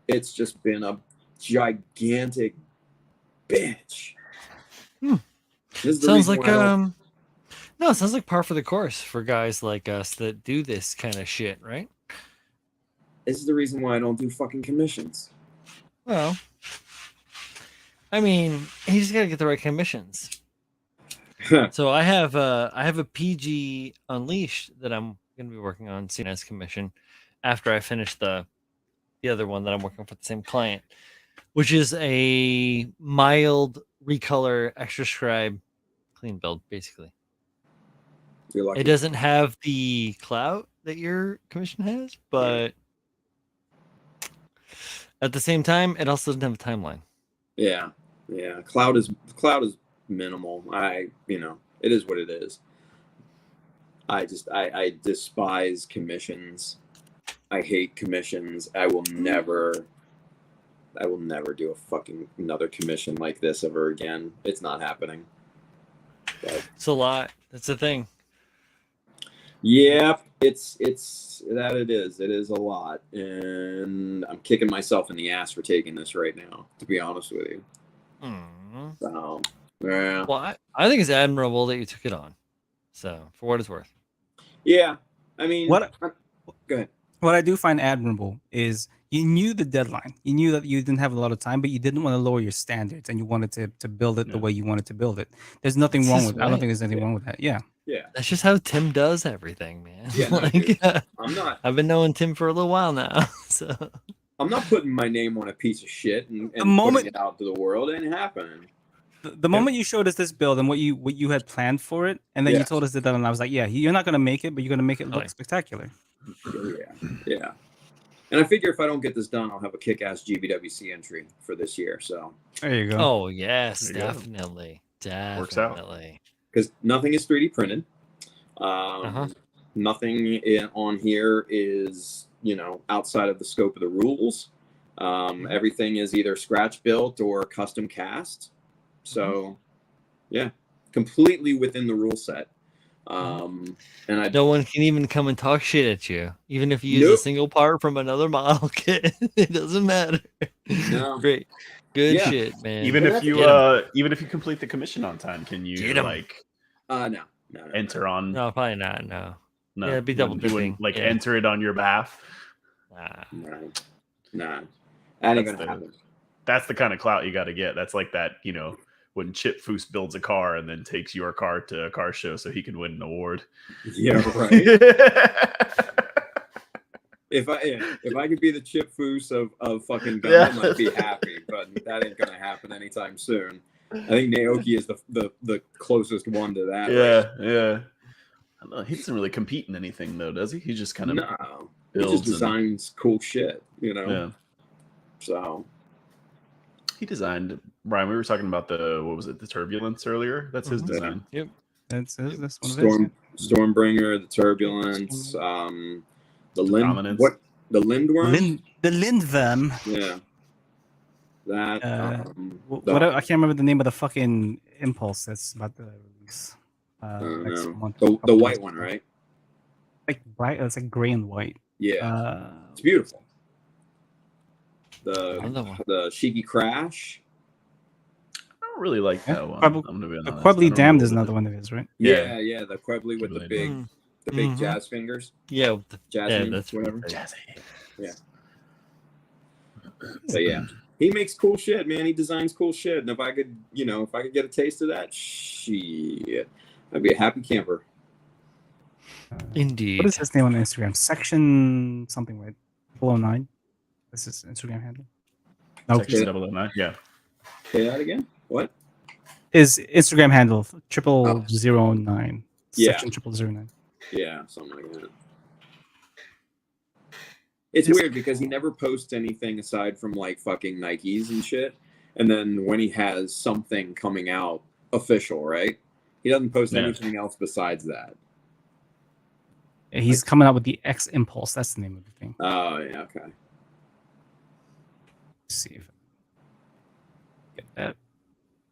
it's just been a gigantic bitch. Sounds like no, it sounds like par for the course for guys like us that do this kind of shit, right? This is the reason why I don't do fucking commissions. Well, I mean, you just gotta get the right commissions. So I have a PG Unleashed that I'm gonna be working on CNS commission after I finish the other one that I'm working for the same client, which is a mild recolor extra scribe clean build, basically. It doesn't have the clout that your commission has, but at the same time, it also doesn't have a timeline. Yeah. Cloud is minimal. It is what it is. I despise commissions. I hate commissions. I will never do a fucking another commission like this ever again. It's not happening. But, it's a lot. That's the thing. Yeah, it's that it is. It is a lot, and I'm kicking myself in the ass for taking this right now, to be honest with you. So, yeah. Well, I think it's admirable that you took it on. So, for what it's worth. Yeah, I mean, Go ahead. What I do find admirable is you knew the deadline. You knew that you didn't have a lot of time, but you didn't want to lower your standards, and you wanted to build it the Yeah. way you wanted to build it. There's nothing It's wrong his with. I don't way. think there's anything wrong with that. Yeah. Yeah. That's just how Tim does everything, man. Yeah, no, dude. I'm not. I've been knowing Tim for a little while now, so I'm not putting my name on a piece of shit and moment- putting it out to the world. It ain't happening. The moment you showed us this build and what you had planned for it, and then you Yes. told us that, and I was like, yeah, you're not gonna make it, but you're gonna make it look Okay. spectacular. Yeah. And I figure if I don't get this done, I'll have a kick-ass GBWC entry for this year. So There you go. oh yes, There you go. definitely. Works out. Definitely. because nothing is 3D printed. Uh-huh. Nothing on here is outside of the scope of the rules. Everything is either scratch built or custom cast. So, yeah, completely within the rule set. And I No one can even come and talk shit at you, even if you use a Nope. single part from another model kit. It doesn't matter. No. Great, good Yeah. shit, man. Even And if you Get even if you complete the commission on time, can you Get 'em. like no. enter on? No, probably not. No, No, Yeah, it'd be double you wouldn't, dipping. like Yeah. enter it on your behalf. nah. Nah. That ain't That's gonna happen. That's the kind of clout you got to get. That's like that, when Chip Foose builds a car and then takes your car to a car show so he can win an award. Yeah, right. If I could be the Chip Foose of fucking Gundam, I'd be happy. But that ain't gonna happen anytime soon. I think Naoki is the closest one to that. Yeah. I don't know, he doesn't really compete in anything though, does he? He just kind of No, he builds just and- designs cool shit. yeah. So He designed, Brian, we were talking about the Turbulence earlier. That's his Mhm. design. Yep. That's one of his. Stormbringer, the Turbulence, the Lind Dominance. the Lindworm. The Lindworm. Yeah. That What I can't remember the name of the fucking impulse that's about to release. Next month. the white one, right? Like bright. It's like gray and white. Yeah. It's beautiful. Another one. The Shiki Crash. I don't really like Yeah, that one. Quebbly- I'm gonna be honest. The I Quebbly don't Damned know is what it another one of his, right? Yeah. Yeah, the Quebbly with the Quebbly. big Mhm. jazz fingers. Yeah, with the- Jasmine, that's whatever. Jazzy. So yeah. He makes cool shit, man. He designs cool shit. And if I could get a taste of that, shit, I'd be a happy camper. Indeed. What is his name on Instagram? Section something, right? 009. This is Instagram handle. No, Section 009. Yeah. Say that again? What? his Instagram handle 0009. Yeah. Section 0009. Yeah, something like that. It's weird because he never posts anything aside from like fucking Nikes and shit. And then when he has something coming out official, right? He doesn't post Yeah. anything else besides that. Yeah, he's coming out with the X Impulse. That's the name of the thing. Oh, yeah, okay. Let's see if I get that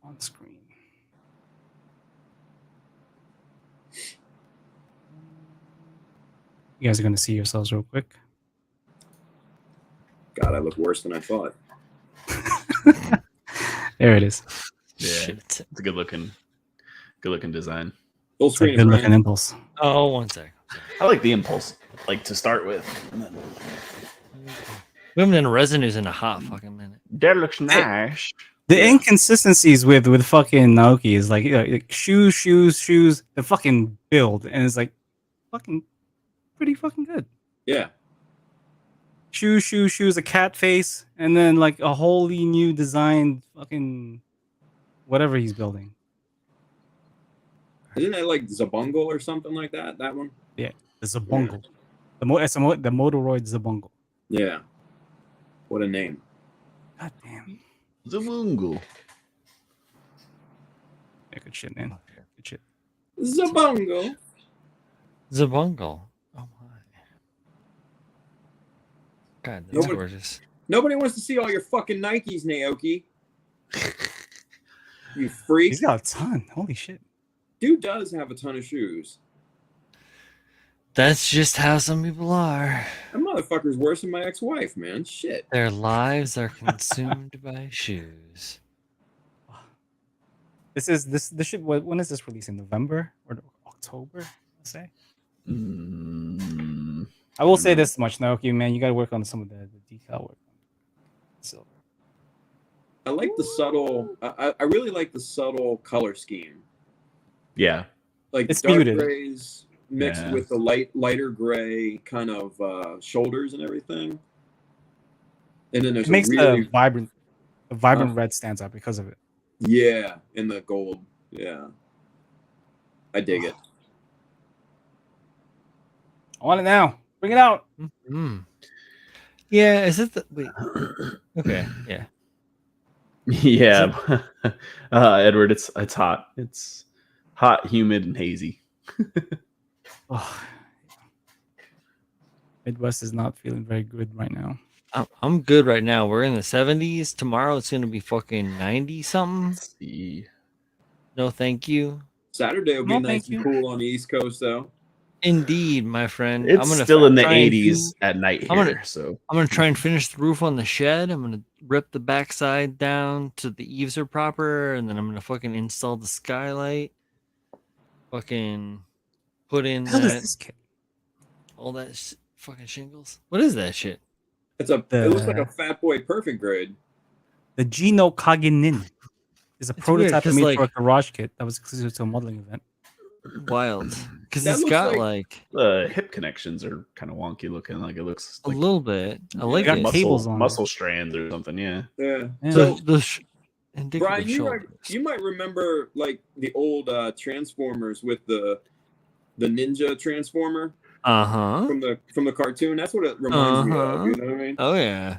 on screen. You guys are going to see yourselves real quick. God, I look worse than I thought. There it is. Yeah. Shit. It's a good looking design. Full It's a screen, good looking Brian. impulse. Oh, one sec. I like the impulse, like to start with. And then, We haven't done residues in a hot fucking minute. that looks nice. The Yeah. inconsistencies with fucking Naoki is like shoes, the fucking build, and it's like fucking pretty fucking good. Yeah. Shoes, a cat face, and then like a wholly new designed fucking whatever he's building. Isn't it like Zabungle or something like that? That one? The Zabungle. The Motoroid Zabungle. Yeah. What a name. God damn. Zamungu. Yeah, good shit, man. Good shit. Zabungle. Zabungle. Oh my. God, that's Nobody- gorgeous. Nobody wants to see all your fucking Nikes, Naoki. You freak. He's got a ton. Holy shit. Dude does have a ton of shoes. That's just how some people are. That motherfucker's worse than my ex-wife, man. Shit. Their lives are consumed by shoes. This should. When is this releasing? November or October? Let's say. I will say this much, Naoki, man, you got to work on some of the decal work. So I like the subtle. I really like the subtle color scheme. Yeah. Like It's dark muted. grays mixed with the lighter gray kind of shoulders and everything. And then there's it makes really the vibrant red stands out because of it. yeah, in the gold. Yeah, I dig it. I want it now. Bring it out. Mm. Yeah, is it the wait? Okay, yeah. Yeah. Edward, it's hot. It's hot, humid, and hazy. Oh, Midwest is not feeling very good right now. I'm good right now. We're in the 70s. Tomorrow it's gonna be fucking 90 something. Let's see. No, thank you. Saturday will be No, nice thank and you. cool on the East Coast, though. Indeed, my friend. It's still in the try and 80s at night I'm here. gonna- So I'm gonna try and finish the roof on the shed. I'm gonna rip the backside down to the eaves are proper, and then I'm gonna fucking install the skylight. Fucking put in What the hell is that this kit? all that fucking shingles. What is that shit? It looks like a Fat Boy Perfect grade. The Gino Kaginin is a It's weird, prototype 'cause, made like- for a garage kit that was exclusive to a modeling event. Wild, because That it's looks got like- like the hip connections are kind of wonky looking. Like it looks a like little bit. I Yeah, like got it. cables on it. muscle strands or something. Yeah. Yeah. Yeah. So The indicative Brian, shoulders. you might remember like the old Transformers with the ninja transformer Uh-huh. from the cartoon. That's what it reminds me of. Uh-huh. You know what I mean? Oh yeah.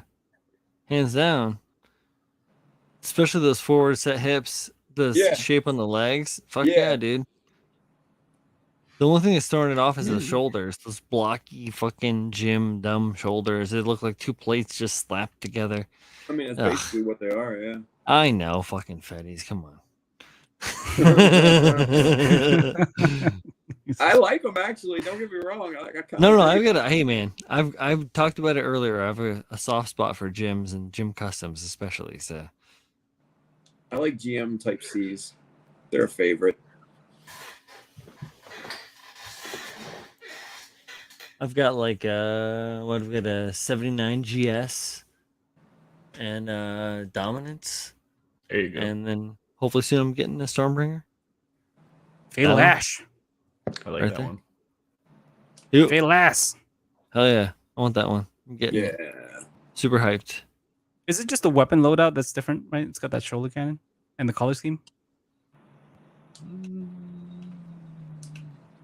Hands down. Especially those forward set hips, the Yeah. shape on the legs. Fuck Yeah. yeah, dude. The only thing that's throwing it off is the shoulders. Those blocky fucking gym dumb shoulders. They look like two plates just slapped together. I mean, that's Ugh. basically what they are. Yeah. I know, fucking fetties. Come on. I like them actually. Don't get me wrong. I kinda No, dig I've it. got a hey man. I've talked about it earlier. I have a soft spot for gyms and gym customs especially. So I like GM Type C's. They're a favorite. I've got like what I've got a 79 GS and Dominance, There you go. and then hopefully soon I'm getting a Stormbringer. Fatal That one? Ash. I like right that there. one. Ew. Fatal Ass. Hell yeah, I want that one. I'm getting it. Yeah. Super hyped. Is it just the weapon loadout that's different, right? It's got that shoulder cannon and the color scheme.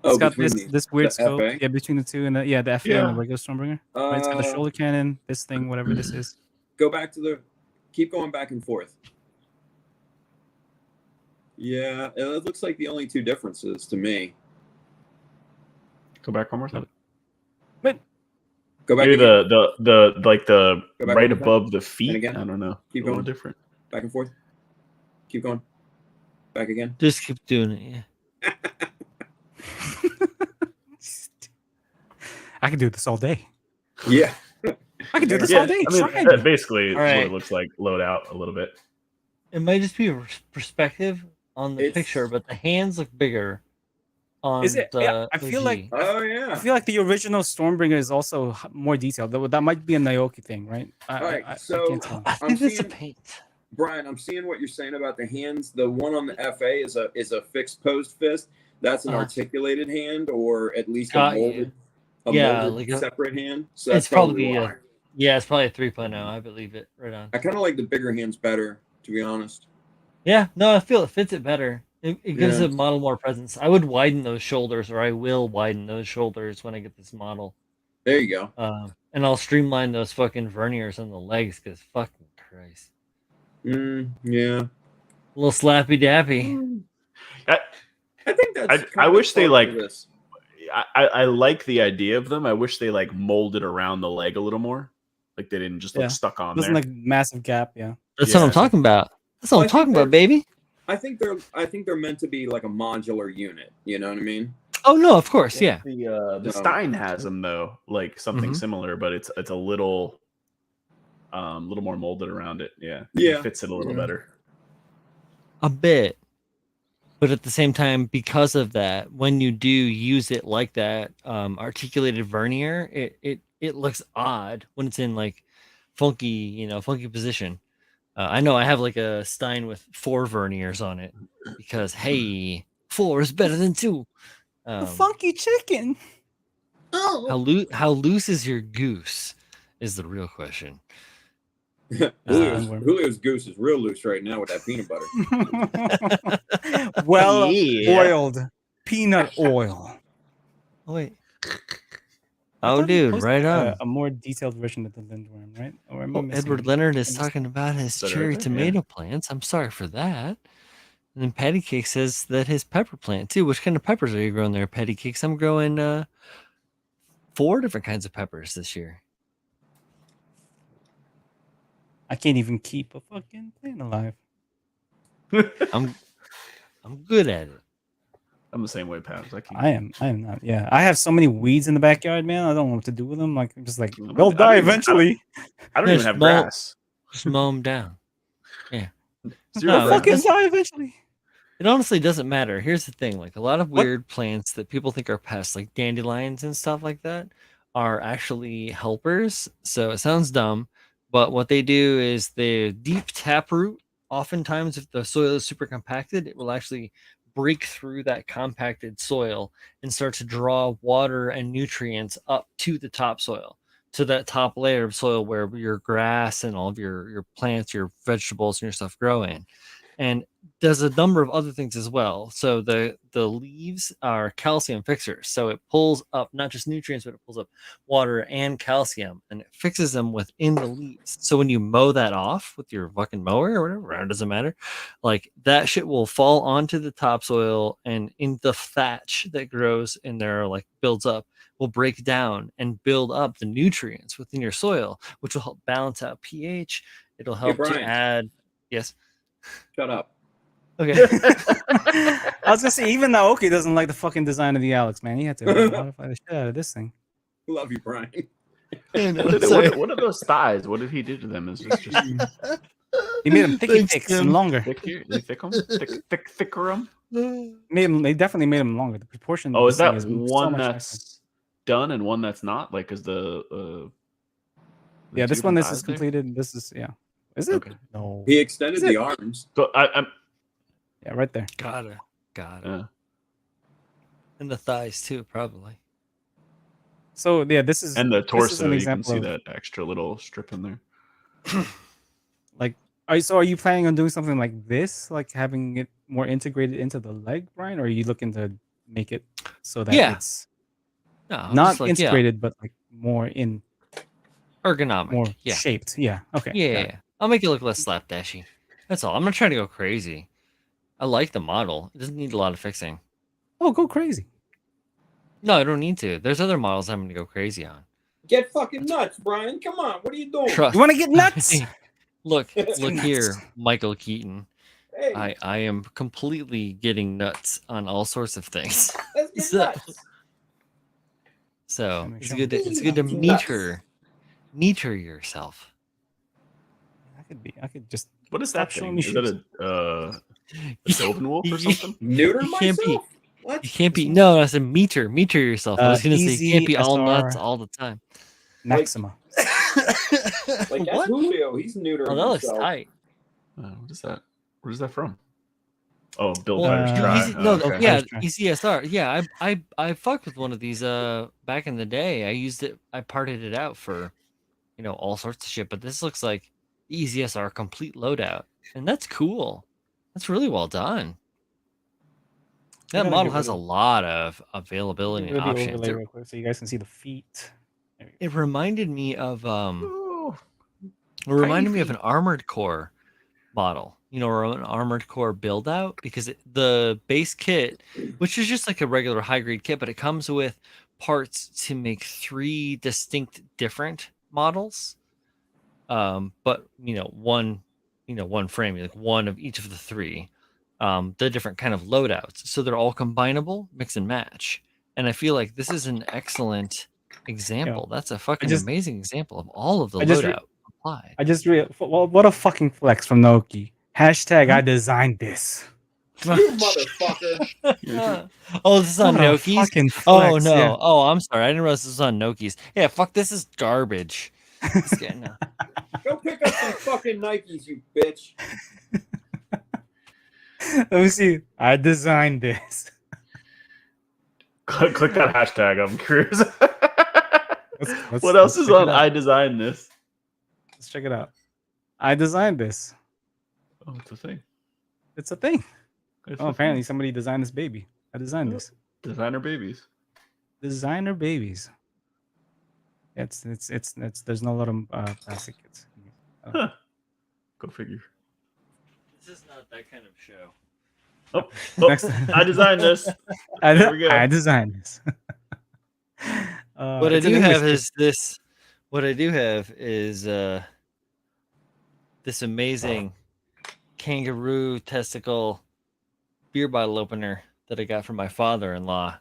It's Oh, got between this weird the scope. FA? Yeah, between the two and the FA and Yeah. the regular Stormbringer. Right? It's got the shoulder cannon, this thing, whatever this is. Go back to keep going back and forth. Yeah, it looks like the only two differences to me. Go back one more time. Go back Maybe again. the like the Go back right one more time. above the feet. again. I don't know. Keep a little going. different. Back and forth. Keep going. Back again. Just keep doing it. Yeah. I can do this all day. Yeah. I can do this Yeah, all day. I mean, Try that it. basically is All what right. it looks like. Load out a little bit. It might just be a perspective on the It's- picture, but the hands look bigger. On Is it? the Yeah, I feel like- OG. Oh I yeah. feel like the original Stormbringer is also more detailed. That might be a Naoki thing, right? All right, I so- can't tell. I I'm think that's a seeing- paint. Brian, I'm seeing what you're saying about the hands. The one on the FA is a fixed posed fist. That's an Uh-huh. articulated hand, or at least Got a you. molded, Yeah, molded like a- separate hand. So that's It's probably why. yeah, it's probably a 3.0. I believe it. Right on. I kind of like the bigger hands better, to be honest. Yeah, no, I feel it fits it better. It gives Yeah. the model more presence. I would widen those shoulders, or I will widen those shoulders when I get this model. There you go. And I'll streamline those fucking verniers on the legs, because fucking Christ. Yeah. A little slappy dappy. I think that's. I kind of wish they, part like- of this. I like the idea of them. I wish they like molded around the leg a little more. Like they didn't just look Yeah. stuck on Wasn't there. like massive gap. Yeah. That's what I'm Yeah. talking about. That's what Well, I'm I think talking about, they're- baby. I think they're meant to be like a modular unit. You know what I mean? Oh no, of course, yeah. The No. Stein has them though, like something Mhm. similar, but it's a little more molded around it. Yeah, Yeah. it fits it a little Yeah. better. A bit. But at the same time, because of that, when you do use it like that, articulated vernier, it looks odd when it's in like funky position. I know I have like a Stein with 4 verniers on it because hey, 4 is better than 2. The funky chicken. How loose is your goose is the real question. Julio's goose is real loose right now with that peanut butter. Well Yeah. oiled peanut oil. Oh, wait. I Oh, thought he dude, posted, right on. a more detailed version of the lindworm, right? Or am I missing Edward it? Leonard is I'm just- talking about his Is that cherry right there? tomato Yeah. plants. I'm sorry for that. And then Patty Cake says that his pepper plant too. Which kind of peppers are you growing there, Patty Cakes? I'm growing 4 different kinds of peppers this year. I can't even keep a fucking plant alive. I'm good at it. I'm the same way, Pat. I am not. Yeah, I have so many weeds in the backyard, man. I don't know what to do with them. Like, I'm just like, I they'll don't die even- eventually. I don't Yeah, even have small- grass. Just mow them down. Zero No, grass. Fucking that's- die eventually. It honestly doesn't matter. Here's the thing: like a lot of What? weird plants that people think are pests, like dandelions and stuff like that, are actually helpers. So it sounds dumb, but what they do is they deep taproot. Oftentimes, if the soil is super compacted, it will actually break through that compacted soil and start to draw water and nutrients up to the topsoil, to that top layer of soil where your grass and all of your plants, your vegetables, and your stuff grow in. And does a number of other things as well. So the leaves are calcium fixers. So it pulls up not just nutrients, but it pulls up water and calcium, and it fixes them within the leaves. So when you mow that off with your fucking mower or whatever, it doesn't matter. Like that shit will fall onto the topsoil, and in the thatch that grows in there, like builds up, will break down and build up the nutrients within your soil, which will help balance out pH. It'll help to Brian. add. Yes. Shut up. Okay. I was gonna say, even Naoki doesn't like the fucking design of the Alex, man. He had to modify the shit out of this thing. Love you, Brian. What are those thighs? What did he do to them? Is this just He made them thicky Thanks, thicks Tim. and longer. thicker? They thick them? Thicker them? They definitely made them longer. The proportion. Oh, of is this thing that so one much that's done and one that's not? Like, is the yeah, two this one, different this thighs is there? completed. This is Is it? Okay. No. He extended Is the it? arms. So I'm Yeah, right there. Got it. yeah. And the thighs too, probably. So yeah, this is And the this is torso, an you can example see of, that extra little strip in there. like. Are you planning on doing something like this, like having it more integrated into the leg, Brian, or are you looking to make it so that Yeah. it's No, I'm not just like, integrated, but like more in ergonomic. more Yeah. shaped? Yeah. Okay. Yeah. got it. I'll make it look less slapdashy. That's all. I'm not trying to go crazy. I like the model. It doesn't need a lot of fixing. Oh, go crazy. No, I don't need to. There's other models I'm gonna go crazy on. Get fucking nuts, Brian. Come on. What are you doing? Trust. You want to get nuts? Look Nuts. here, Michael Keaton. Hey, I am completely getting nuts on all sorts of things. let's get so- nuts. So Let me it's show good to him. it's good to Nuts. meter yourself. I could just What is Stop that showing thing? me Is that a Sylvan wolf or something? Neuter You can't be- myself? What? You can't be no, that's a meter yourself. I was gonna say you can't be all nuts EZSR. all the time. Maxima. Like that's what? Julio. He's neutering Oh, that looks himself. tight. What is that? Where is that from? Oh, Bill Well, Fires Uh, Dry. easy- no, okay. yeah, Try. ECSR. Yeah, I fucked with one of these back in the day. I used it. I parted it out for, all sorts of shit. But this looks like ECSR complete loadout, and that's cool. That's really well done. That gotta model get has a rid of- lot of availability Get and rid of the options. overlay real quick so you guys can see the feet. There we go. It reminded me of Oh, It reminded me of feet. an Armored Core model, or an Armored Core build out, because the base kit, which is just like a regular high grade kit, but it comes with parts to make 3 distinct different models. But one frame, like one of each of the 3, the different kind of loadouts. So they're all combinable, mix and match. And I feel like this is an excellent example. That's a fucking just- amazing example of all of the I just loadout applied. I just well, what a fucking flex from Naoki. Hashtag I designed this. You motherfucker. Oh, this is on What a Noki's. fucking Oh flex, no. yeah. Oh, I'm sorry. I didn't realize this was on Noki's. Yeah, fuck. This is garbage. This guy, no. Go pick up some fucking Nikes, you bitch. Let me see. I designed this. Click that hashtag. I'm curious. Let's What else is check it on? out. I designed this. Let's check it out. I designed this. Oh, it's a thing. It's a thing. It's Oh, a apparently thing. somebody designed this baby. I designed Oh. this. Designer babies. Designer babies. It's there's not a lot of plastic kits. Huh. Go figure. This is not that kind of show. Oh, Next- I designed this. There we go. I designed this. What I it's an do English have kit. is this. What I do have is this amazing kangaroo testicle beer bottle opener that I got from my father-in-law,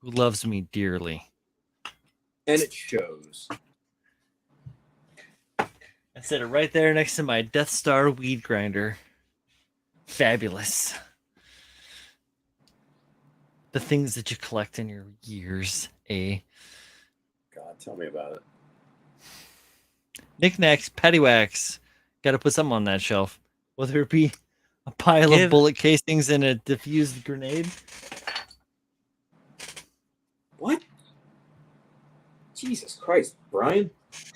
who loves me dearly. And it shows. I set it right there next to my Death Star weed grinder. Fabulous. The things that you collect in your years, eh? God, tell me about it. Knickknacks, paddywhacks. Got to put something on that shelf. Whether it be a pile Give- of bullet casings and a diffused grenade. What? Jesus Christ, Brian.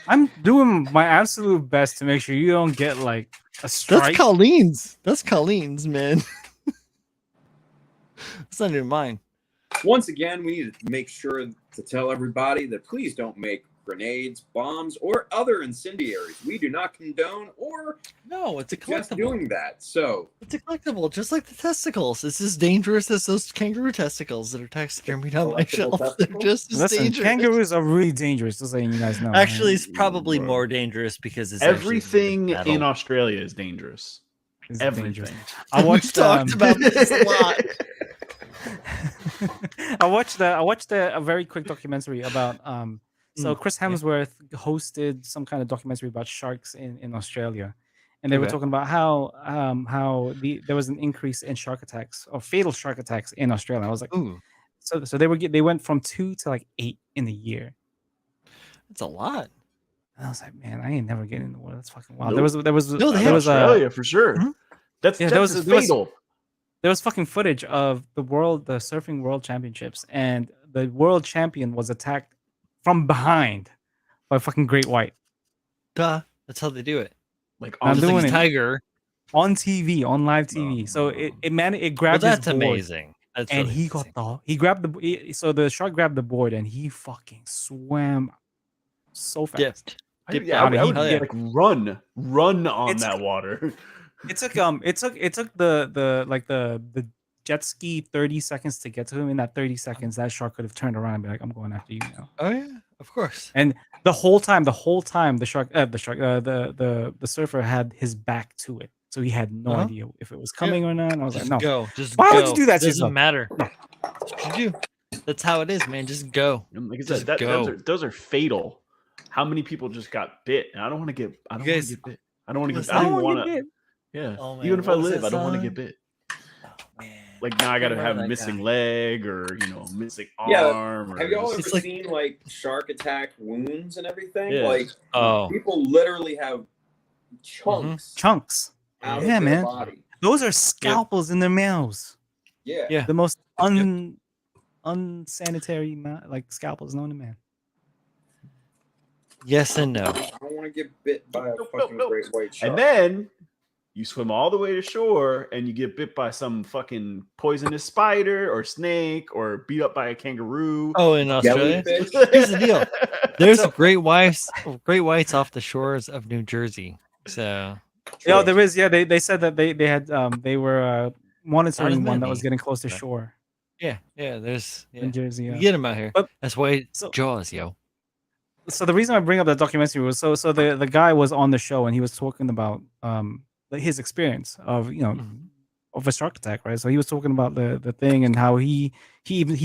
I'm doing my absolute best to make sure you don't get like a strike. That's Colleen's. That's Colleen's, man. It's not even mine. Once again, we need to make sure to tell everybody that please don't make grenades, bombs, or other incendiaries. We do not condone or No, it's a just collectible. doing that. So, It's a collectible, just like the testicles. It's as dangerous as those kangaroo testicles that are taxidermied on my Collectible shelf. They're testicles? just as Listen, dangerous. kangaroos are really dangerous. Just letting you guys know. Actually, man. it's probably Bro. more dangerous because it's actually Everything metal. in Australia is dangerous. It's Everything. dangerous. I watched. We've talked about this a lot. I watched a very quick documentary about so Chris yeah. Hemsworth hosted some kind of documentary about sharks in Australia, and they were Okay. talking about how there was an increase in shark attacks or fatal shark attacks in Australia. I was like, Ooh, so they went from 2 to like 8 in a year. that's a lot. And I was like, man, I ain't never getting in the water. That's fucking wild. Nope. There was No, they In there was Australia for sure. Mhm. That's Yeah, that's there was- fatal. there was fucking footage of the surfing world championships, and the world champion was attacked from behind by a fucking great white Duh. That's how they do it. Like I'm on Just like doing a it. tiger. on TV, on live TV. So it Well, grabbed that's his board, amazing. That's and really he got amazing. he grabbed so the shark grabbed the board and he fucking swam so fast. dipped. I, Dipped yeah, out. I would Hell yeah. like run on It's- that water. It took the jet ski 30 seconds to get to him. In that 30 seconds, that shark could have turned around and be like, "I'm going after you now." Oh yeah, of course. And the whole time, the surfer had his back to it, so he had no Uh-huh. idea if it was coming or not. And I was like, Just "No, go. Just Why go. would you do that to Doesn't yourself? matter. That's what you do. That's how it is, man. Just go. And like I Just said, go. those are fatal. How many people just got bit? And I don't want to get. I don't want guys- to get bit. I don't want to get. listen, I I don't don't want want to. to get." Yeah. Oh, man, Even if I what was live, that I don't want to song? get bit. Oh man. Like now, I gotta Remember have a that missing guy. leg or missing Yeah, arm. have y'all or ever It's like- seen like shark attack wounds and everything? Yeah. Like Oh. people literally have chunks Chunks. out Yeah, of their man. body. Those are scalpels in their mouths. Yeah. Yeah. The most unsanitary like scalpels known to man. Yes and no. I don't want to get bit by a Nope, fucking nope, nope. great white shark. And then you swim all the way to shore and you get bit by some fucking poisonous spider or snake or beat up by a kangaroo. Oh, in Australia. Jellyfish. Here's the deal. There's great whites off the shores of New Jersey. So Yeah, there is. Yeah, they said that they had they were monitoring one that was many. getting close to Right. shore there's in Jersey. you Yeah. get them out here. But- That's why so- Jaws, yo. So the reason I bring up that documentary was so the guy was on the show and he was talking about like his experience of of a shark attack, right? So he was talking about the thing and how he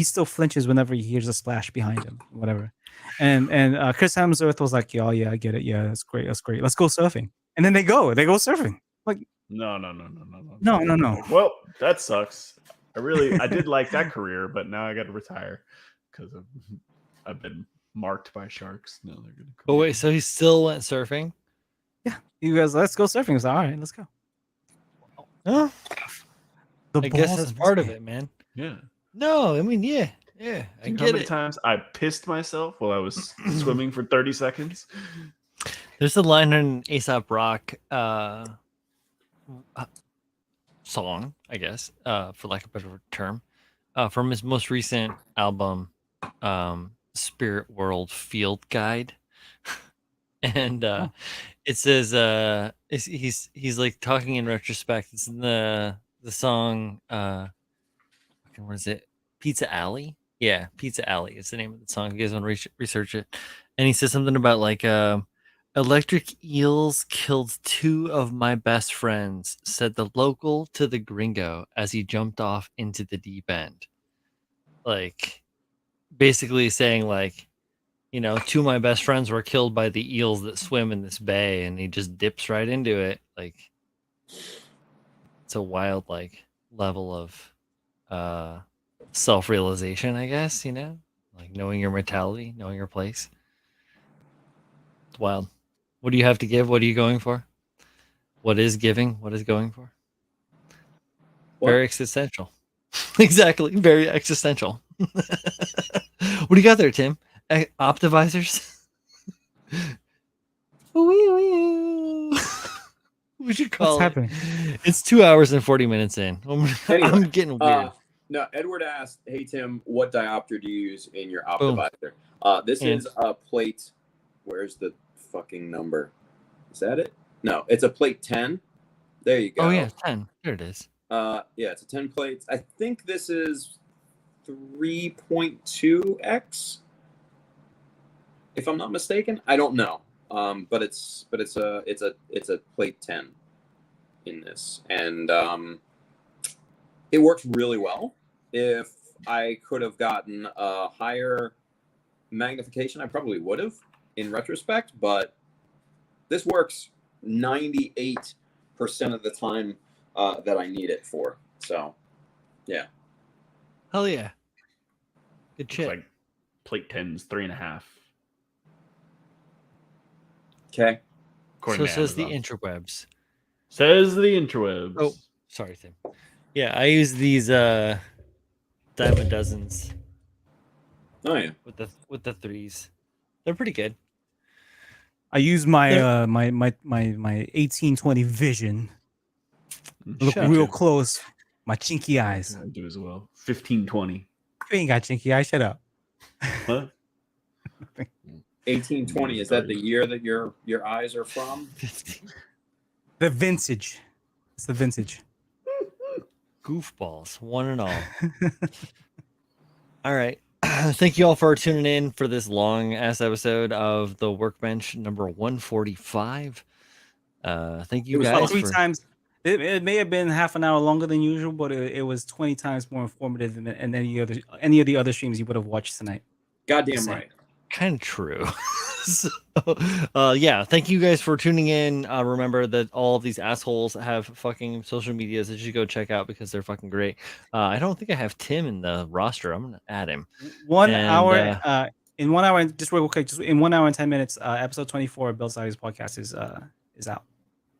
still flinches whenever he hears a splash behind him, whatever. And Chris Hemsworth was like, "Yeah, I get it. Yeah, that's great. Let's go surfing." And then they go surfing. Like, No. No. Well, that sucks. I did like that career, but now I got to retire because I've been marked by sharks. No, they're gonna. Oh wait, so he still went surfing? Yeah, you guys, let's go surfing. So all right, let's go. Huh? The I guess balls that's of this part of man. it, man. Yeah. No, I mean, yeah, I Do you know how get many it. times I pissed myself while I was swimming for 30 seconds? There's a line in Aesop Rock song, I guess, for lack of a better term, from his most recent album, Spirit World Field Guide. And Oh. it says he's like talking in retrospect. It's in the song what is it? Pizza Alley? Yeah, Pizza Alley is the name of the song. If you guys want to research it. And he says something about like electric eels killed 2 of my best friends, said the local to the gringo as he jumped off into the deep end. Like basically saying like, 2 of my best friends were killed by the eels that swim in this bay, and he just dips right into it. Like it's a wild like level of self-realization, I guess, like knowing your mortality, knowing your place. It's wild. What do you have to give? What are you going for? What is giving? What is going for? What? Very existential. Exactly. Very existential. What do you got there, Tim? Optivisors? We should call What's it. happening? It's 2 hours and 40 minutes in. Anyway, I'm getting weird. No, Edward asked, "Hey Tim, what diopter do you use in your Boom. optimizer?" This And- is a plate. Where's the fucking number? Is that it? No, it's a plate 10. There you go. Oh yeah, 10. There it is. Yeah, it's a 10 plates. I think this is 3.2x, if I'm not mistaken. I don't know. But it's a plate 10 in this, and it works really well. If I could have gotten a higher magnification, I probably would have in retrospect, but this works 98% of the time that I need it for. So, yeah. Hell yeah. Good It's shit. like plate 10's 3.5. Okay. According So to says the Amazon. interwebs. Says the interwebs. Oh, sorry, Tim. Yeah, I use these dime a dozens Oh yeah. with the 3s. They're pretty good. I use my There- my 1820 vision. Look Shut real up. close. My chinky eyes. I do as well. 1520. You ain't got chinky eyes. Shut up. What? 1820, is that the year that your eyes are from? The vintage. It's the vintage. Goofballs, one and all. All right. Thank you all for tuning in for this long ass episode of the Workbench number 145. Thank you It was guys Three for times. It may have been half an hour longer than usual, but it was 20 times more informative than any of the other streams you would have watched tonight. Goddamn Same. right. kind of true. So, yeah, thank you guys for tuning in. Remember that all of these assholes have fucking social medias that you should go check out because they're fucking great. I don't think I have Tim in the roster. I'm gonna add him. 1 And, hour in 1 hour and just real quick, just in 1 hour and 10 minutes, episode 24 of Bill Size podcast is out.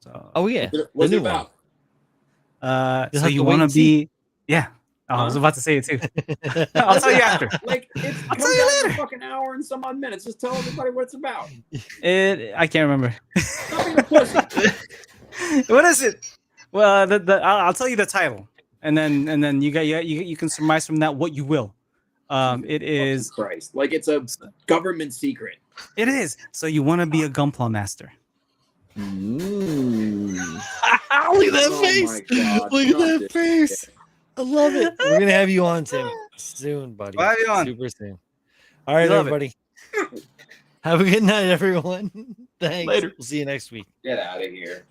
So Oh yeah, What's the it new one. so have you to wait want to and see. be I was Huh? about to say it too. I'll tell you after. Like, it I'll comes tell you out in a later. fucking hour and some odd minutes. Just tell everybody what it's about. I can't remember. Stop being a pussy. What is it? Well, I'll tell you the title, and then you can surmise from that what you will. It is Fucking Christ. Like it's a government secret. It is. So you want to be a gunpla master. Mm. Look at that Oh face! my God, Look at not that this face! I love it. We're gonna have you on, Tim, soon, buddy. We'll have you on. Super soon. All right, Love it. everybody. Have a good night, everyone. Thanks. Later. We'll see you next week. Get out of here.